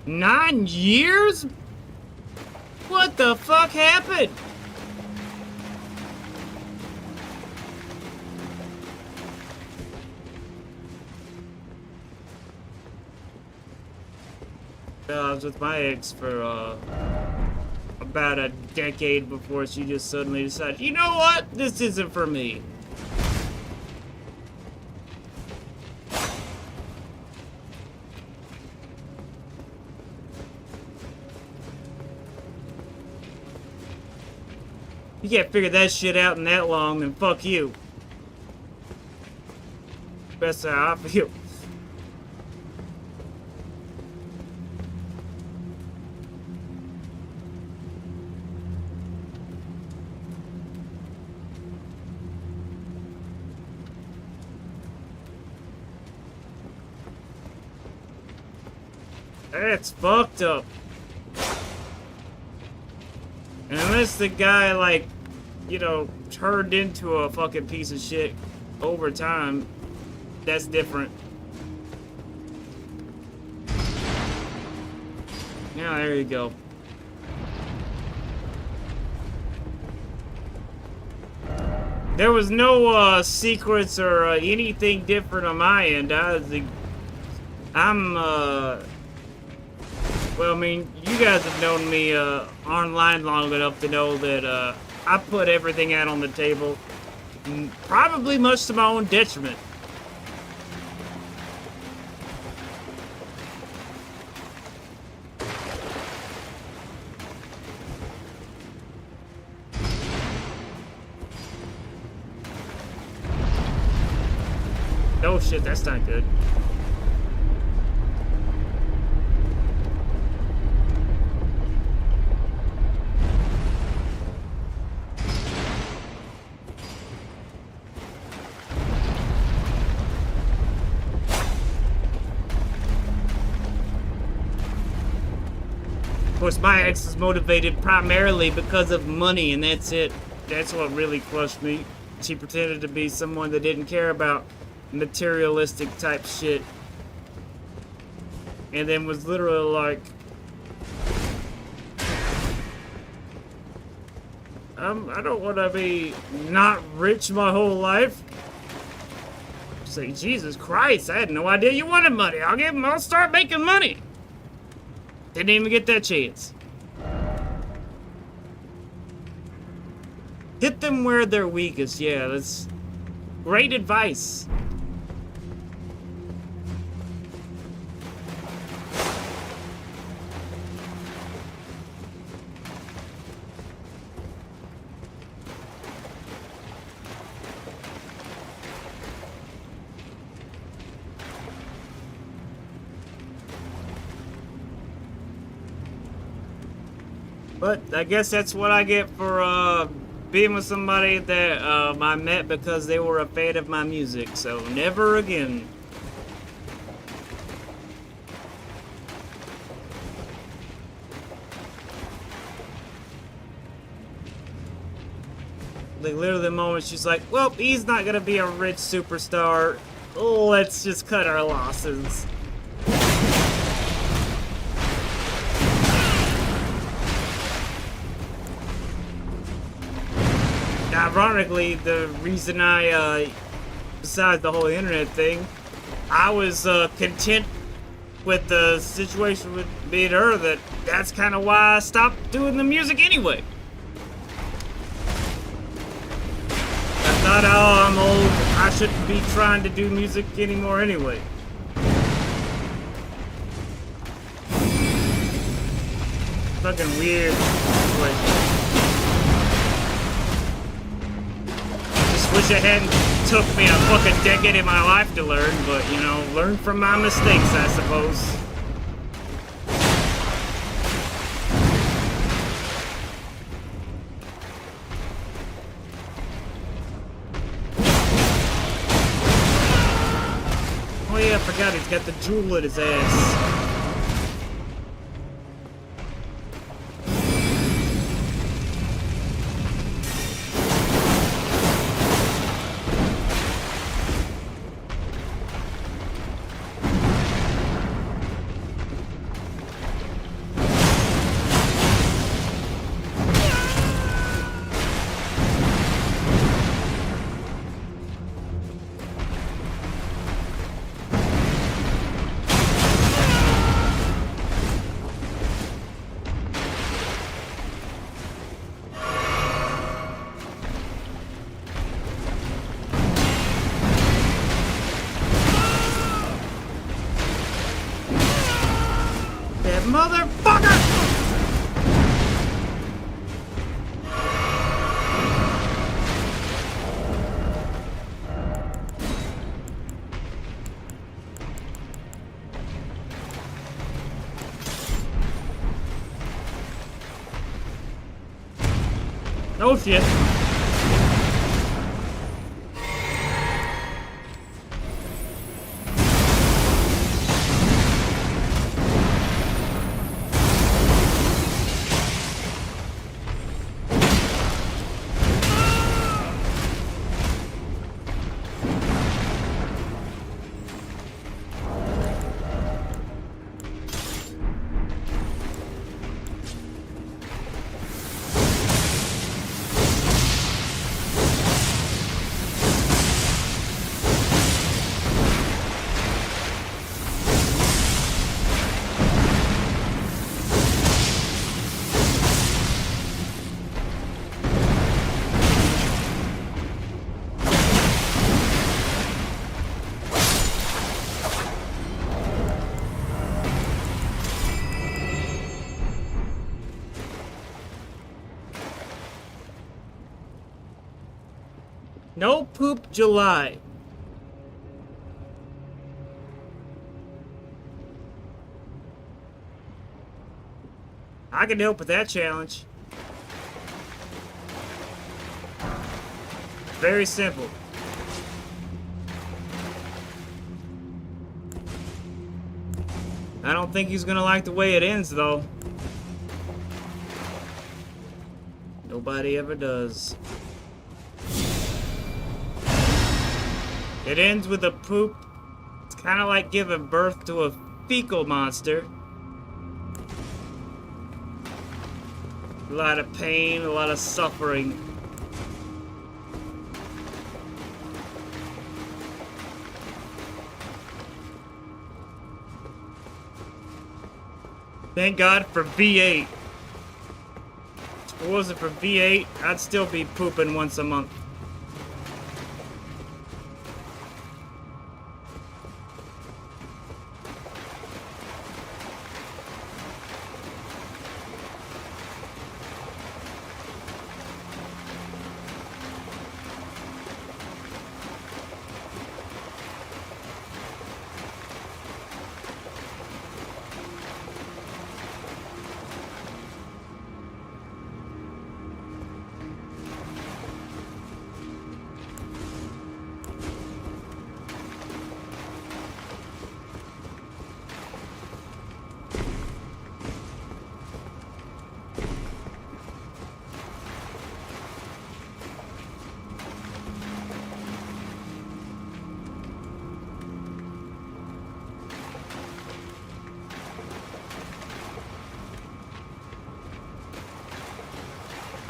Nine years? What the fuck happened? I was with my ex for about a decade before she just suddenly decided, you know what? This isn't for me. You can't figure that shit out in that long, then fuck you. That's how I feel. That's fucked up. And unless the guy, like, you know, turned into a fucking piece of shit over time, that's different. Yeah, there you go. There was no secrets or anything different on my end. Well, I mean, you guys have known me online long enough to know that I put everything out on the table, probably much to my own detriment. Oh shit, that's not good. Of course, my ex is motivated primarily because of money, and that's it. That's what really crushed me. She pretended to be someone that didn't care about materialistic type shit. and then was literally like, I don't want to be not rich my whole life. Say, Jesus Christ, I had no idea you wanted money. I'll start making money. Didn't even get that chance. Hit them where they're weakest. Yeah, that's great advice. But I guess that's what I get for being with somebody that I met because they were a fan of my music. So never again. Like literally the moment she's like, well, he's not gonna be a rich superstar. Let's just cut our losses. Ironically, the reason I, besides the whole internet thing, I was content with the situation with me and her, that's kind of why I stopped doing the music anyway. I thought, oh, I'm old, I shouldn't be trying to do music anymore anyway. Fucking weird situation. Wish it hadn't took me a fucking decade in my life to learn, but, you know, learn from my mistakes, I suppose. Oh yeah, I forgot he's got the jewel at his ass. Motherfucker! Oh shit. No poop July. I can help with that challenge. Very simple. I don't think he's gonna like the way it ends, though. Nobody ever does. It ends with a poop. It's kind of like giving birth to a fecal monster. A lot of pain, a lot of suffering. Thank God for V8. If it wasn't for V8, I'd still be pooping once a month.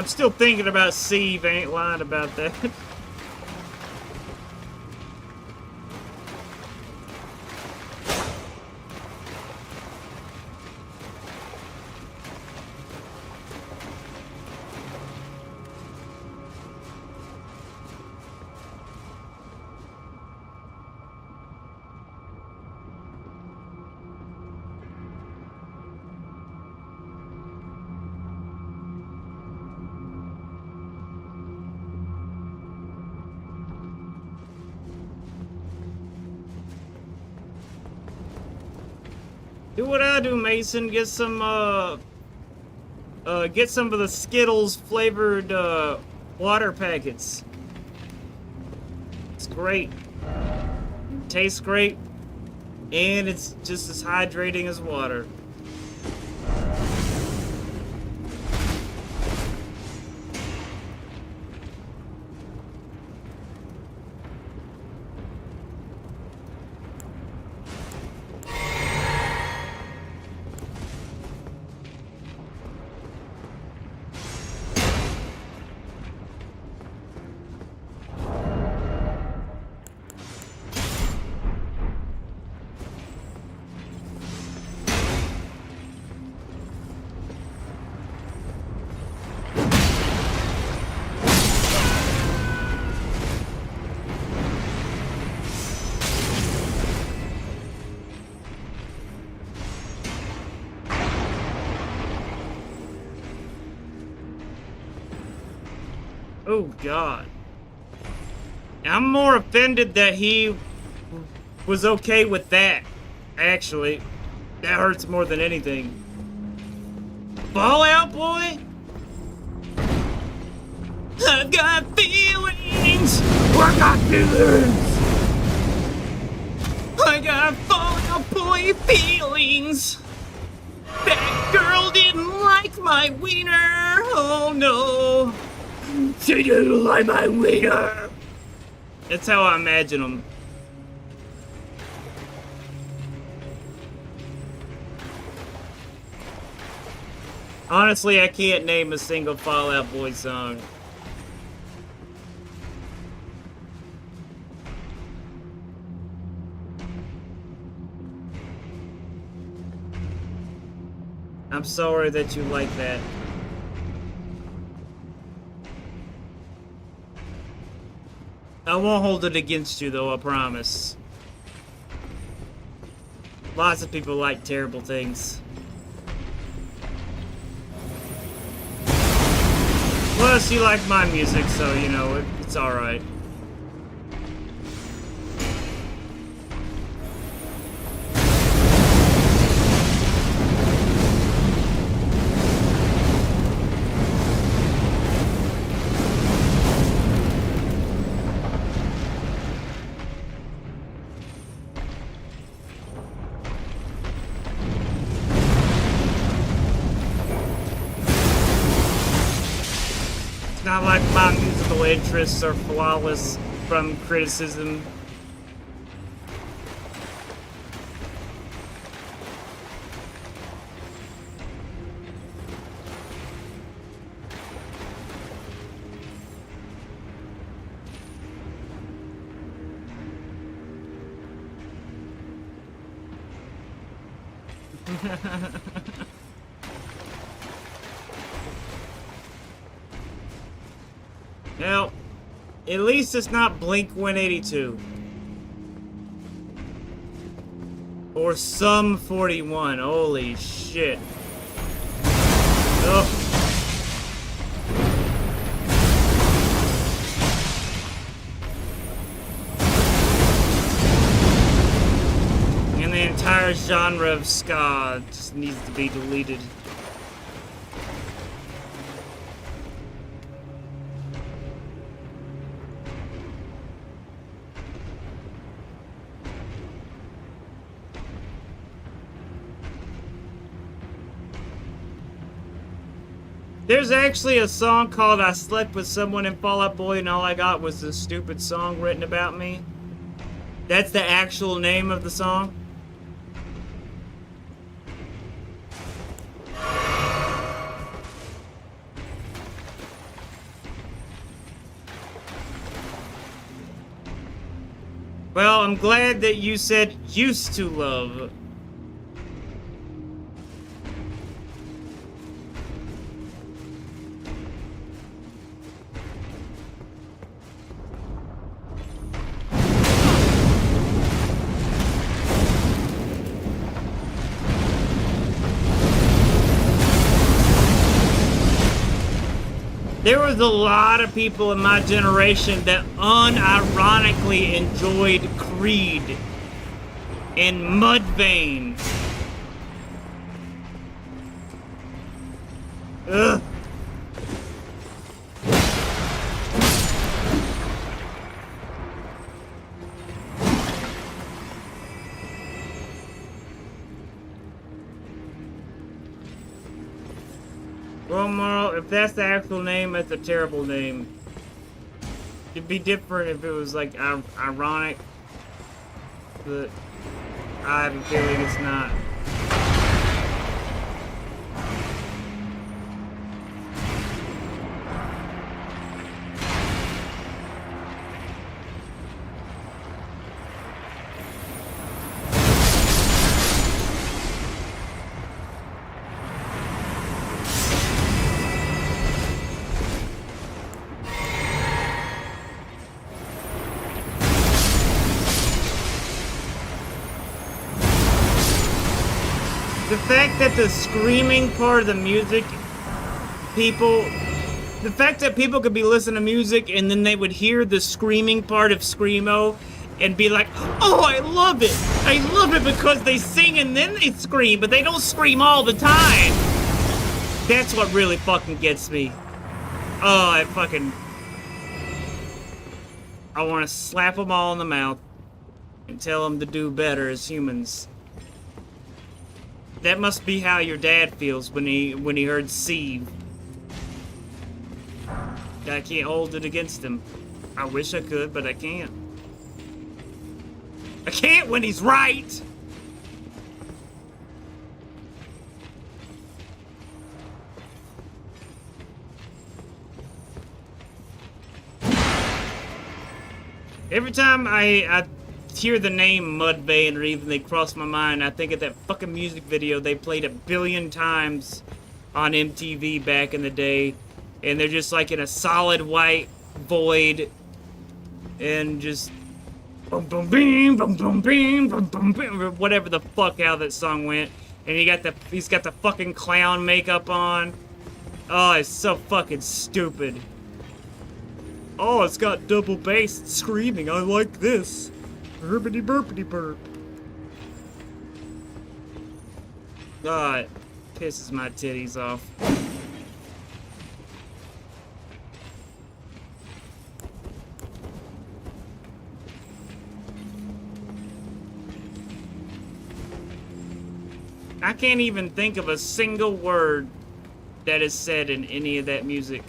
I'm still thinking about Steve, I ain't lying about that. Do what I do, Mason. Get some of the Skittles flavored water packets. It's great. Tastes great, and it's just as hydrating as water. Oh, God. I'm more offended that he was okay with that, actually. That hurts more than anything. Fallout Boy? I've got feelings! I got feelings! I got Fallout Boy feelings! That girl didn't like my wiener! Oh, no! She didn't like my wiener. That's how I imagine them. Honestly, I can't name a single Fall Out Boy song. I'm sorry that you like that. I won't hold it against you, though, I promise. Lots of people like terrible things. Plus, you like my music, so, you know, it's alright. Not like my musical interests are flawless from criticism. Now, at least it's not Blink 182. Or Sum 41. Holy shit. Ugh. And the entire genre of ska just needs to be deleted. There's actually a song called I Slept With Someone in Fall Out Boy and All I Got Was This Stupid Song Written About Me. That's the actual name of the song. Well, I'm glad that you said used to love. There was a lot of people in my generation that unironically enjoyed Creed and Mudvayne. Ugh. Well, Marl, if that's the actual name, that's a terrible name. It'd be different if it was like ironic, but I have a feeling it's not. The fact that the screaming part of the music, the fact that people could be listening to music and then they would hear the screaming part of Screamo and be like, oh, I love it. I love it because they sing and then they scream, but they don't scream all the time. That's what really fucking gets me. Oh, I want to slap them all in the mouth and tell them to do better as humans. That must be how your dad feels when he heard Sieve. I can't hold it against him. I wish I could, but I can't. I can't when he's right! Every time I hear the name Mudvayne or even they cross my mind, I think of that fucking music video they played 1 billion times on MTV back in the day, and they're just like in a solid white void and just boom boom beam boom boom beam boom boom beam, whatever the fuck how that song went, and he's got the fucking clown makeup on. Oh, it's so fucking stupid. Oh, it's got double bass screaming. I like this. Burpity burpity burp. God, it pisses my titties off. I can't even think of a single word that is said in any of that music.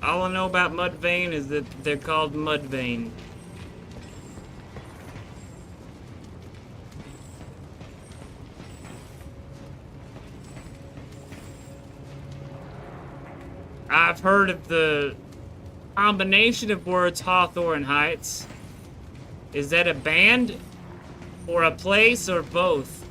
All I know about Mudvayne is that they're called Mudvayne. I've heard of the combination of words Hawthorne Heights, Is that a band? Or a place, or both?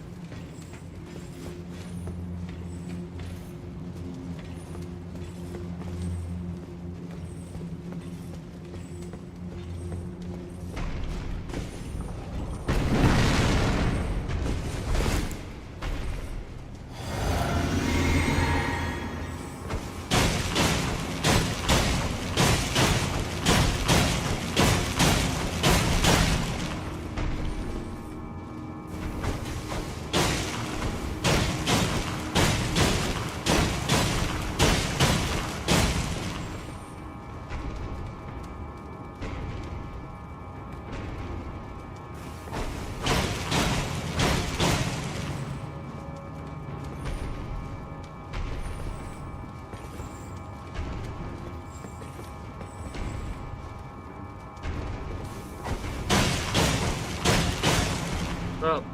Well,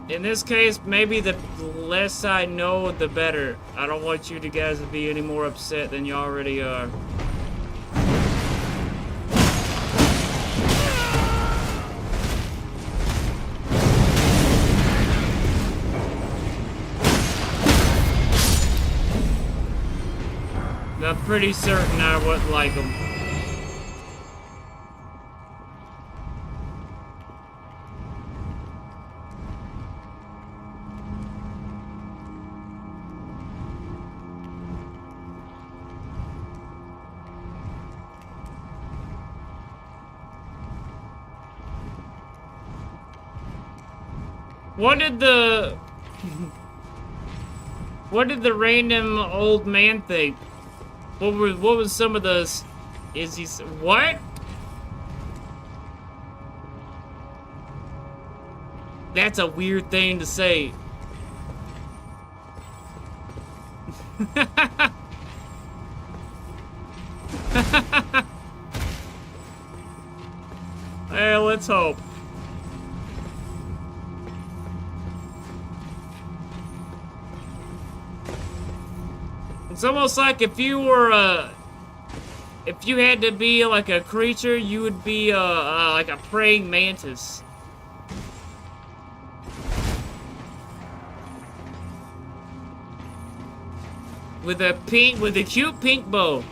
in this case, maybe the less I know, the better. I don't want you guys to be any more upset than you already are. I'm pretty certain I wouldn't like them. What did the random old man think? What was some of those? Is he what? That's a weird thing to say. Well, let's hope. It's almost like if you were if you had to be like a creature, you would be like a praying mantis. With a cute pink bow.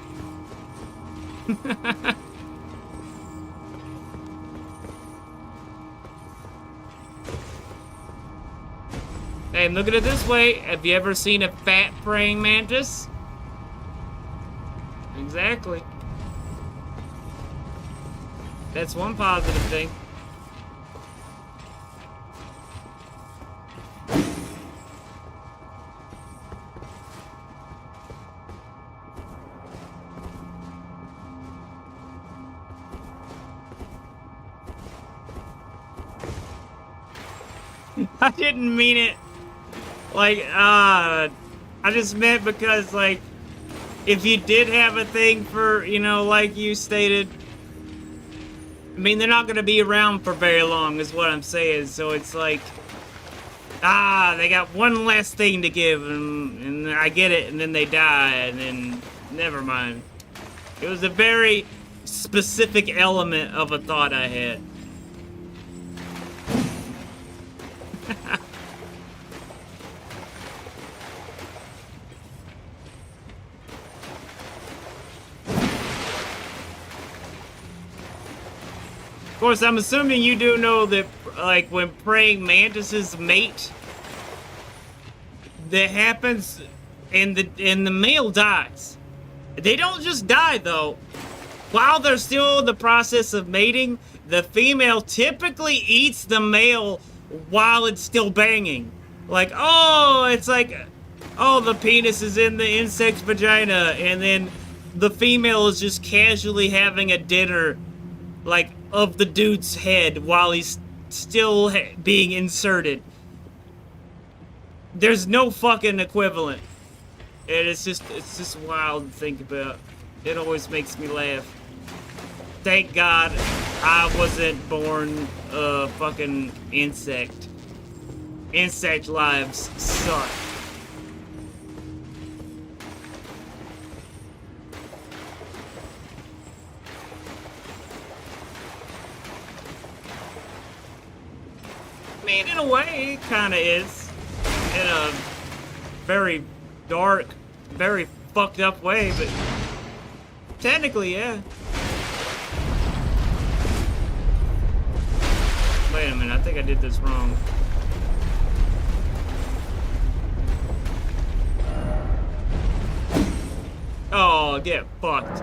Hey, look at it this way. Have you ever seen a fat praying mantis? Exactly. That's one positive thing. I didn't mean it. Like, I just meant because, like, if you did have a thing for, you know, like you stated, I mean, they're not going to be around for very long, is what I'm saying. So it's like, they got one last thing to give, and I get it, and then they die, and then, never mind. It was a very specific element of a thought I had. Of course, I'm assuming you do know that, like, when praying mantises mate, that happens, and the male dies. They don't just die, though. While they're still in the process of mating, the female typically eats the male while it's still banging. Like, oh, it's like, oh, the penis is in the insect's vagina, and then the female is just casually having a dinner, like, of the dude's head while he's still being inserted. There's no fucking equivalent. And it's just wild to think about. It always makes me laugh. Thank God I wasn't born a fucking insect. Insect lives suck. mean, in a way, it kind of is. In a very dark, very fucked up way, but technically, yeah. Wait a minute, I think I did this wrong. Oh, get fucked.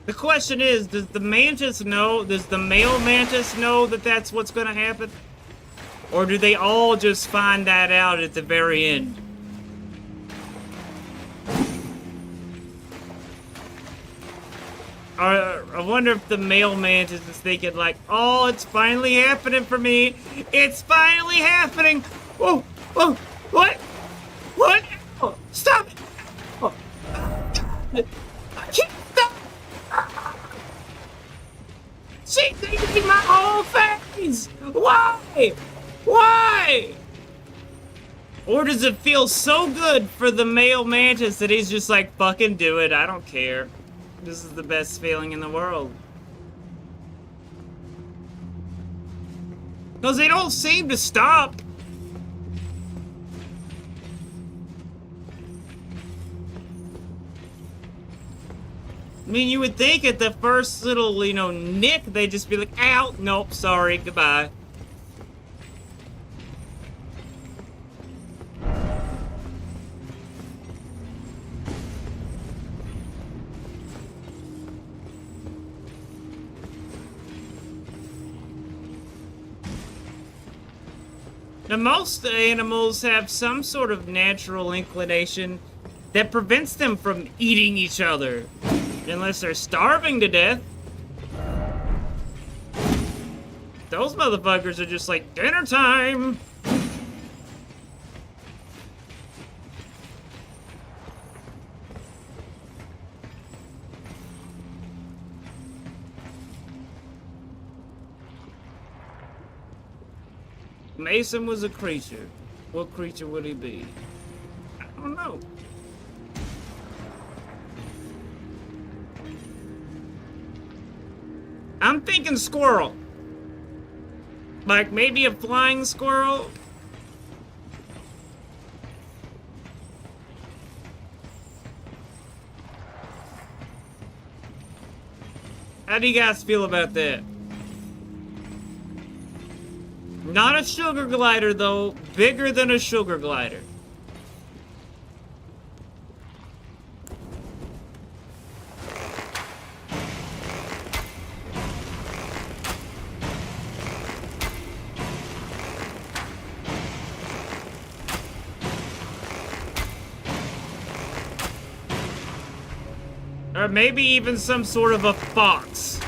The question is, does the mantis know, does the male mantis know that that's what's gonna happen? Or do they all just find that out at the very end? I wonder if the male mantis is thinking like, oh, it's finally happening for me. It's finally happening. Whoa, whoa, what? What? Oh, stop it. Oh. I can't stop. She's eating my whole face. Why? Why? Or does it feel so good for the male mantis that he's just like, fucking do it, I don't care. This is the best feeling in the world. Because they don't seem to stop. I mean, you would think at the first little, you know, nick, they'd just be like, ow, nope, sorry, goodbye. Now, most animals have some sort of natural inclination that prevents them from eating each other. Unless they're starving to death. Those motherfuckers are just like, dinner time! Mason was a creature. What creature would he be? I don't know. I'm thinking squirrel. Like maybe a flying squirrel. How do you guys feel about that? Not a sugar glider though, bigger than a sugar glider. Or maybe even some sort of a fox.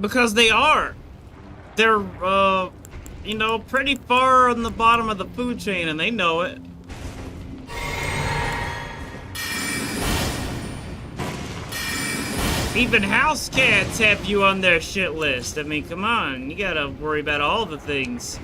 Because they are. They're, you know, pretty far on the bottom of the food chain, and they know it. Even house cats have you on their shit list. I mean, come on. You gotta worry about all the things.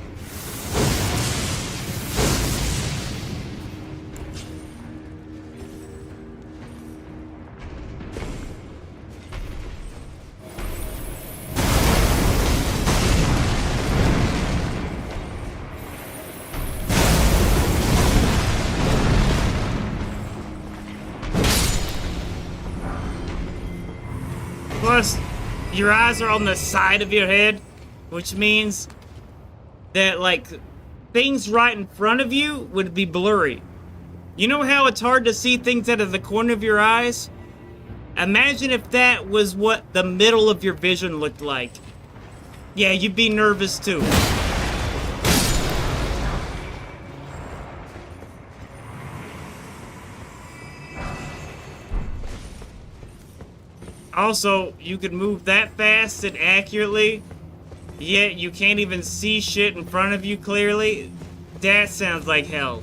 Plus, your eyes are on the side of your head, which means that, like, things right in front of you would be blurry. You know how it's hard to see things out of the corner of your eyes? Imagine if that was what the middle of your vision looked like. Yeah, you'd be nervous too. Also, you can move that fast and accurately, yet you can't even see shit in front of you clearly. That sounds like hell.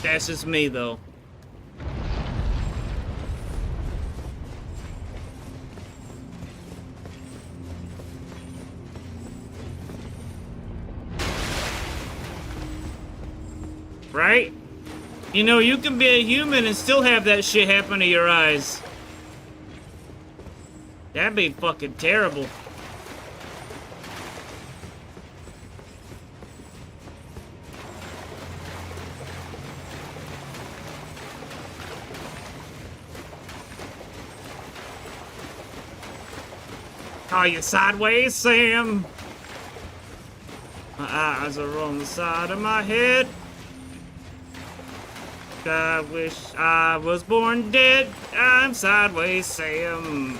That's just me, though. Right? You know, you can be a human and still have that shit happen to your eyes. That'd be fucking terrible. Are you sideways, Sam? My eyes are on the side of my head. I wish I was born dead. I'm sideways, Sam.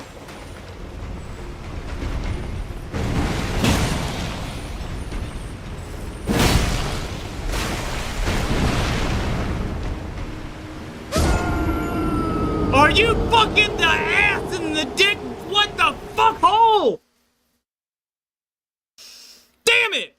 Are you fucking the ass in the dick? What the fuck hole? Damn it!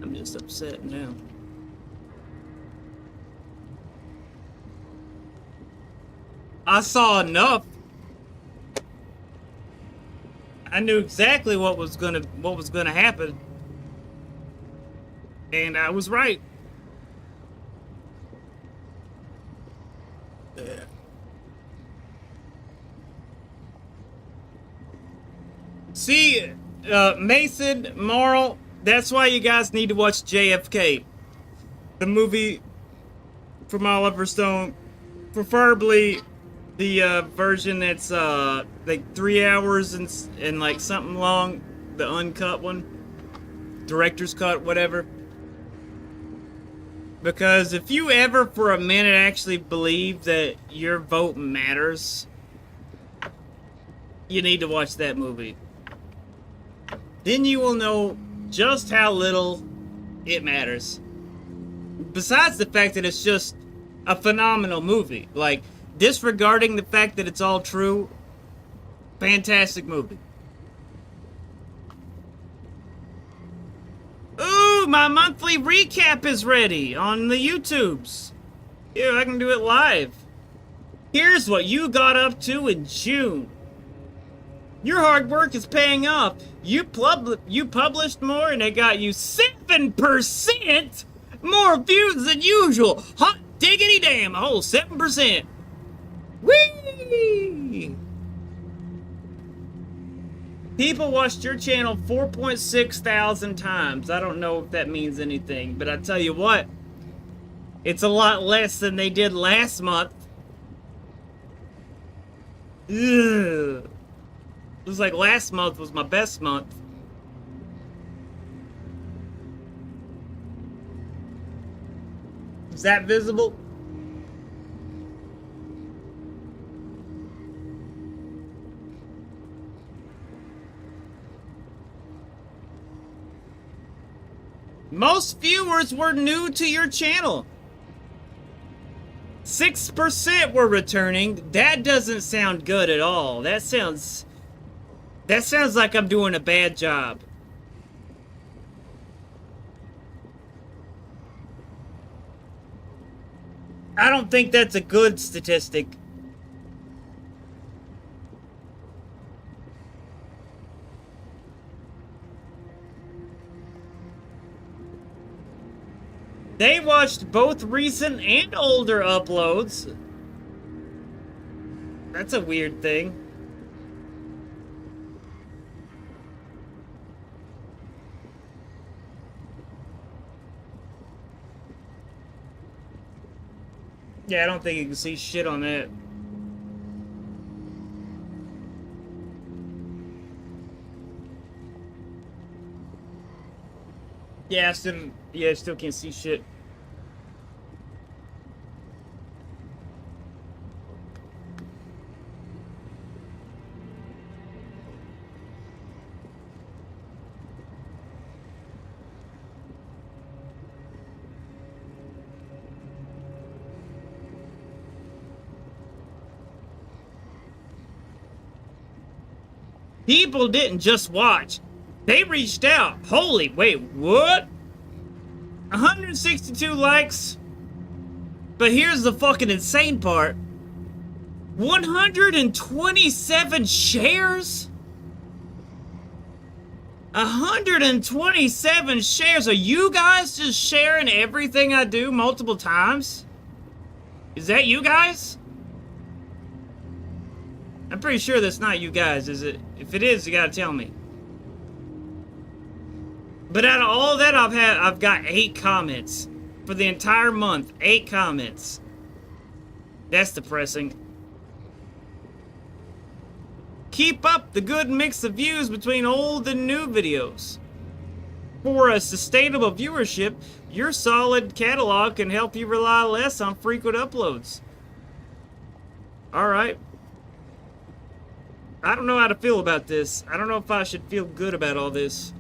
I'm just upset now. I saw enough. I knew exactly what was gonna happen. And I was right. See, Mason, Marl, that's why you guys need to watch JFK. The movie from Oliver Stone. Preferably the version that's like 3 hours and like something long. The uncut one. Director's cut, whatever. Because if you ever for a minute actually believe that your vote matters, you need to watch that movie. Then you will know just how little it matters. Besides the fact that it's just a phenomenal movie. Like, disregarding the fact that it's all true, fantastic movie. Ooh, my monthly recap is ready on the YouTubes. Yeah, I can do it live. Here's what you got up to in June. Your hard work is paying off. You published more and it got you 7% more views than usual. Hot diggity damn, a whole 7%. Whee! People watched your channel 4.6 thousand times. I don't know if that means anything, but I tell you what, it's a lot less than they did last month. Ugh. It was like last month was my best month. Is that visible? Most viewers were new to your channel. 6% were returning. That doesn't sound good at all. That sounds like I'm doing a bad job. I don't think that's a good statistic. They watched both recent and older uploads. That's a weird thing. Yeah, I don't think you can see shit on that. Yeah, I still can't see shit. People didn't just watch. They reached out. Holy, wait, what? 162 likes. But here's the fucking insane part. 127 shares? 127 shares. Are you guys just sharing everything I do multiple times? Is that you guys? I'm pretty sure that's not you guys, is it? If it is, you gotta tell me. But out of all that I've got 8 comments. For the entire month, 8 comments. That's depressing. Keep up the good mix of views between old and new videos. For a sustainable viewership, your solid catalog can help you rely less on frequent uploads. Alright. I don't know how to feel about this. I don't know if I should feel good about all this.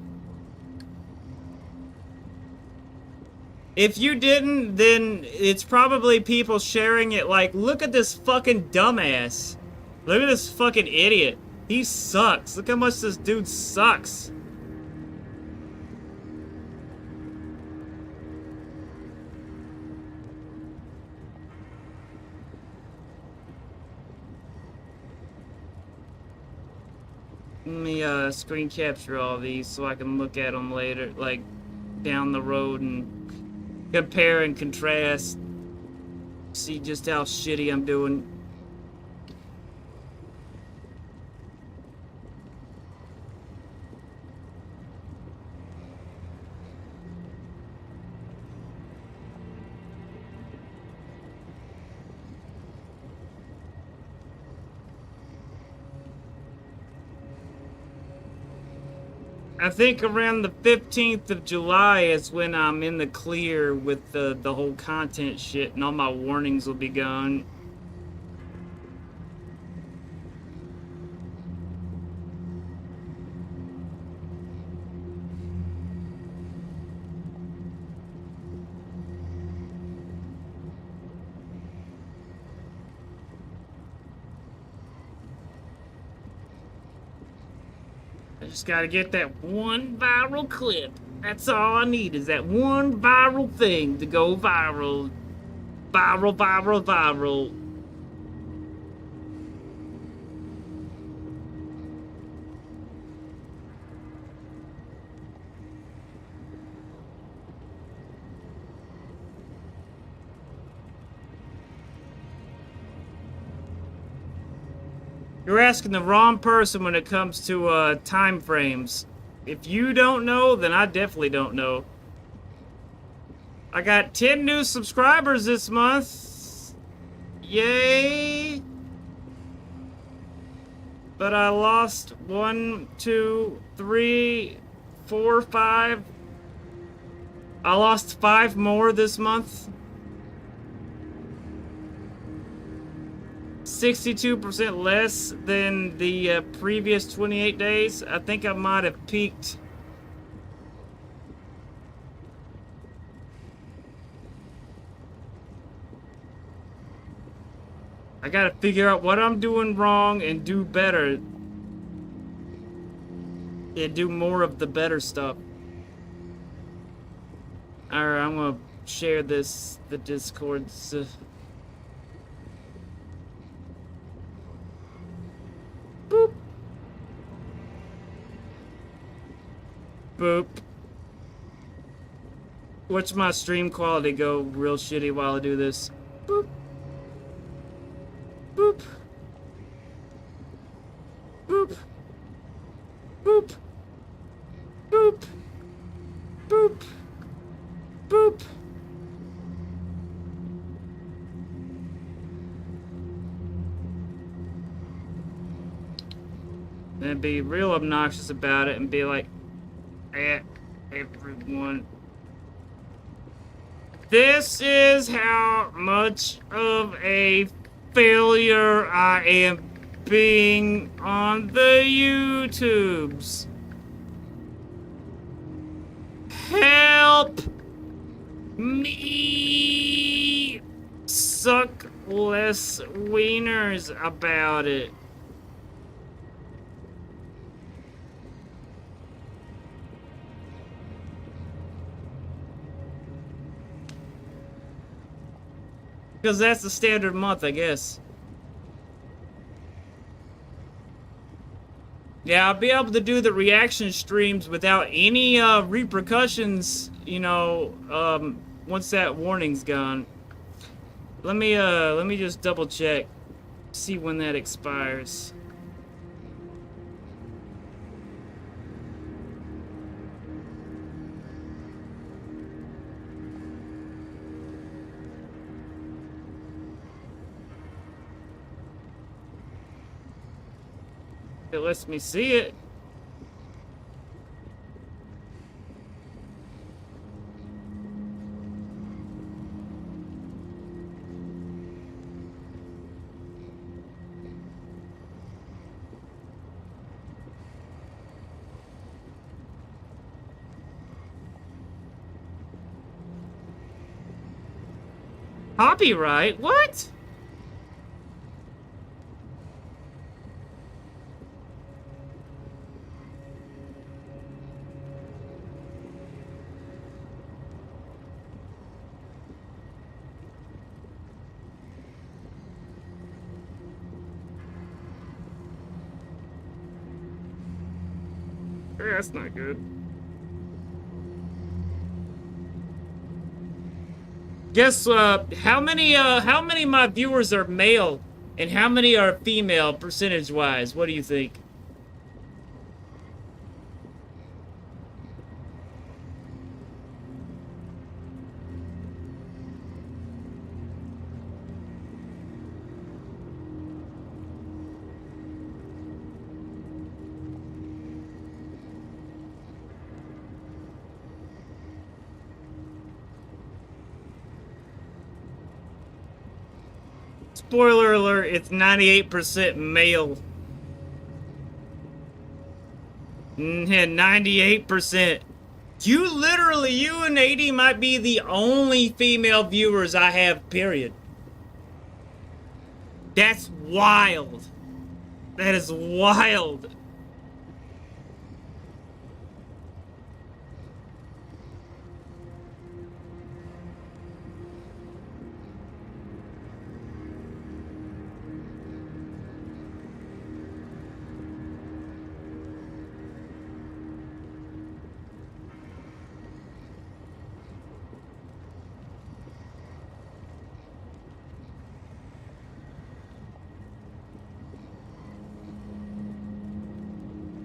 If you didn't, then it's probably people sharing it like, look at this fucking dumbass. Look at this fucking idiot. He sucks. Look how much this dude sucks. Let me screen capture all these so I can look at them later, like down the road, and compare and contrast. See just how shitty I'm doing. I think around the 15th of July is when I'm in the clear with the whole content shit, and all my warnings will be gone. I just gotta get that one viral clip. That's all I need, is that one viral thing to go viral. Viral, viral, viral. You're asking the wrong person when it comes to time frames. If you don't know, then I definitely don't know. I got 10 new subscribers this month. Yay! But I lost 1, 2, 3, 4, 5. I lost 5 more this month. 62% less than the previous 28 days. I think I might have peaked. I gotta figure out what I'm doing wrong and do better. And do more of the better stuff. Alright, I'm gonna share this, the Discords. Boop. Boop. Watch my stream quality go real shitty while I do this. Boop. Boop. Boop. Boop. Boop. Boop. Boop. And be real obnoxious about it and be like, everyone. This is how much of a failure I am being on the YouTubes. Help me suck less wieners about it. Because that's the standard month, I guess. Yeah, I'll be able to do the reaction streams without any repercussions, you know, once that warning's gone. Let me just double check, see when that expires. It lets me see it. Copyright? What? That's not good. Guess how many of my viewers are male and how many are female percentage-wise? What do you think? Spoiler alert, it's 98% male. 98%. You and 80 might be the only female viewers I have, period. That's wild. That is wild.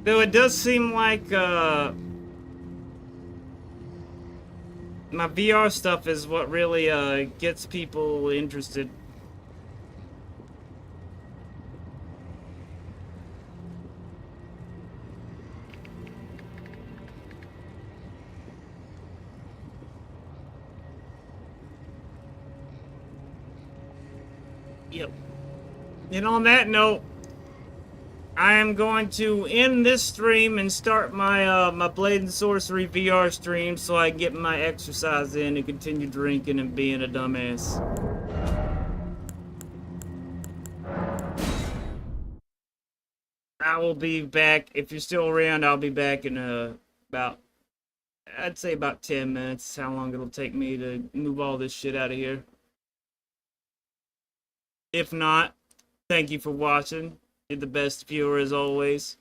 Though it does seem like my VR stuff is what really gets people interested. Yep. And on that note, I am going to end this stream and start my my Blade and Sorcery VR stream so I can get my exercise in and continue drinking and being a dumbass. I will be back. If you're still around, I'll be back in about, I'd say about 10 minutes. How long it'll take me to move all this shit out of here. If not, thank you for watching. You're the best viewer as always.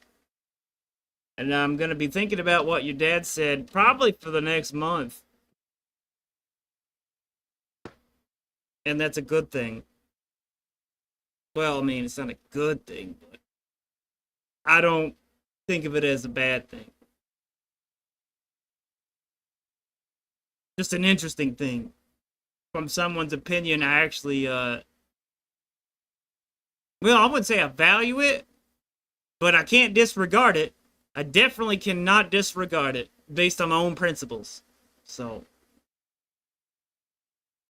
And I'm going to be thinking about what your dad said probably for the next month. And that's a good thing. Well, I mean, it's not a good thing, but I don't think of it as a bad thing. Just an interesting thing. From someone's opinion, I actually, well, I wouldn't say I value it, but I can't disregard it. I definitely cannot disregard it based on my own principles. So,